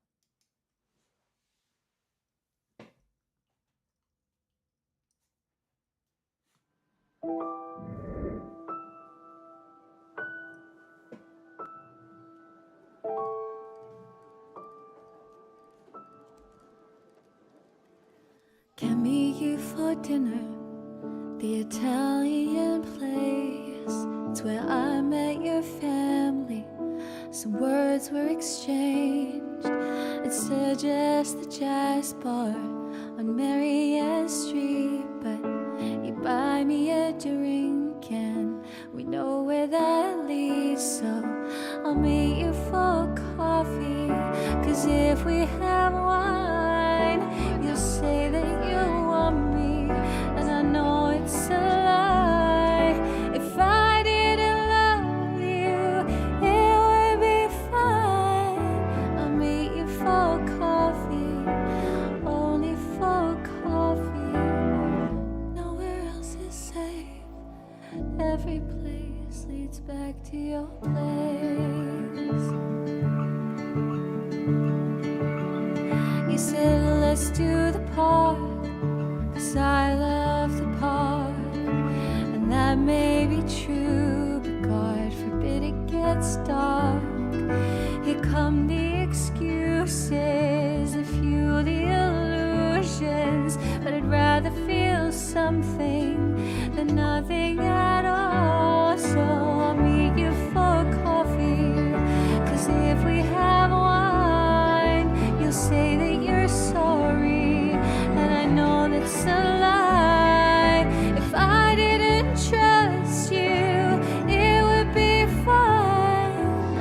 Can meet you for dinner, the Italian place. It's where I met your family. Some words were exchanged. It's just the jazz bar on Marianne Street. But you buy me a drink and we know where that leads. So I'll meet you for coffee. 'Cause if we have wine, you'll say that you want me. And I know it's a lie. If I didn't love you, it would be fine. I'll meet you for coffee, only for coffee. Nowhere else is safe. Every place leads back to your place. You said let's do the park, 'cause I love the park. And that may be true, but God forbid it gets dark. Here come the excuses, the fuel, the illusions. But I'd rather feel something than nothing at all. So I'll meet you for coffee, 'cause if we have wine, you'll say that you're sorry. And I know that's a lie. If I didn't trust you, it would be fine.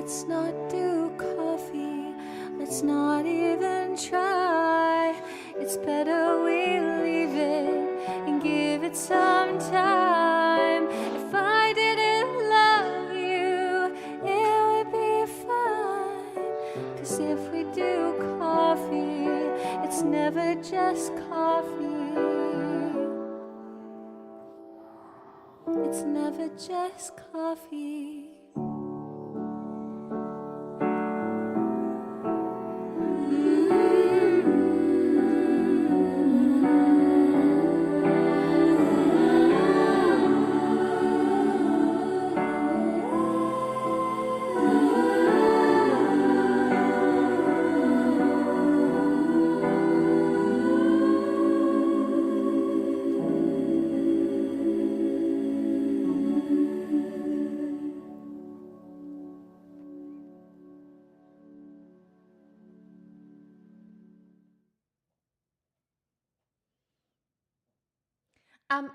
let's not do coffee. Let's not even try. It's better we leave it and give it some time. If I didn't love you, it would be fine. 'Cause if we do coffee, it's never just coffee. It's never just coffee.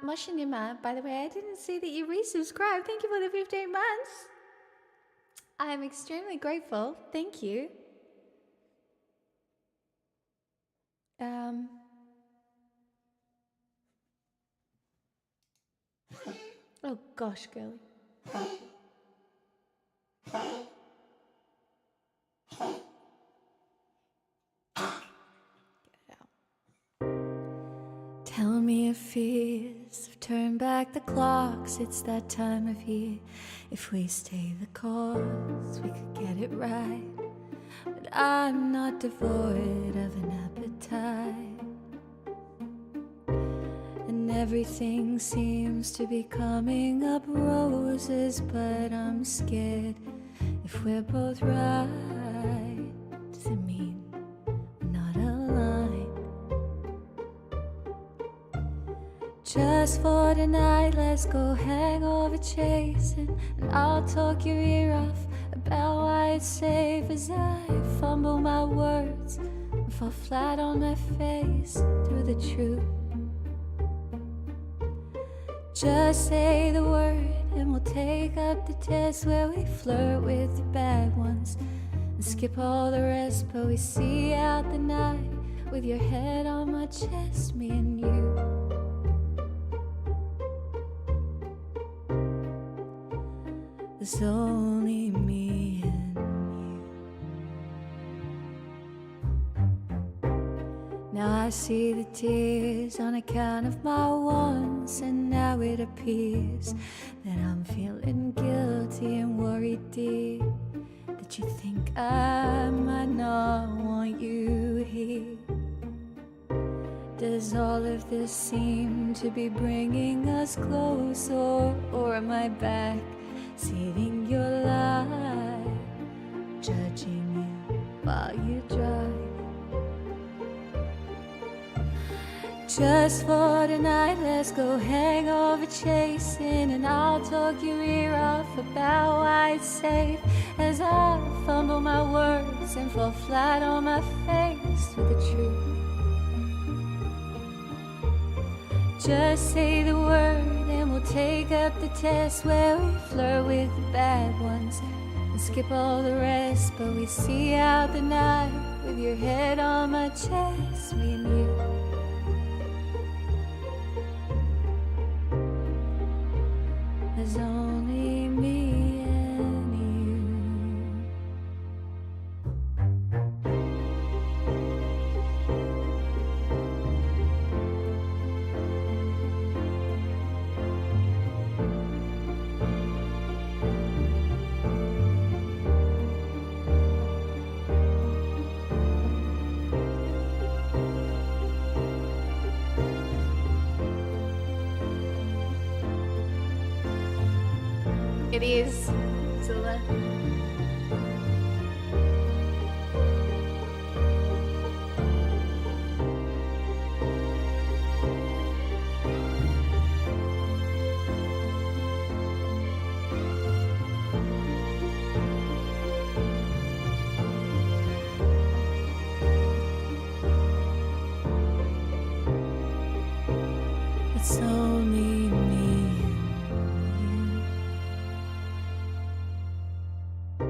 Mashinima, by the way, I didn't see that you resubscribed. Thank you for the 15 months. I am extremely grateful. Thank you. Oh gosh, girly. Tell me if fears have turned back the clocks. It's that time of year. If we stay the course, we could get it right. But I'm not devoid of an appetite, and everything seems to be coming up roses. But I'm scared if we're both right, does it mean we're not aligned? Just for tonight, let's go hangover chasing, and I'll talk your ear off about why it's safe as I fumble my words and fall flat on my face through the truth. Just say the word and we'll take up the test where we flirt with the bad ones and skip all the rest, but we see out the night with your head on my chest, me and you. There's only me and you. Now I see the tears on account of my wants, and now it appears that I'm feeling guilty and worried, dear, that you think I might not want you here. Does all of this seem to be bringing us closer, or am I back seeing your light, judging you while you drive? Just for tonight, let's go hangover chasing, and I'll talk your ear off about why it's safe as I fumble my words and fall flat on my face with the truth. Just say the word and we'll take up the test where we flirt with the bad ones and skip all the rest, but we see out the night with your head on my chest, me and you. There's only me and you. It is Zula. It's only me and you.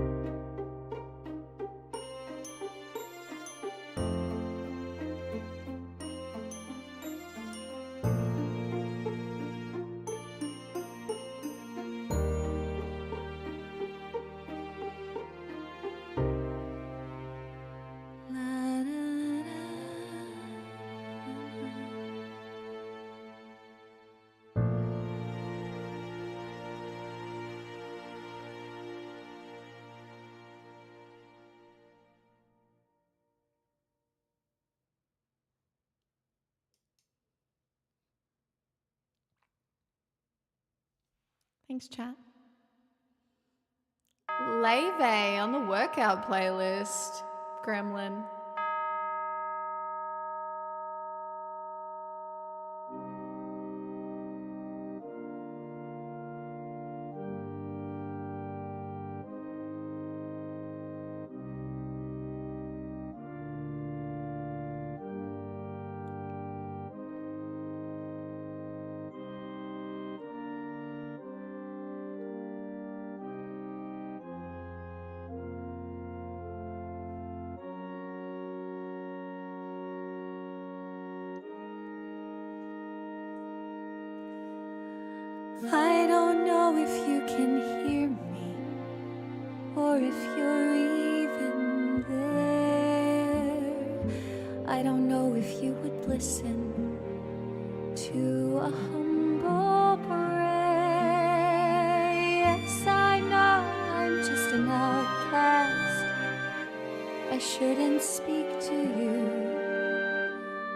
Thanks, chat. Leve on the workout playlist. Gremlin. I don't know if you can hear me or if you're even there. I don't know if you would listen to a humble prayer. Yes, I know I'm just an outcast. I shouldn't speak to you.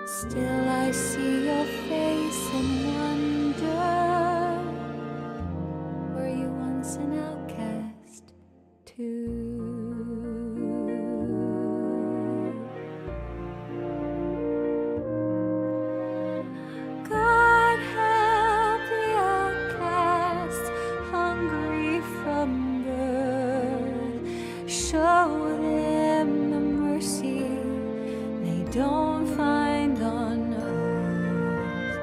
Still, I see your face and wonder. Were you once an outcast too? God help the outcast, hungry from birth. Show them the mercy they don't find on earth.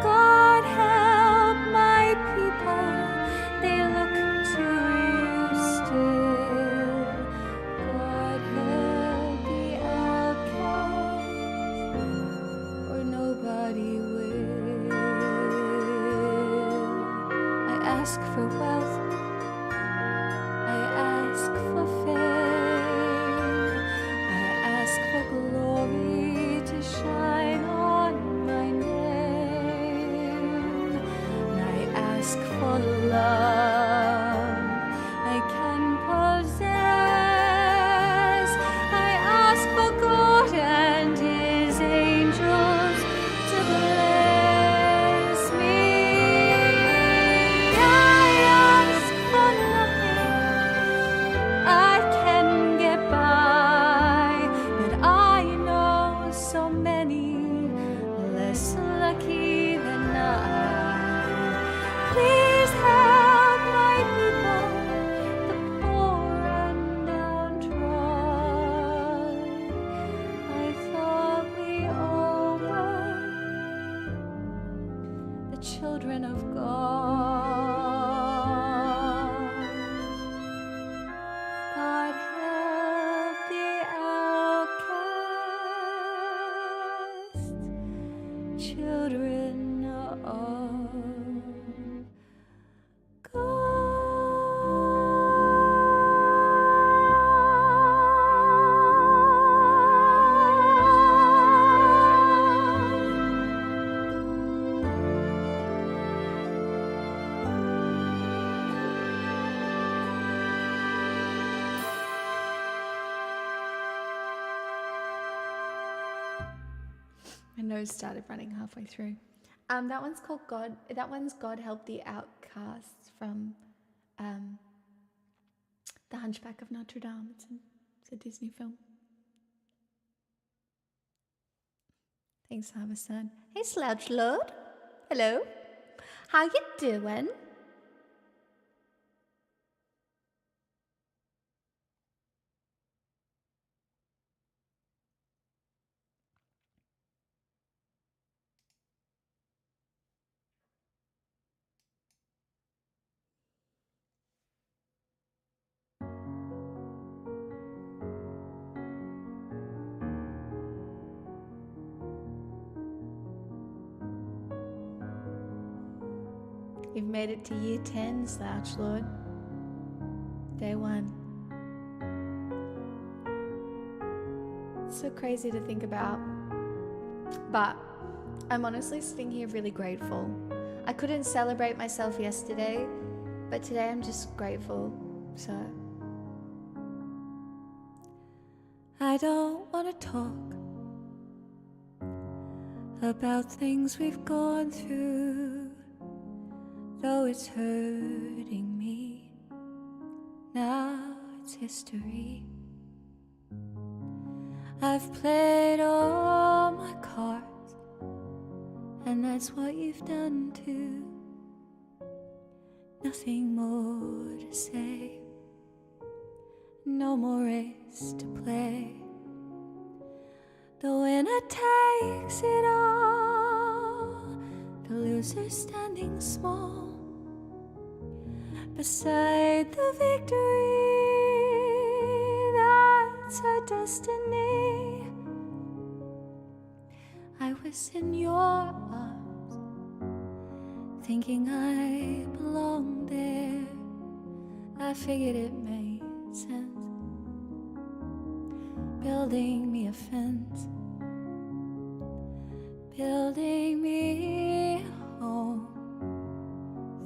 God help my people. They look to you still. God help the outcast, or nobody will. I ask for wealth. I ask for fame. I ask for glory to shine on my name. And I ask for love I can possess. I ask for God and His angels to bless me. I ask for nothing. I can get by, but I know so many less lucky than I. Please help my people, the poor and downtrodden. I thought we all were the children of God. God help the outcast, children of My nose started running halfway through. That one's called God. That one's God Help the Outcasts from The Hunchback of Notre Dame. It's a Disney film. Thanks, Harvester. Hey, Slouch Lord. Hello. How you doing? You've made it to year 10, Slouch Lord. Day 1. It's so crazy to think about. But I'm honestly sitting here really grateful. I couldn't celebrate myself yesterday, but today I'm just grateful. So I don't want to talk about things we've gone through. though it's hurting me. Now it's history. I've played all my cards, and that's what you've done too. Nothing more to say, no more race to play. The winner takes it all, the loser standing small beside the victory. That's our destiny. I was in your arms, thinking I belonged there. I figured it made sense, building me a fence, building me a home,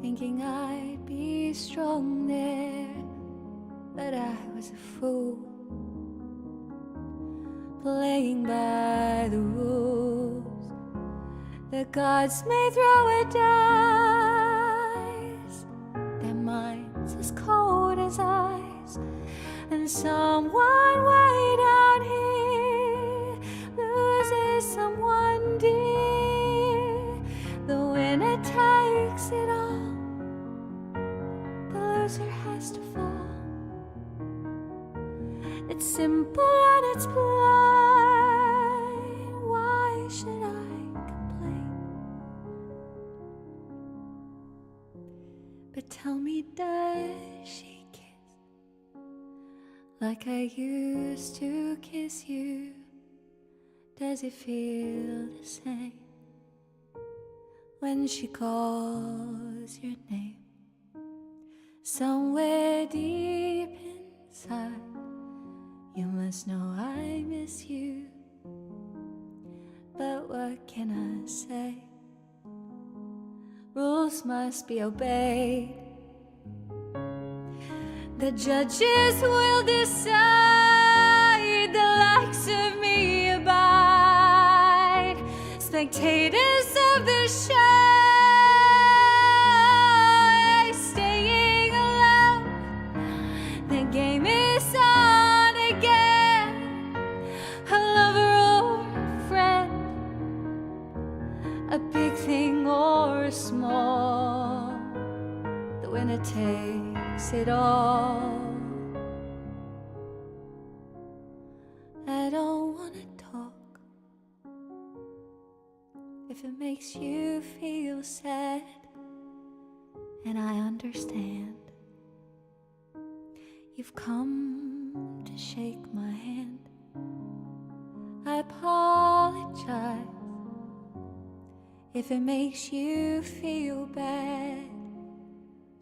thinking I'd be strong there. But I was a fool, playing by the rules. The gods may throw a dice, their minds as cold as ice, and someone way down here loses someone dear. The winner takes it all, the loser has to fall. It's simple and it's blind. Why should I complain? But tell me, does she kiss like I used to kiss you? Does it feel the same when she calls your name? Somewhere deep inside, you must know I miss you. But what can I say? Rules must be obeyed. The judges will decide, the likes of me abide, spectators of the show, staying alone. The game is on again. A lover or a friend, a big thing or small, the winner takes it all. I don't wanna talk if it makes you feel sad, and I understand. You've come to shake my hand. I apologize if it makes you feel bad,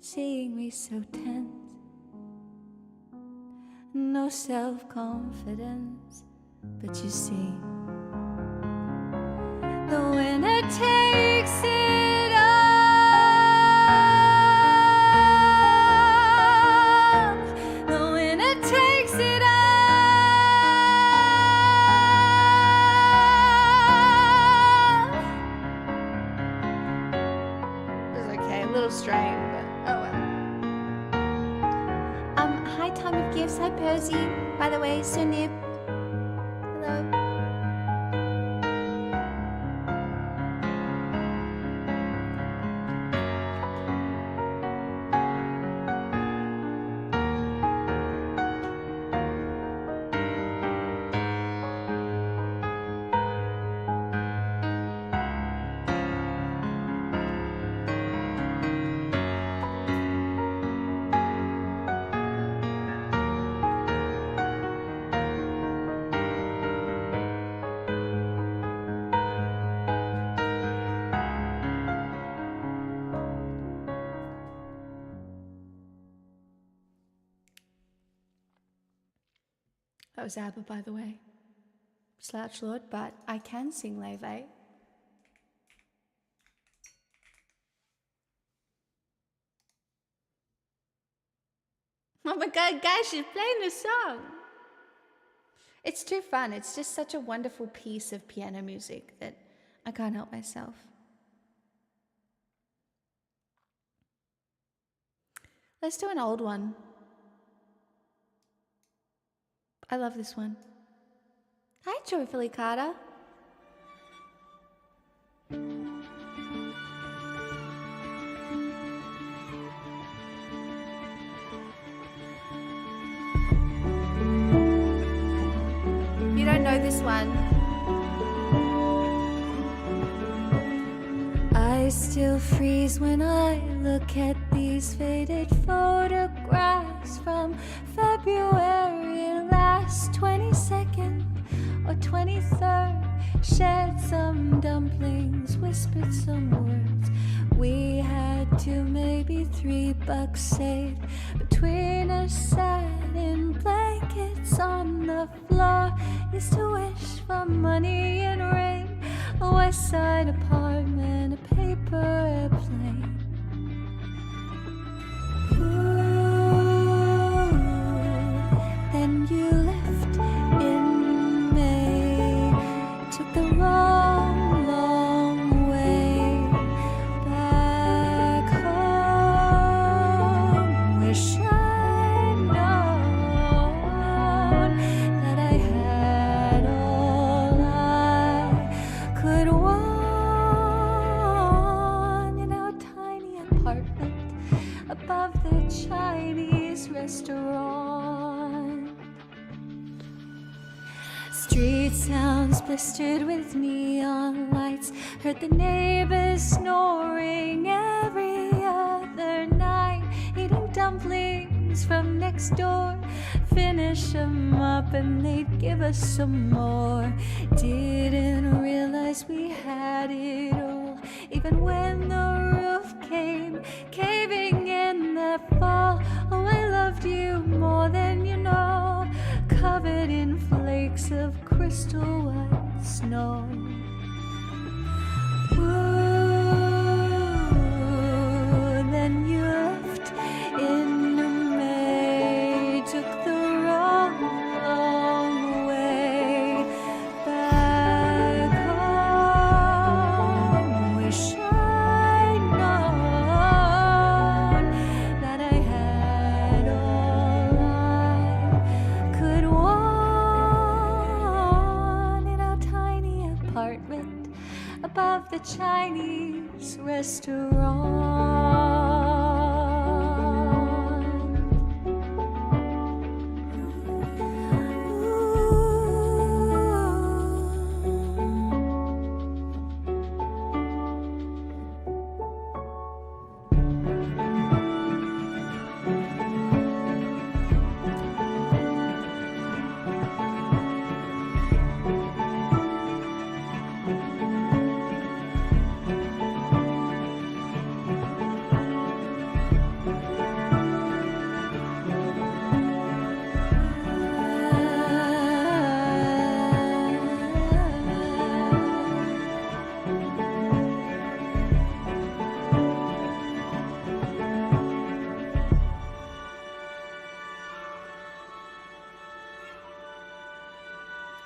seeing me so tense. No self-confidence, but you see, the winner takes it all. The winner takes it all. It's okay, a little strained, but oh well. Hi, Time of Gifts. Hi, Percy. By the way, Sunip. Hello. That was ABBA, by the way. Slouch Lord, but I can sing Leve. Oh my god, guys, she's playing the song. It's too fun. It's just such a wonderful piece of piano music that I can't help myself. Let's do an old one. I love this one. Hi, Joyfully Carter. You don't know this one. I still freeze when I look at these faded photographs from February last 22nd or 23rd. Shared some dumplings, whispered some words. We had two, maybe $3 saved between us, sat in blankets on the floor. Used to wish for money and rain, a west side apartment, a paper airplane. Ooh, then you left in May, took the wrong, long way back home. Wish I'd known that I had all I could want in our tiny apartment above the Chinese restaurant. Street sounds blistered with neon lights. Heard the neighbors snoring every other night. Eating dumplings from next door. Finish them up and they'd give us some more. Didn't realize we had it all, even when the roof came caving in that fall. Oh, I loved you more than you know, covered in flakes of crystal white snow. Ooh, then you left in May, took the wrong, long way back home. Wish I'd known that I had all I could want in our tiny apartment above the Chinese restaurant.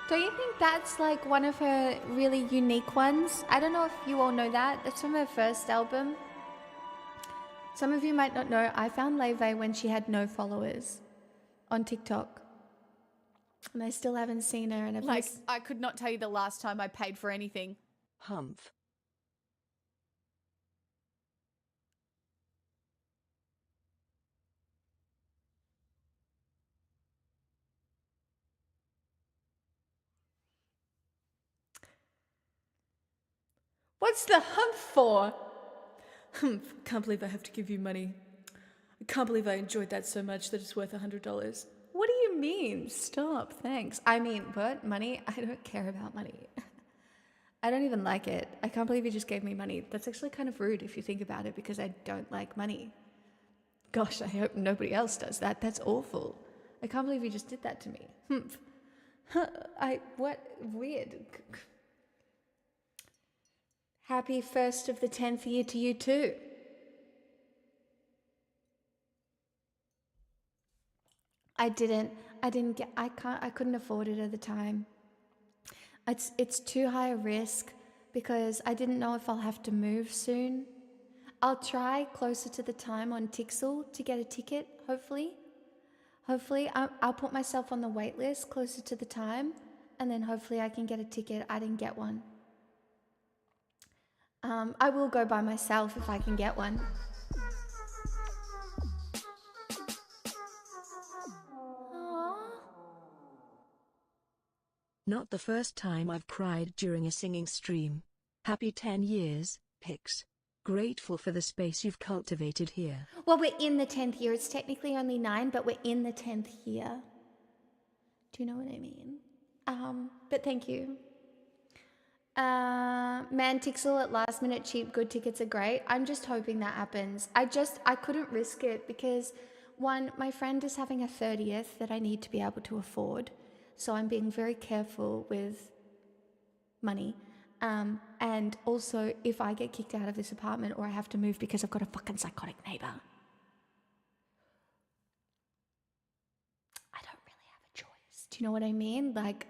Don't you think that's like one of her really unique ones? I don't know if you all know that. That's from her first album. Some of you might not know, I found Leve when she had no followers on TikTok. And I still haven't seen her. And Like, I could not tell you the last time I paid for anything. Humph. What's the hump for? Humph, can't believe I have to give you money. I can't believe I enjoyed that so much that it's worth $100. What do you mean? Stop, thanks. I mean, what? Money? I don't care about money. I don't even like it. I can't believe you just gave me money. That's actually kind of rude if you think about it, because I don't like money. Gosh, I hope nobody else does that. That's awful. I can't believe you just did that to me. Humph. What? Weird. Happy first of the 10th year to you too. I couldn't afford it at the time. It's too high a risk because I didn't know if I'll have to move soon. I'll try closer to the time on Tixel to get a ticket, hopefully. Hopefully, I'll put myself on the wait list closer to the time, and then hopefully I can get a ticket. I didn't get one. I will go by myself if I can get one. Not the first time I've cried during a singing stream. Happy 10 years, Pix. Grateful for the space you've cultivated here. Well, we're in the 10th year. It's technically only 9, but we're in the 10th year. Do you know what I mean? But thank you. Man, Tixel at last minute cheap good tickets are great. I'm just hoping that happens. I couldn't risk it because, one, my friend is having a 30th that I need to be able to afford. So I'm being very careful with money. And also, if I get kicked out of this apartment or I have to move because I've got a fucking psychotic neighbor, I don't really have a choice. Do you know what I mean? Like,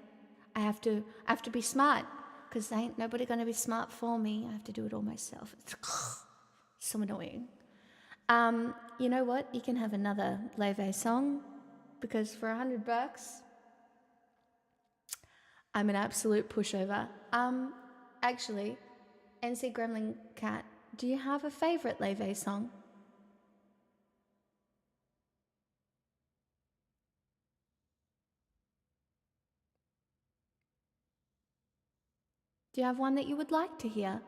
I have to be smart because ain't nobody gonna be smart for me. I have to do it all myself. It's so annoying. You know what? You can have another Leve song because for $100, I'm an absolute pushover. Actually, NC Gremlin Cat, do you have a favorite Leve song? Do you have one that you would like to hear?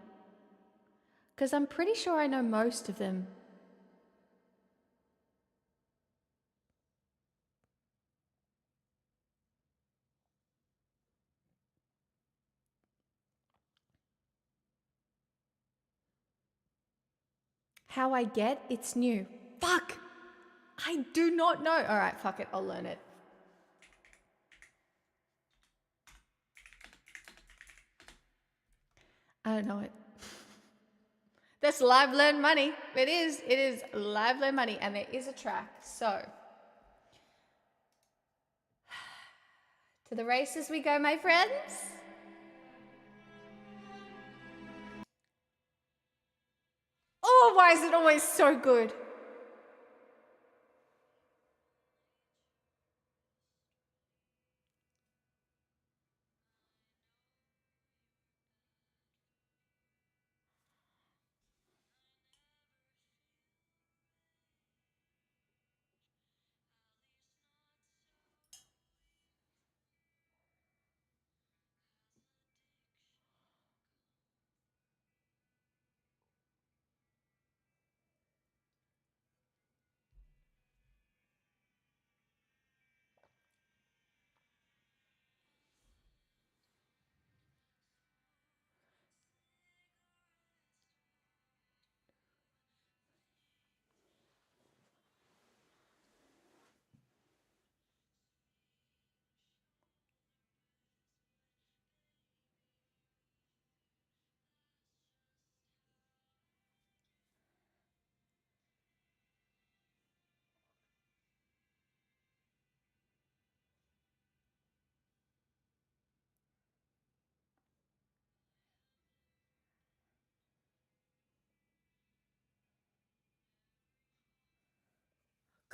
Because I'm pretty sure I know most of them. How I get it's new. Fuck! I do not know. All right, fuck it. I'll learn it. I don't know it. That's live learn money. It is live learn money, and there is a track. So, to the races we go, my friends. Oh, why is it always so good?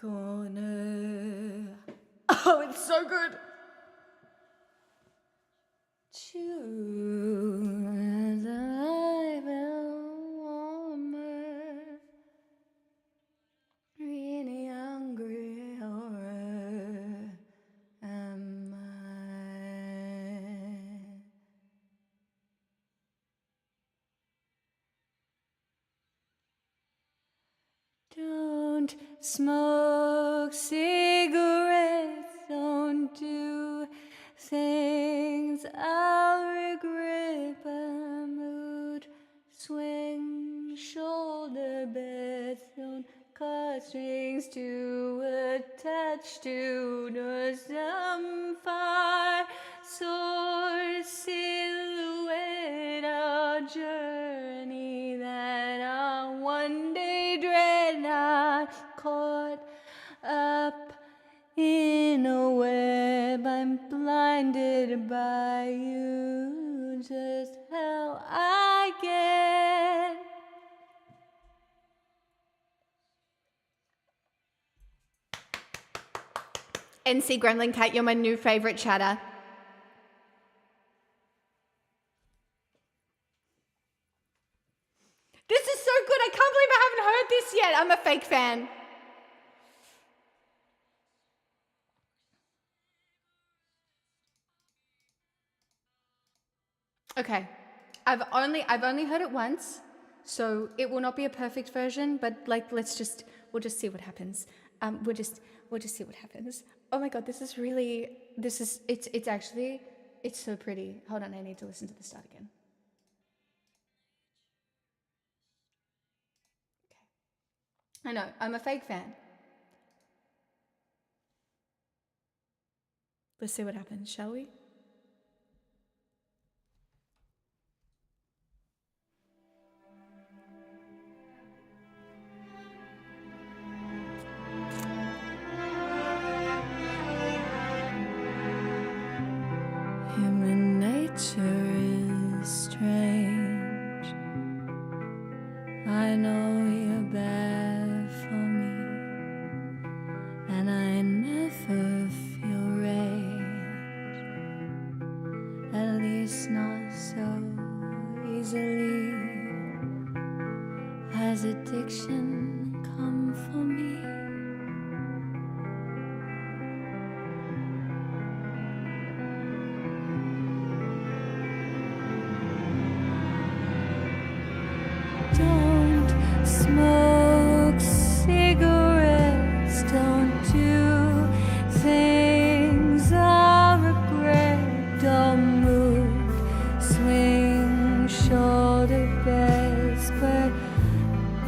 Corner. Oh, it's so good. Choose a life warmer. Really hungry, or am I? Don't smoke cigarettes, don't do things I'll regret, but mood swing, shoulder beds, don't cut strings to attach to the some fire, sword silhouette, our journey that I'll one day dread, not caught up in a web. I'm blinded by you, just how I get. NC Gremlin Cat, you're my new favorite chatter. This is so good. I can't believe I haven't heard this yet. I'm a fake fan. Okay. I've only heard it once, so it will not be a perfect version, but like we'll just see what happens. We'll just see what happens. Oh my god, it's so pretty. Hold on, I need to listen to the start again. I know, I'm a fake fan. Let's see what happens, shall we? Human nature is strange. I know you're bad for me, and I never feel rage, at least not so easily. Has addiction come for me? Don't smoke cigarettes, don't do things I regret, don't move, swing shoulder beds, but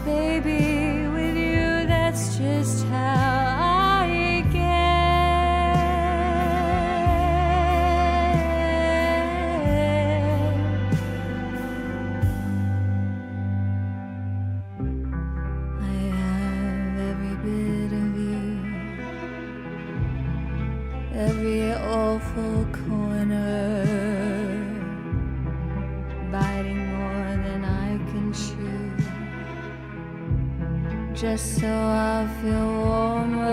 baby, with you that's just how I get. I have every bit of you, every awful corner, biting more than I can chew, just so I feel warmer.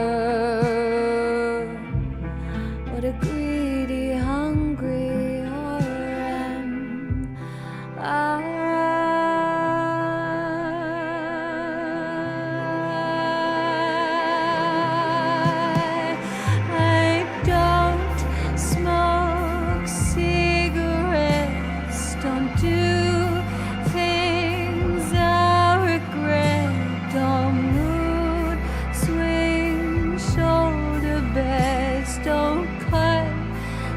What a greedy, hungry horror am I don't smoke cigarettes, don't do things I regret, don't mood swing shoulder beds, don't cut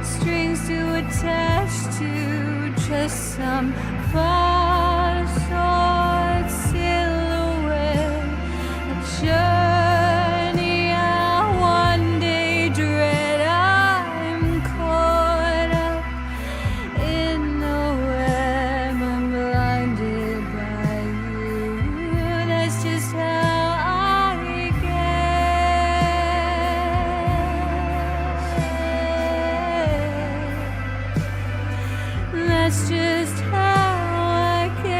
strings to attach to, just some far-short silhouette, a journey I one day dread. I'm caught up in the web, I'm blinded by you, that's just how I get. That's just how I get.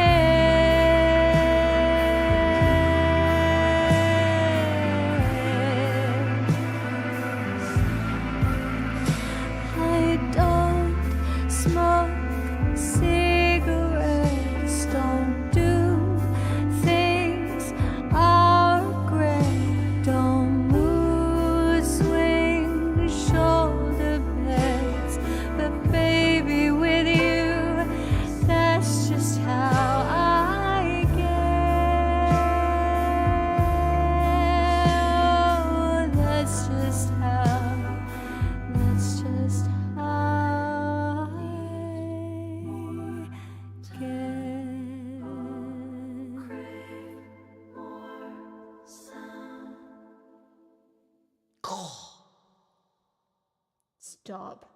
I don't smoke cigarettes, don't do things I regret, don't mood swing shoulder beds, but baby, with you, that's just how I get. Oh, that's just how I Stop.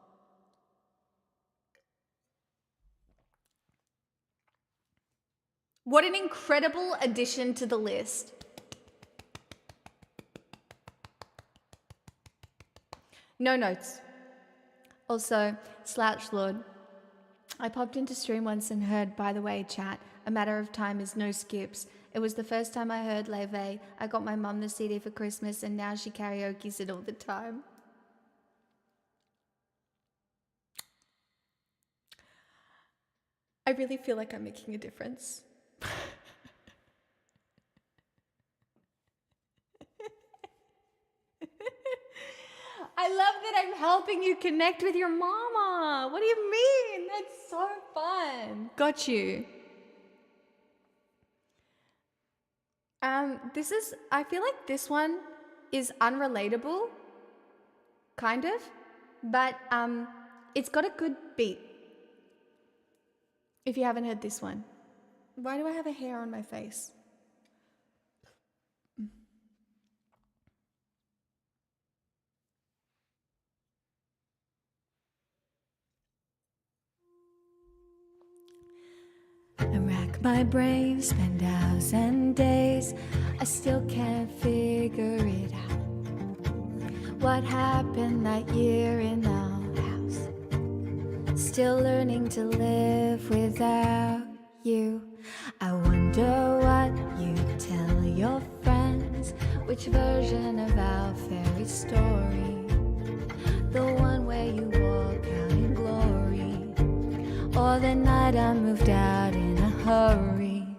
What an incredible addition to the list. No notes. Also, Slouch Lord. I popped into stream once and heard, by the way, chat, A Matter of Time is no skips. It was the first time I heard Leve. I got my mum the CD for Christmas and now she karaoke's it all the time. I really feel like I'm making a difference. I love that I'm helping you connect with your mama. What do you mean? That's so fun. Got you. I feel like this one is unrelatable, kind of, but it's got a good beat. If you haven't heard this one. Why do I have a hair on my face? I rack my brain, spend hours and days. I still can't figure it out. What happened that year in our house? Still learning to live without you. I wonder what you tell your friends. Which version of our fairy story? The one where you walk out in glory, or the night I moved out in a hurry.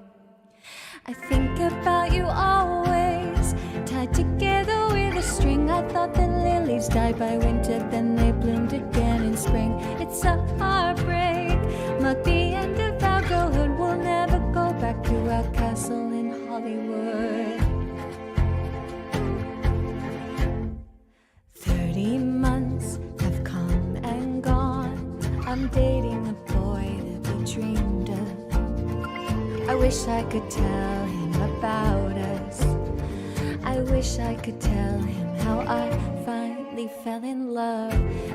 I think about you always, tied together with a string. I thought the lilies died by winter, then they bloomed again in spring. It's a heartbreak, marked the end of our girlhood. We'll never go back to our castle in Hollywood. 30 months have come and gone. I'm dating a boy that we dreamed of. I wish I could tell him about us. I wish I could tell him how I finally fell in love.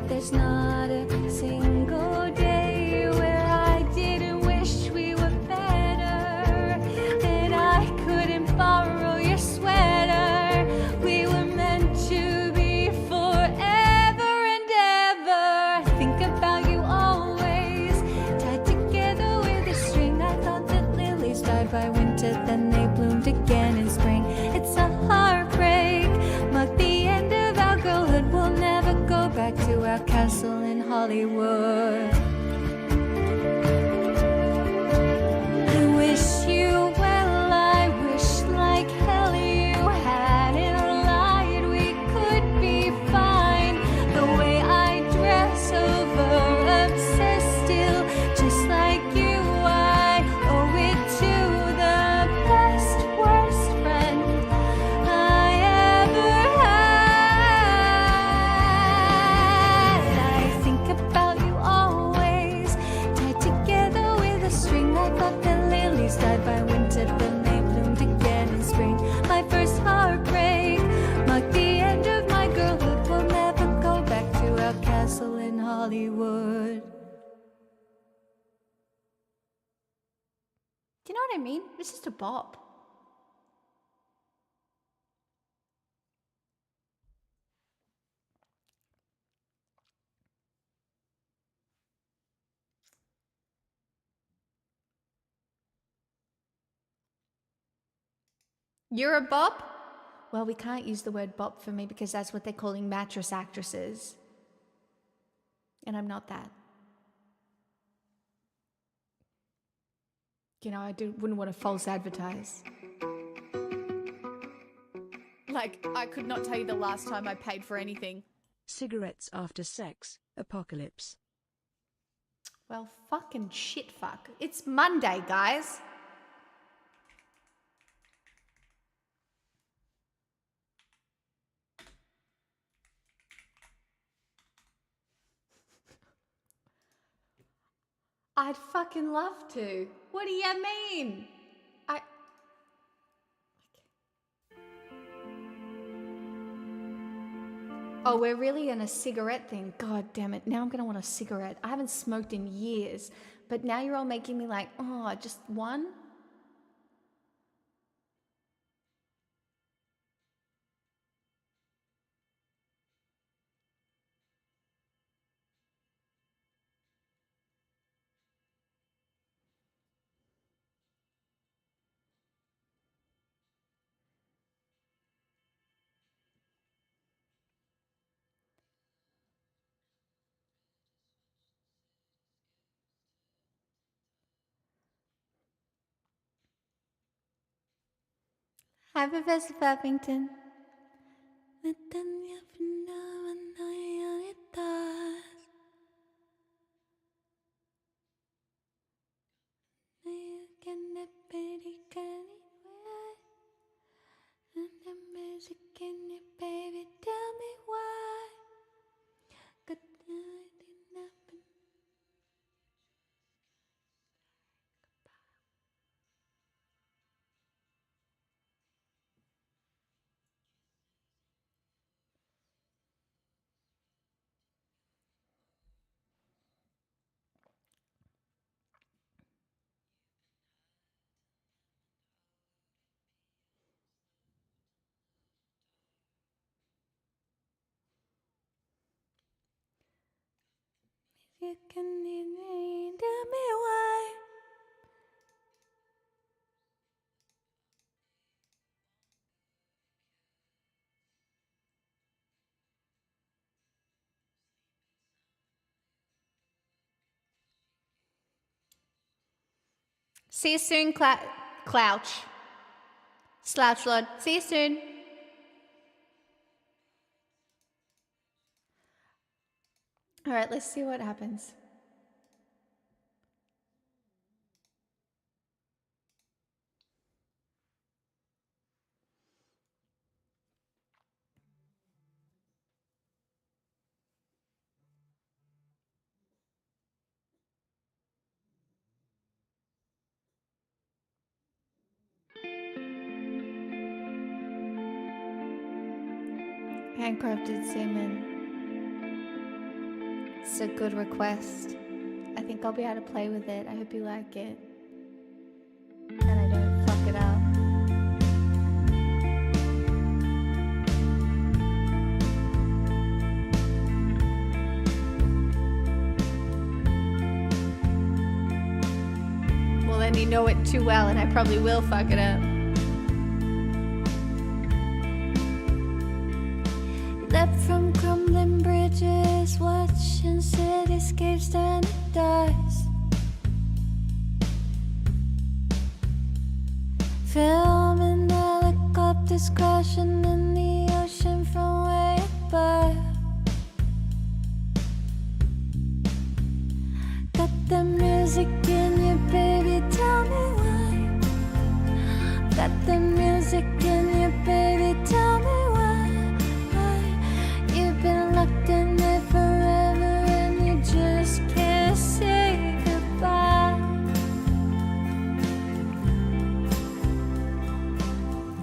There's not a single day where I didn't wish we were better, that I couldn't borrow your sweater. We were meant to be forever and ever. I think about you always, tied together with a string. I thought that lilies died by winter, then they bloomed again in spring. It's a heartbreak, marked the end of our girlhood. We'll never go back to our castle in Hollywood. I wish you well, I wish like hell you hadn't lied. We could be fine. The way I dress, over obsessed still, just like you. I owe it to the best, worst friend I ever had. I think about you always, tied together with a string. I thought the lilies died by winter, then they bloomed again in spring. My first heartbreak marked the end of my girlhood. We'll never go back to our castle in Hollywood. Do you know what I mean? It's just a bop. You're a bop? Well, we can't use the word bop for me because that's what they're calling mattress actresses. And I'm not that. You know, wouldn't want to false advertise. Like, I could not tell you the last time I paid for anything. Cigarettes after sex, apocalypse. Well, fucking shit fuck. It's Monday, guys. I'd fucking love to. What do you mean? Oh, we're really in a cigarette thing. God damn it. Now I'm going to want a cigarette. I haven't smoked in years. But now you're all making me like, oh, just one? Hi, Professor Puffington. Baby, tell me why. You can need me, tell me why. See you soon, Clouch. Slouch Lord. See you soon. All right, let's see what happens. Handcrafted semen. It's a good request. I think I'll be able to play with it. I hope you like it. And I don't fuck it up. Well, then you know it too well, and I probably will fuck it up. Left from crumbling bridges, watching cityscapes turn to dust. Filming helicopters crashing in the ocean from way above. Got the music in you, baby, tell me why. Got the music in you, baby, tell me why. You've been locked in there forever and you just can't say goodbye.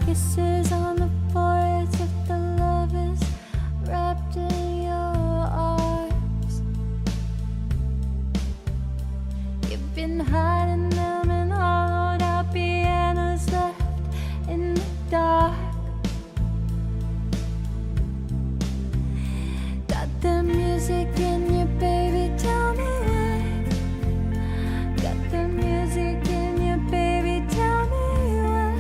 Kisses on the foreheads if the love is wrapped in your arms. You've been hiding them in hollowed out pianos left in the dark. Got the music in you, baby, tell me why. Got the music in you, baby, tell me why.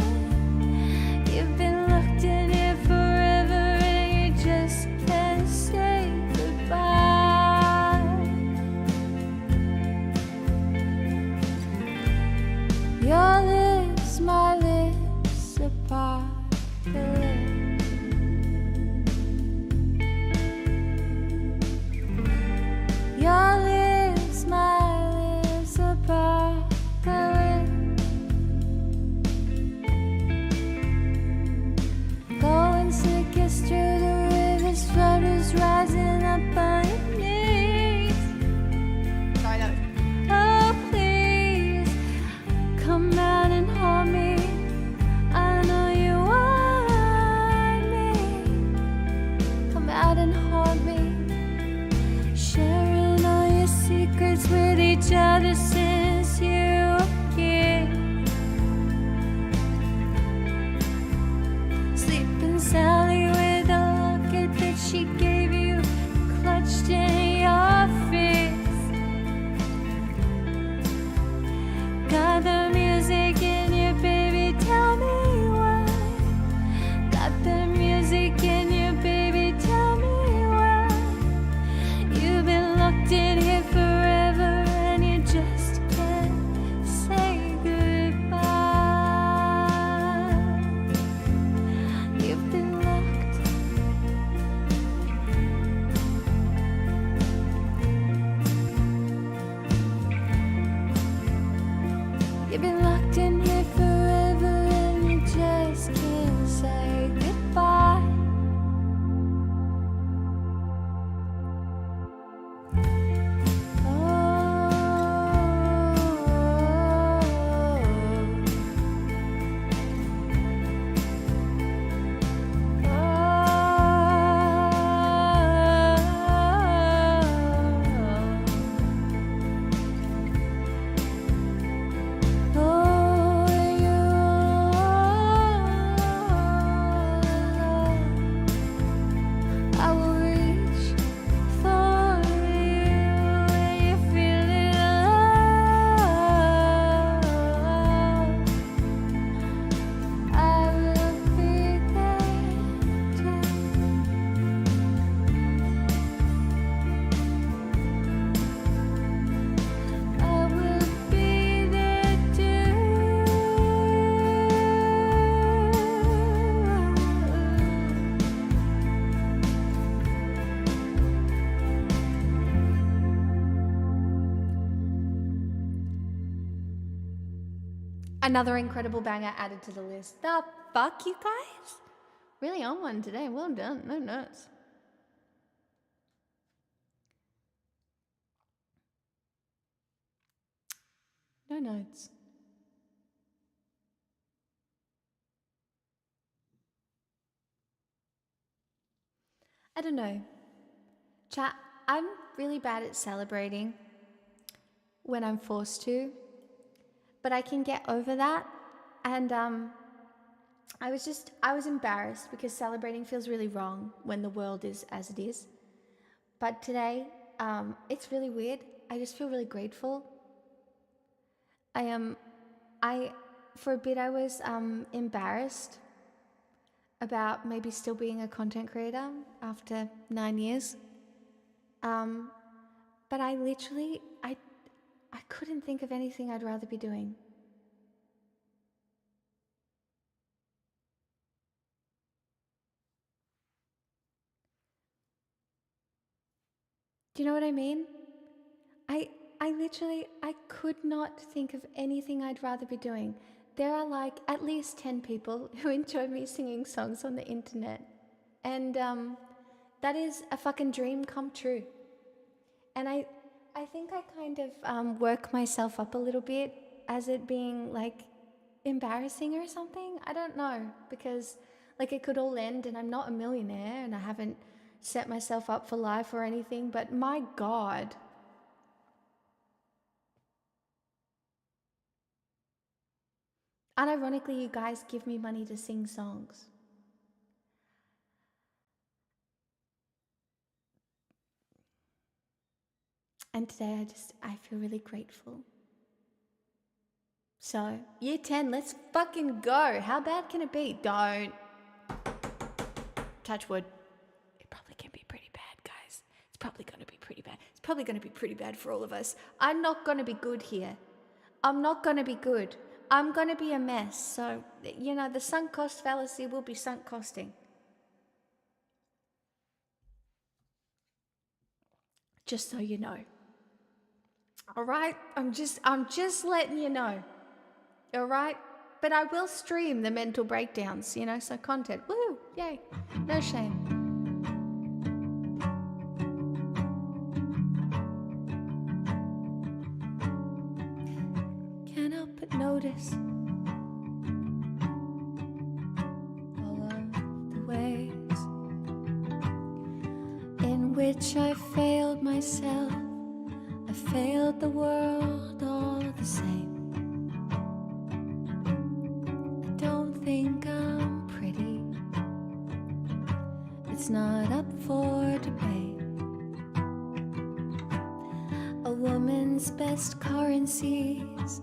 You've been locked in here forever and you just can't say goodbye. Your lips, my lips apart. Your lips, my lips apart. Go and take us through the rivers, flooders rising up on your knees. Sorry, that was... Oh, please, come out and hold me. I know you want me. Come out and hold me. Sharing all your secrets with each other since you were here. Sleeping soundly with a locket that she gave you, clutched in your fist. Got the music in you, baby, tell me why. Got the music in you, baby, tell me why. You've been locked in here forever and you just Another incredible banger added to the list. The fuck, you guys? Really on one today. Well done. No notes. No notes. I don't know. Chat, I'm really bad at celebrating when I'm forced to, but I can get over that. And I was embarrassed because celebrating feels really wrong when the world is as it is. But today, it's really weird. I just feel really grateful. For a bit I was embarrassed about maybe still being a content creator after 9 years. But I literally, I couldn't think of anything I'd rather be doing. Do you know what I mean? I could not think of anything I'd rather be doing. There are like at least 10 people who enjoy me singing songs on the internet. And that is a fucking dream come true. And I think I kind of work myself up a little bit as it being like embarrassing or something. I don't know, because like it could all end and I'm not a millionaire and I haven't set myself up for life or anything, but my God. Unironically, you guys give me money to sing songs. And today I feel really grateful. So, year 10, let's fucking go. How bad can it be? Don't. Touch wood. It probably can be pretty bad, guys. It's probably going to be pretty bad. It's probably going to be pretty bad for all of us. I'm not going to be good here. I'm not going to be good. I'm going to be a mess. So, you know, the sunk cost fallacy will be sunk costing. Just so you know. All right? I'm just letting you know. All right? But I will stream the mental breakdowns, you know, so content. Woo! Yay. No shame. Can't help but notice all of the ways in which I failed myself. I failed the world all the same. I don't think I'm pretty. It's not up for debate. A woman's best currency's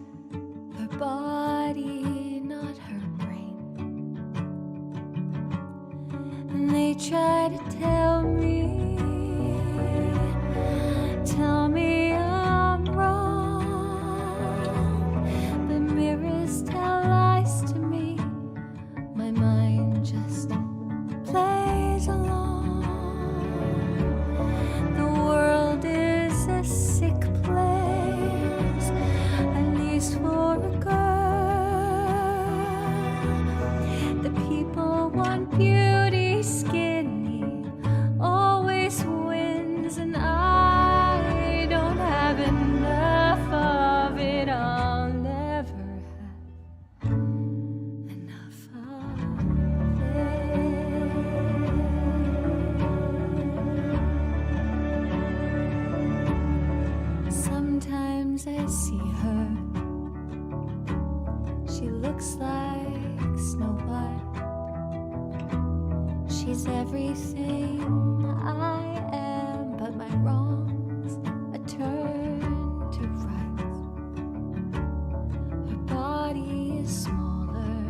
her body, not her brain. And they try to tell me I'm wrong, but mirrors tell lies to me. My mind just plays along. The world is a sick place, at least for a girl. The people want beauty, skinny always wins, and I don't have enough of it. I'll never have enough of it. Sometimes I see her. She looks like Snow White. She's everything I am, but my wrongs a turn to rights. Her body is smaller,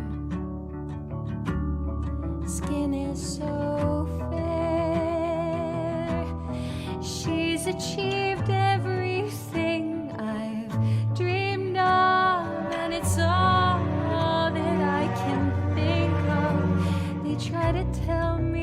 skin is so fair. She's achieved everything I've dreamed of, and it's all that I can think of. They try to tell me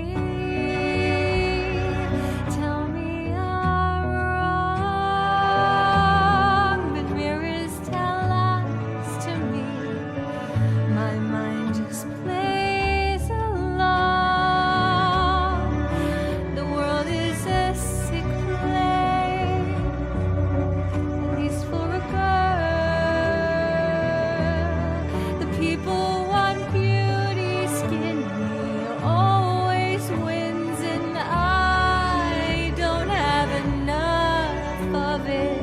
of it.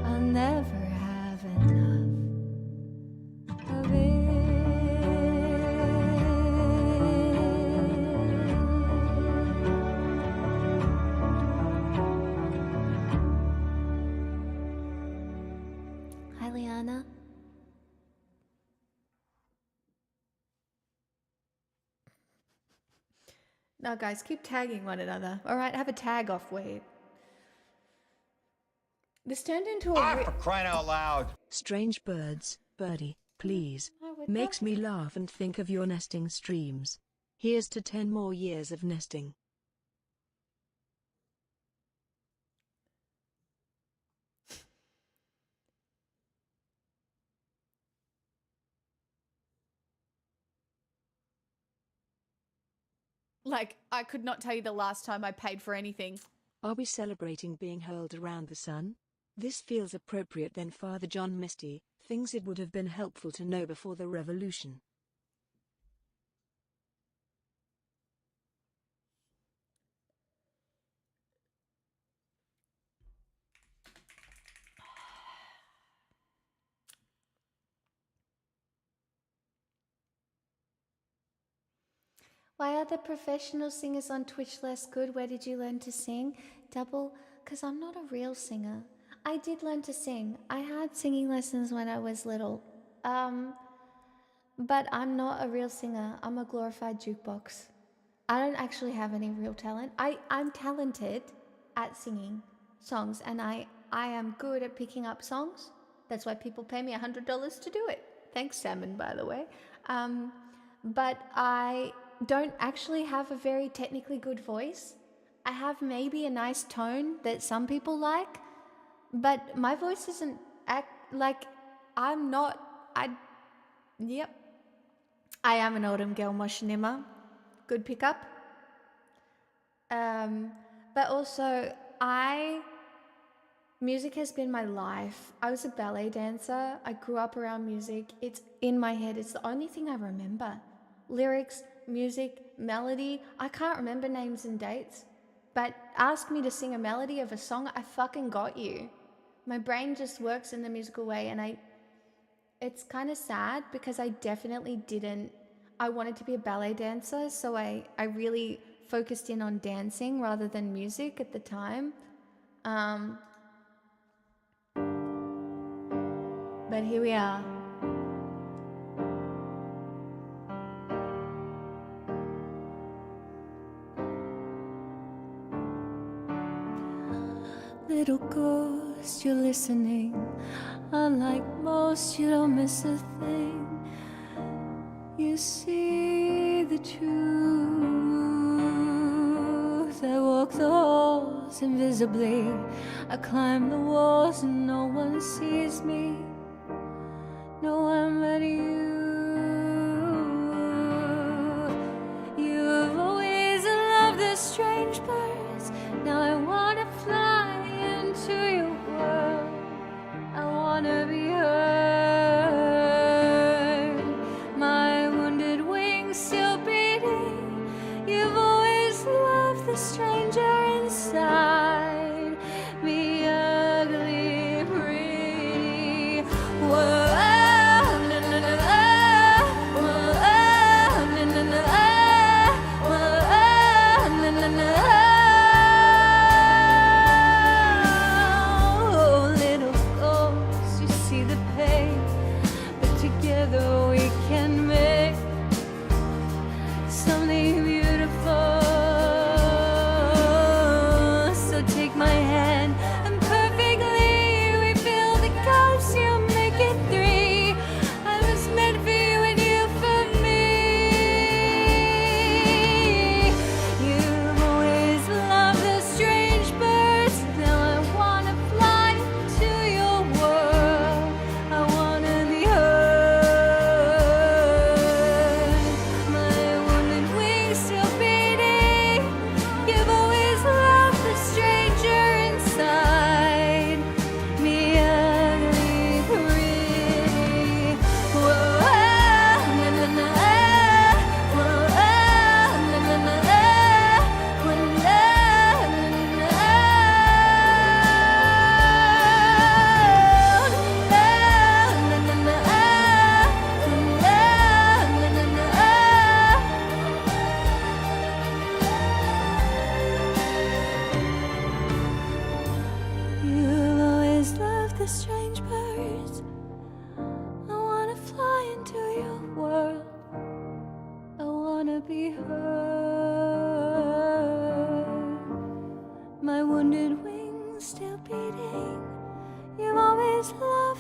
I'll never have enough of it. Hi, Liana. No, guys, keep tagging one another. All right, have a tag off, wait. This turned into a for crying out loud. Strange birds, Birdie, please. Makes me laugh and think of your nesting streams. Here's to 10 more years of nesting. Like, I could not tell you the last time I paid for anything. Are we celebrating being hurled around the sun? This feels appropriate then, Father John Misty, things it would have been helpful to know before the revolution. Why are the professional singers on Twitch less good? Where did you learn to sing? Double, because I'm not a real singer. I did learn to sing. I had singing lessons when I was little. But I'm not a real singer. I'm a glorified jukebox. I don't actually have any real talent. I'm talented at singing songs, and I am good at picking up songs. That's why people pay me $100 to do it. Thanks, Salmon, by the way. But I don't actually have a very technically good voice. I have maybe a nice tone that some people like, but my voice isn't yep. I am an Autumn Girl Moshinima. Good pickup. But also, music has been my life. I was a ballet dancer. I grew up around music. It's in my head. It's the only thing I remember. Lyrics, music, melody. I can't remember names and dates. But ask me to sing a melody of a song, I fucking got you. My brain just works in the musical way, and it's kind of sad because I definitely didn't. I wanted to be a ballet dancer, so I really focused in on dancing rather than music at the time. But here we are. Little ghost, you're listening. Unlike most, you don't miss a thing. You see the truth. I walk the halls invisibly. I climb the walls and no one sees me. No one but you. You've always loved the strange birds. Now I wanna fly into your world. I wanna be heard. My wounded wings still beating. You've always loved the stranger inside me, ugly, pretty world.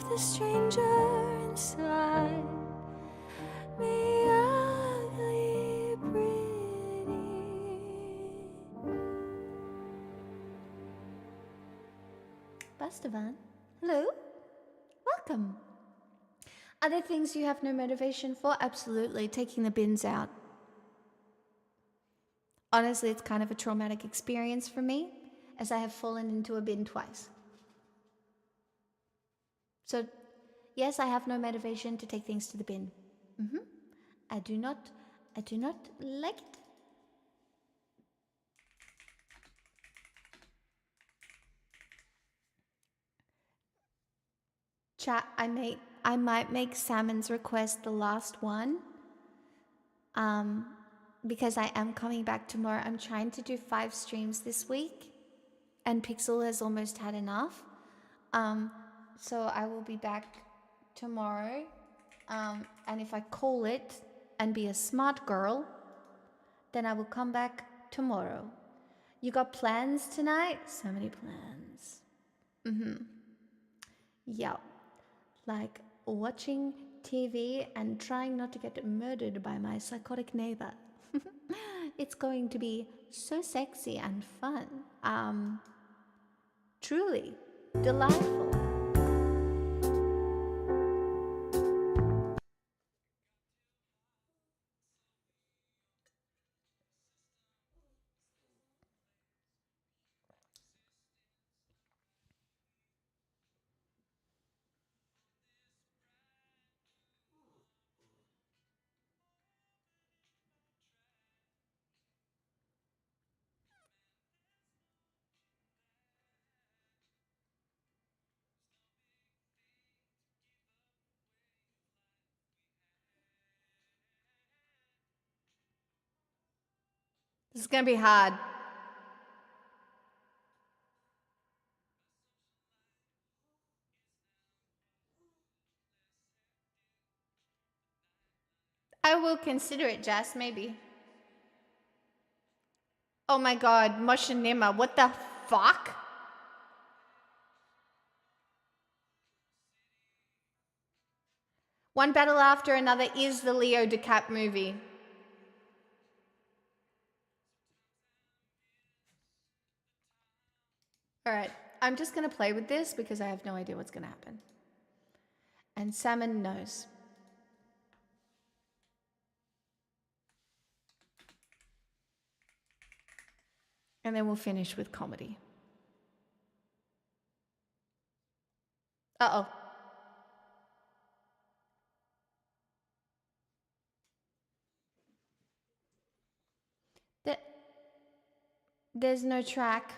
the stranger inside me ugly pretty. Bustavan, hello? Welcome. Are there things you have no motivation for? Absolutely. Taking the bins out. Honestly, it's kind of a traumatic experience for me, as I have fallen into a bin twice. So, yes, I have no motivation to take things to the bin. I do not like it. Chat, I might make Salmon's request the last one. Because I am coming back tomorrow. I'm trying to do 5 streams this week, and Pixel has almost had enough. So I will be back tomorrow. And if I call it and be a smart girl, then I will come back tomorrow. You got plans tonight? So many plans. Yeah. Like watching TV and trying not to get murdered by my psychotic neighbor. It's going to be so sexy and fun. Truly delightful. This is gonna be hard. I will consider it, Jess, maybe. Oh my god, Moshinima, what the fuck? One battle after another is the Leo DiCap movie. Alright, I'm just gonna play with this because I have no idea what's gonna happen. And Salmon knows. And then we'll finish with comedy. Uh-oh. There's no track.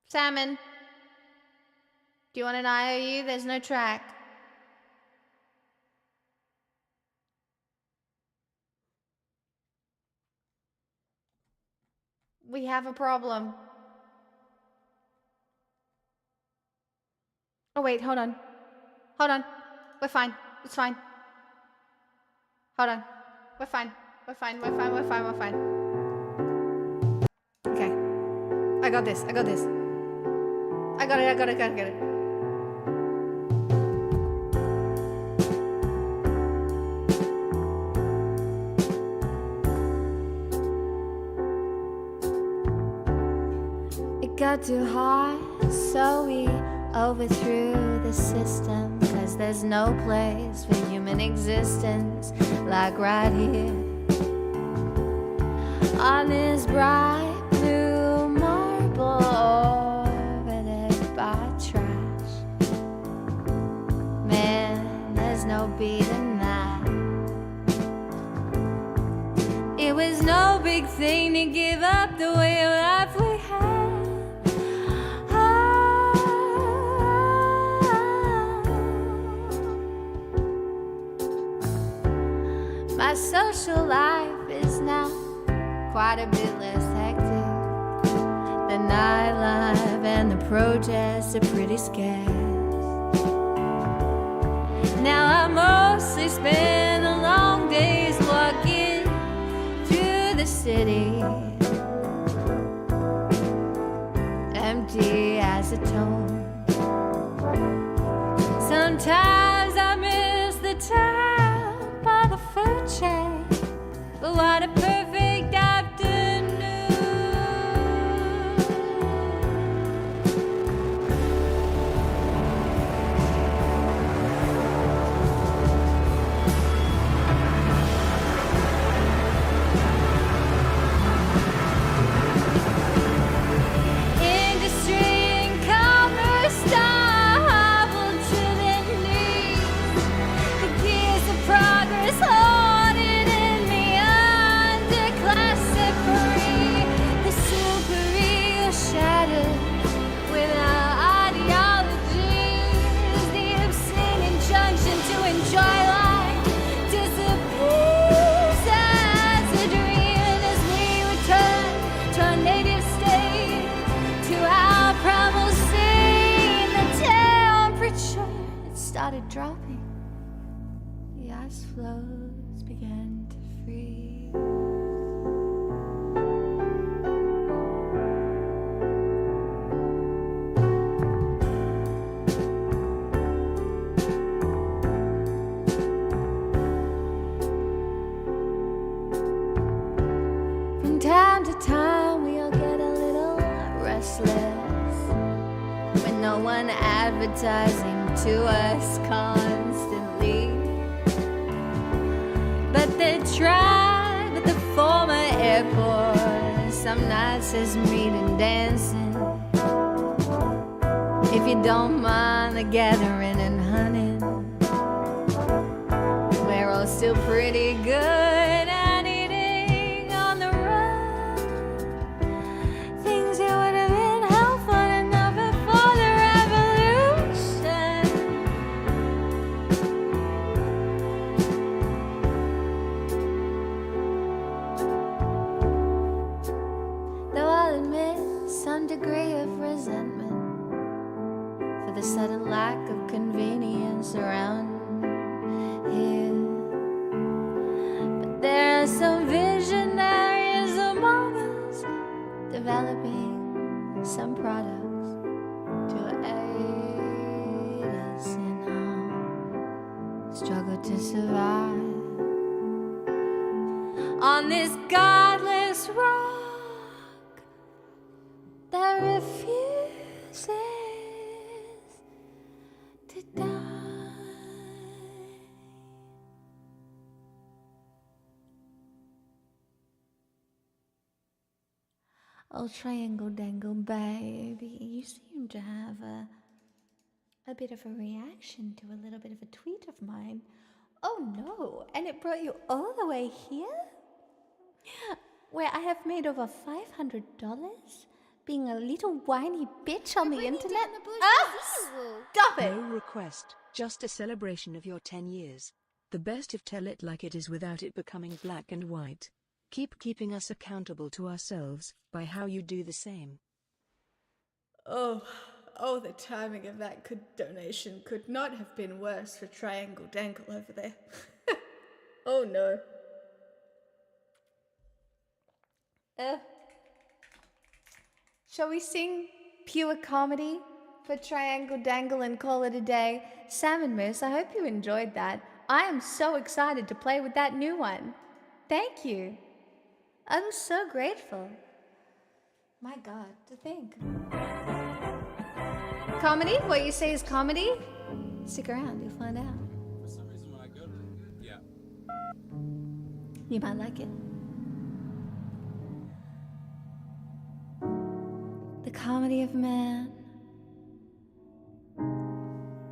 Salmon. Do you want an IOU? There's no track. We have a problem. Oh wait, hold on. Hold on. We're fine. It's fine. Hold on. We're fine. We're fine. We're fine. We're fine. We're fine. Okay. I got this. I got this. I got it. I got it. I got it. It got too hard, so we overthrew the system. 'Cause there's no place for human existence like right here on this bright blue marble orbited by trash. Man, there's no beating that. It was no big thing to give up the way of life we had. My social life is now quite a bit less hectic. The nightlife and the protests are pretty scarce. Now I mostly spend the long days walking through the city, empty as a tomb. Sometimes I miss the top of the food chain, but what a perfect afternoon. Industry and commerce stumbled to their knees. The gears of progress haunted in the underclass separate. The super ego shattered without ideologies. The obscene injunction to enjoy life disappears as a dream as we return to our native state, to our primal scene. The temperature, it started dropping. The ice floes began to freeze. From time to time, we all get a little restless when no one advertising to us constantly. But they tried at the former airport. Some nights there's meat and dancing. If you don't mind the gathering and hunting, we're all still pretty good at eating on the run. Things that would have been helpful enough before the revolution. Though I'll admit some degree of resentment for the sudden lack of convenience around here. But there are some visionaries among us developing some products to aid us in our struggle to survive on this godless rock that refuses to die. Oh, Triangle Dangle baby, you seem to have a bit of a reaction to a little bit of a tweet of mine. Oh no, and it brought you all the way here? Where I have made over $500 being a little whiny bitch on the internet? Stop it! No request, just a celebration of your 10 years. The best if tell it like it is without it becoming black and white. Keep keeping us accountable to ourselves by how you do the same. Oh, the timing of that donation could not have been worse for Triangle Dangle over there. Oh no. Shall we sing pure comedy for Triangle Dangle and call it a day? Salmon Moose, I hope you enjoyed that. I am so excited to play with that new one. Thank you. I'm so grateful. My God, to think. Comedy? What you say is comedy? Stick around, you'll find out. For some reason when I go to... Yeah. You might like it. The comedy of man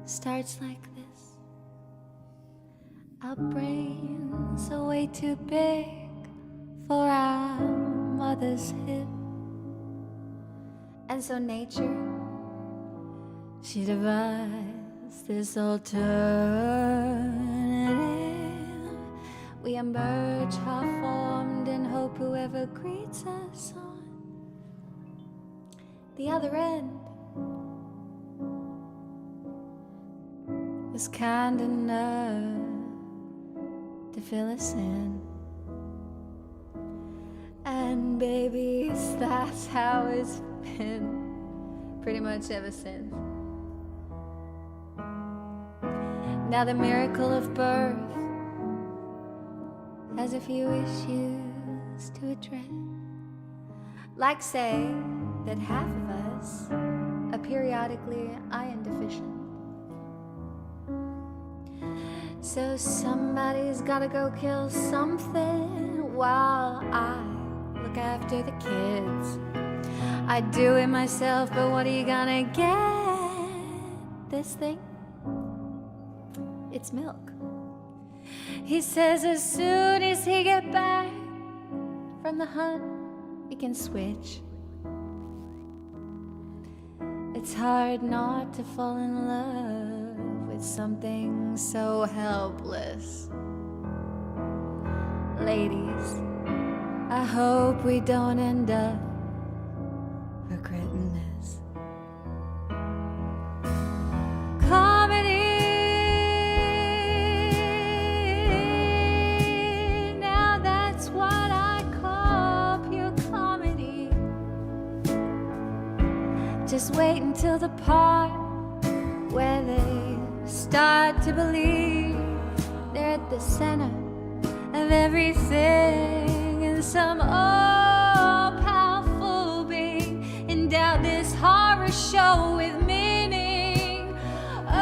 starts like this. Our brains are way too big for our mother's hip. And so nature, she devised this alternative. We emerge half-formed and hope whoever greets us on the other end was kind enough to fill us in. And babies, that's how it's been pretty much ever since. Now the miracle of birth has a few issues to address. Like say that half of us are periodically iron deficient. So somebody's gotta go kill something while I look after the kids. I do it myself, but what are you gonna get? This thing? It's milk. He says as soon as he get back from the hunt, he can switch. It's hard not to fall in love with something so helpless. Ladies, I hope we don't end up regretting this. Comedy, now that's what I call pure comedy. Just wait until the part where they start to believe they're at the center of everything, and some all-powerful being endowed this horror show with meaning. Oh,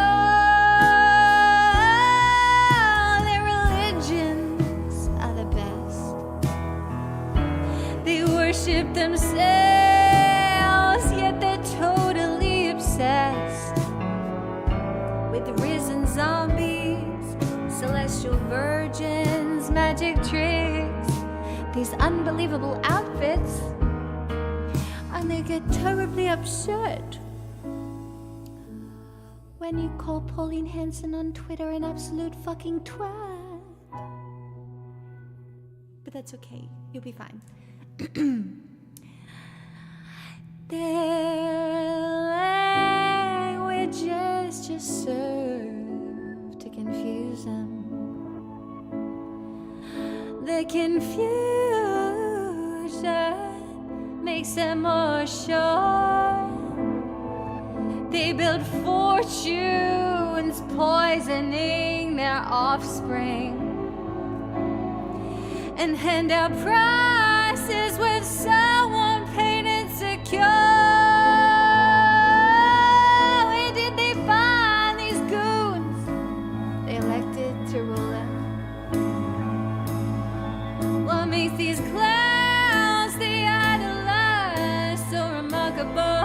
their religions are the best. They worship themselves, yet they're totally obsessed with risen zombies, celestial virgins, magic tricks, these unbelievable outfits, and they get terribly upset when you call Pauline Hanson on Twitter an absolute fucking twat. But that's okay, you'll be fine. Their languages just serve to confuse them. The confusion makes them more sure. They build fortunes, poisoning their offspring, and hand out prizes with someone painted secure. Where did they find these goons they elected to rule them? What makes these clowns they idolize so remarkable?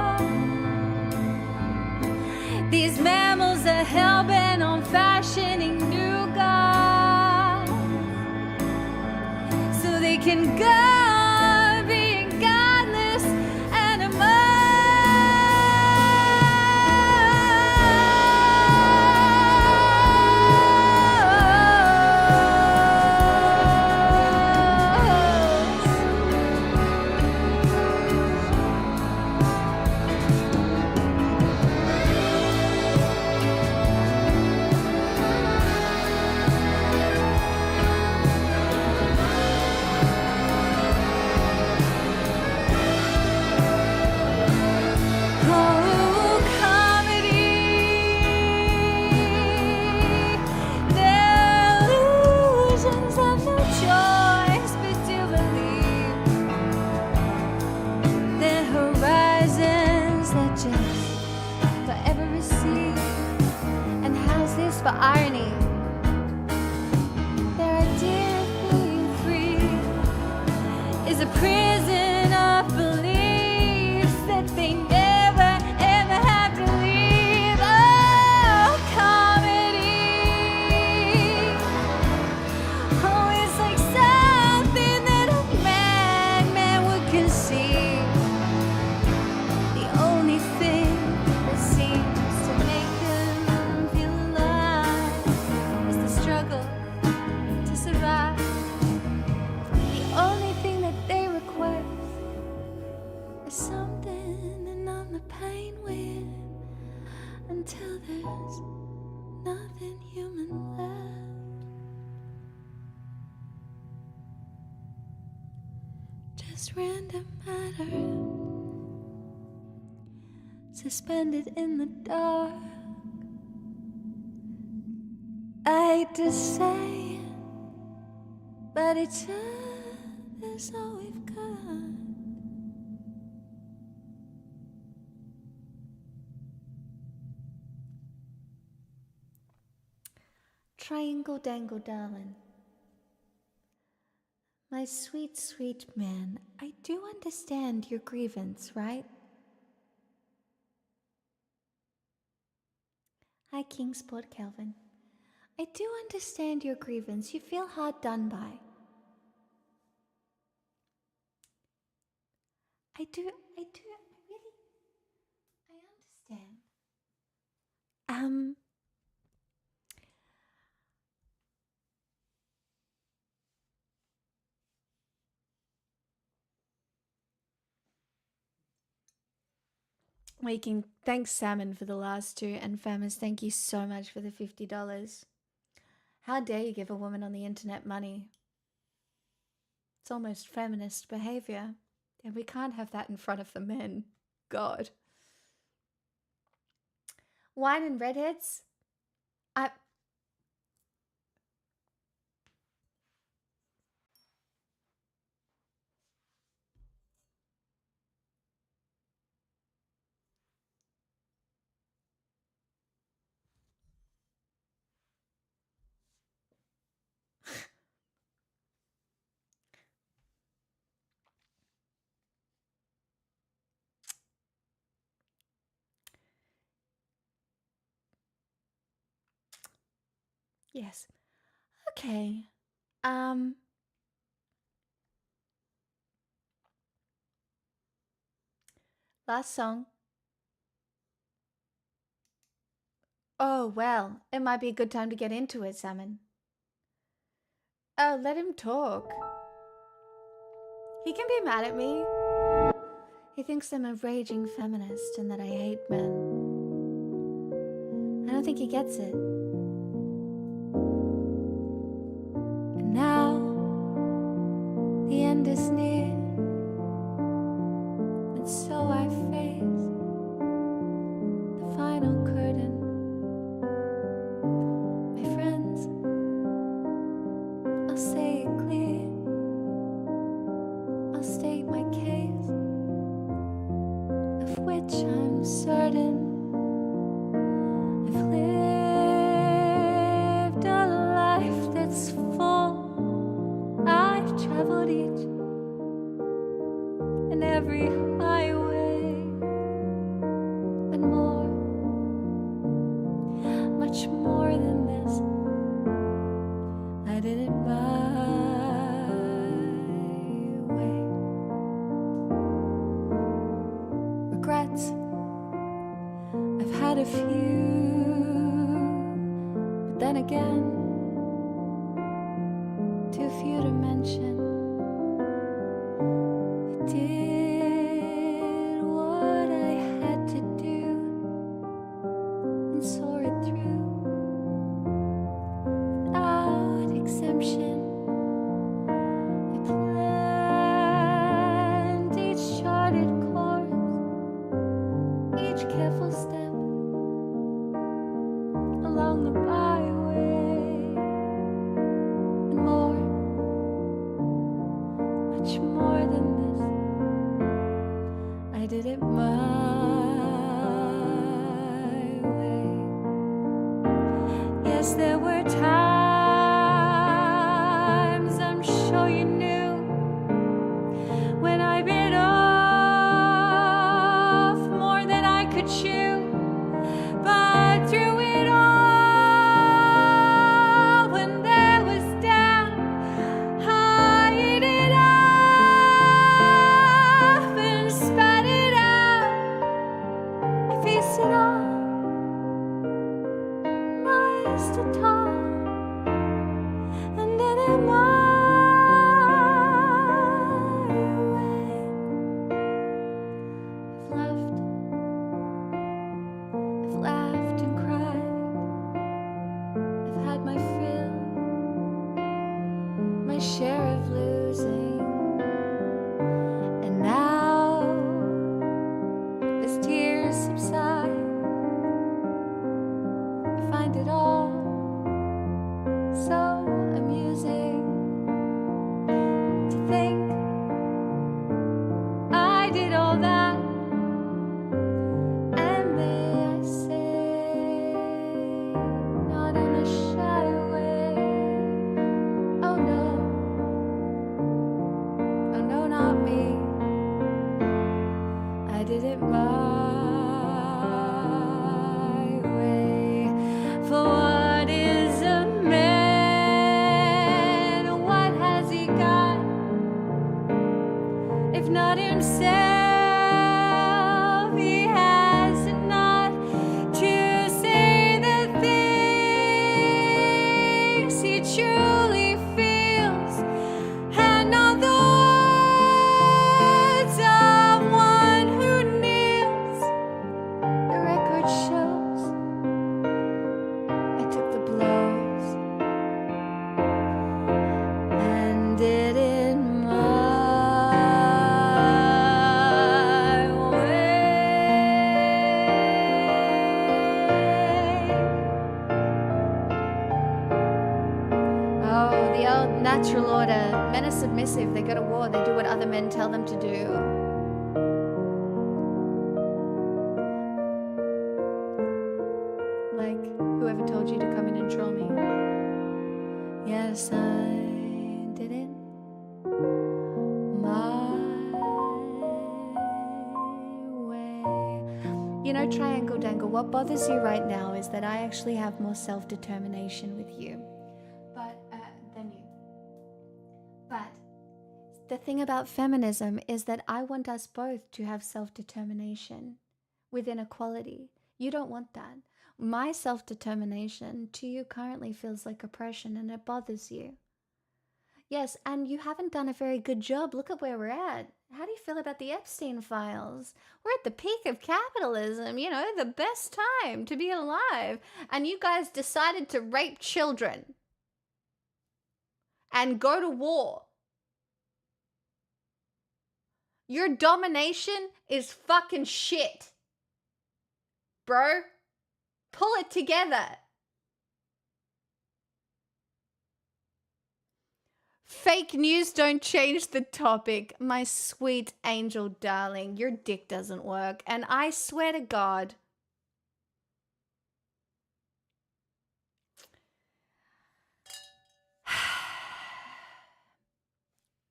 These mammals are hell-bent on fashioning new gods, so they can go being godless for irony. Their idea of being free is a prison of beliefs that they never ever have to leave. Oh, comedy. Oh, it's like something that a madman would conceive. The only thing that seems to make them feel alive is the struggle to survive. The only thing that they request is something to numb the pain with, until there's nothing human left. Just random matter suspended in the dark, hate to say it, but each other's all we've got. Triangle dangle darling. My sweet, sweet man, I do understand your grievance, right? Hi, Kingsport Kelvin. I do understand your grievance. You feel hard done by. I really, I understand. Thanks Salmon for the last two, and Famous, thank you so much for the $50. How dare you give a woman on the internet money? It's almost feminist behavior, and we can't have that in front of the men. God. Wine and redheads? Yes. Okay. Last song. Oh, well, it might be a good time to get into it, Salmon. Oh, let him talk. He can be mad at me. He thinks I'm a raging feminist and that I hate men. I don't think he gets it. And now, the end is near, and so I face the final curtain. My friends, I'll say it clear, I'll state my case, of which I'm certain. I've lived a life that's full. I've traveled each and every highway and more, much more than this. I did it my way. Regrets, I've had a few, but then again, too few to mention. I did what I had to do and saw it through without exemption. I planned each charted course, each careful step along the byway, and more, much more than this. I did it my way. Yes, there were times, I'm sure you knew, when I bit off more than I could chew. But through it all, when there was doubt, I ate it up and spat it out. I faced it all, rise to top, and did it my way. I've laughed and cried. I've had my fill, my share of losing. And now, as tears subside, I find it all natural order. Men are submissive. They go to war. They do what other men tell them to do. Like, whoever told you to come in and troll me? Yes, I did it my way. You know, Triangle Dangle, what bothers you right now is that I actually have more self-determination with you. Than you. But the thing about feminism is that I want us both to have self-determination within equality. You don't want that. My self-determination to you currently feels like oppression and it bothers you. Yes, and you haven't done a very good job. Look at where we're at. How do you feel about the Epstein files? We're at the peak of capitalism, you know, the best time to be alive. And you guys decided to rape children and go to war. Your domination is fucking shit. Bro, pull it together. Fake news don't change the topic. My sweet angel darling, your dick doesn't work. And I swear to God,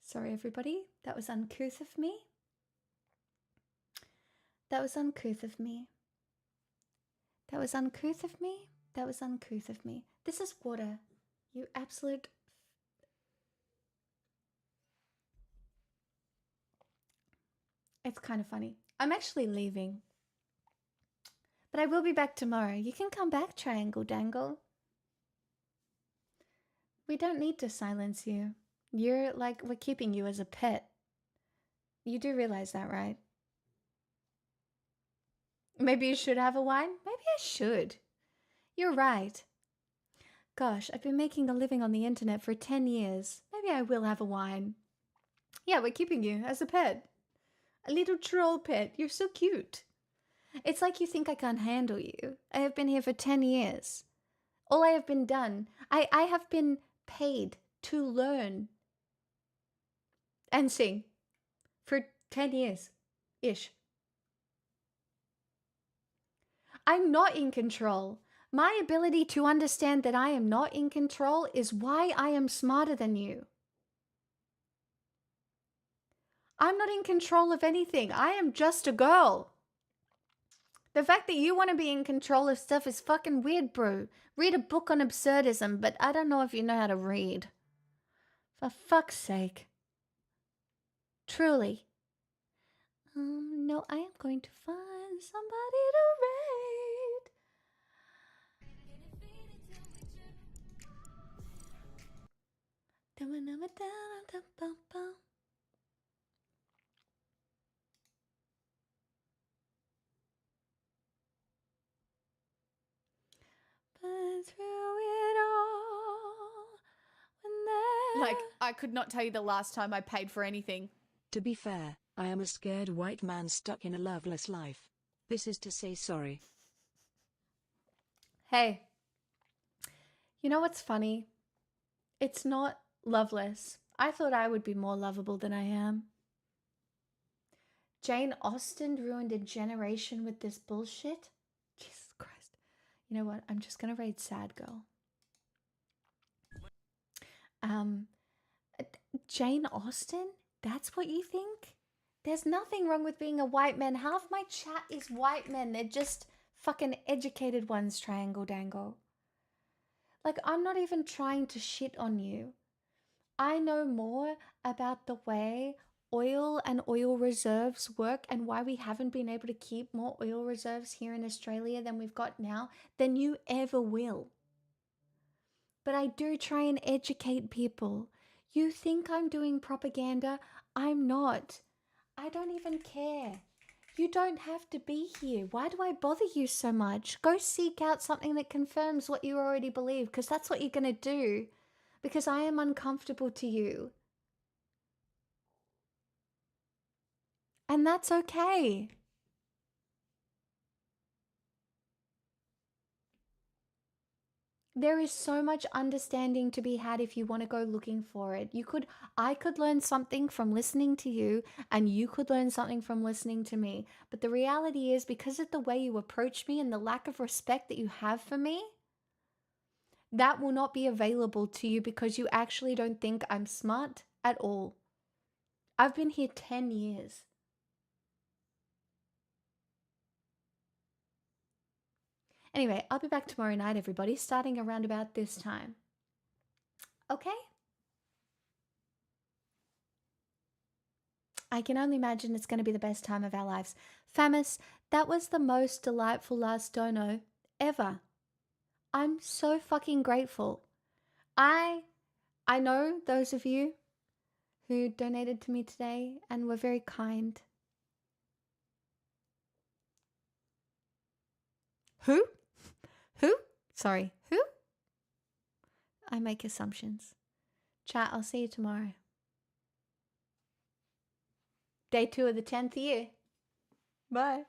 sorry everybody, that was uncouth of me. That was uncouth of me. That was uncouth of me. That was uncouth of me. This is water. You absolute... It's kind of funny. I'm actually leaving. But I will be back tomorrow. You can come back, Triangle Dangle. We don't need to silence you. You're like, we're keeping you as a pet. You do realize that, right? Maybe you should have a wine? Maybe I should. You're right. Gosh, I've been making a living on the internet for 10 years. Maybe I will have a wine. Yeah, we're keeping you as a pet. A little troll pet. You're so cute. It's like you think I can't handle you. I have been here for 10 years. All I have been done, I have been paid to learn and sing for 10 years-ish. I'm not in control. My ability to understand that I am not in control is why I am smarter than you. I'm not in control of anything. I am just a girl. The fact that you want to be in control of stuff is fucking weird, bro. Read a book on absurdism, but I don't know if you know how to read. For fuck's sake. Truly. No, I am going to find somebody to raid. But through it all, when Like, I could not tell you the last time I paid for anything. To be fair, I am a scared white man stuck in a loveless life. This is to say sorry. Hey, you know what's funny? It's not loveless. I thought I would be more lovable than I am. Jane Austen ruined a generation with this bullshit. Jesus Christ. You know what? I'm just gonna raid Sad Girl. Jane Austen? That's what you think? There's nothing wrong with being a white man. Half my chat is white men. They're just fucking educated ones, Triangle Dangle. Like, I'm not even trying to shit on you. I know more about the way oil and oil reserves work and why we haven't been able to keep more oil reserves here in Australia than we've got now than you ever will. But I do try and educate people. You think I'm doing propaganda? I'm not. I don't even care. You don't have to be here. Why do I bother you so much? Go seek out something that confirms what you already believe, because that's what you're going to do. Because I am uncomfortable to you. And that's okay. There is so much understanding to be had if you want to go looking for it. I could learn something from listening to you, and you could learn something from listening to me. But the reality is, because of the way you approach me and the lack of respect that you have for me, that will not be available to you because you actually don't think I'm smart at all. I've been here 10 years. Anyway, I'll be back tomorrow night, everybody, starting around about this time. Okay? I can only imagine it's going to be the best time of our lives. Famis, that was the most delightful last dono ever. I'm so fucking grateful. I know those of you who donated to me today and were very kind. Who? Who? Sorry, who? I make assumptions. Chat, I'll see you tomorrow. Day 2 of the 10th year. Bye.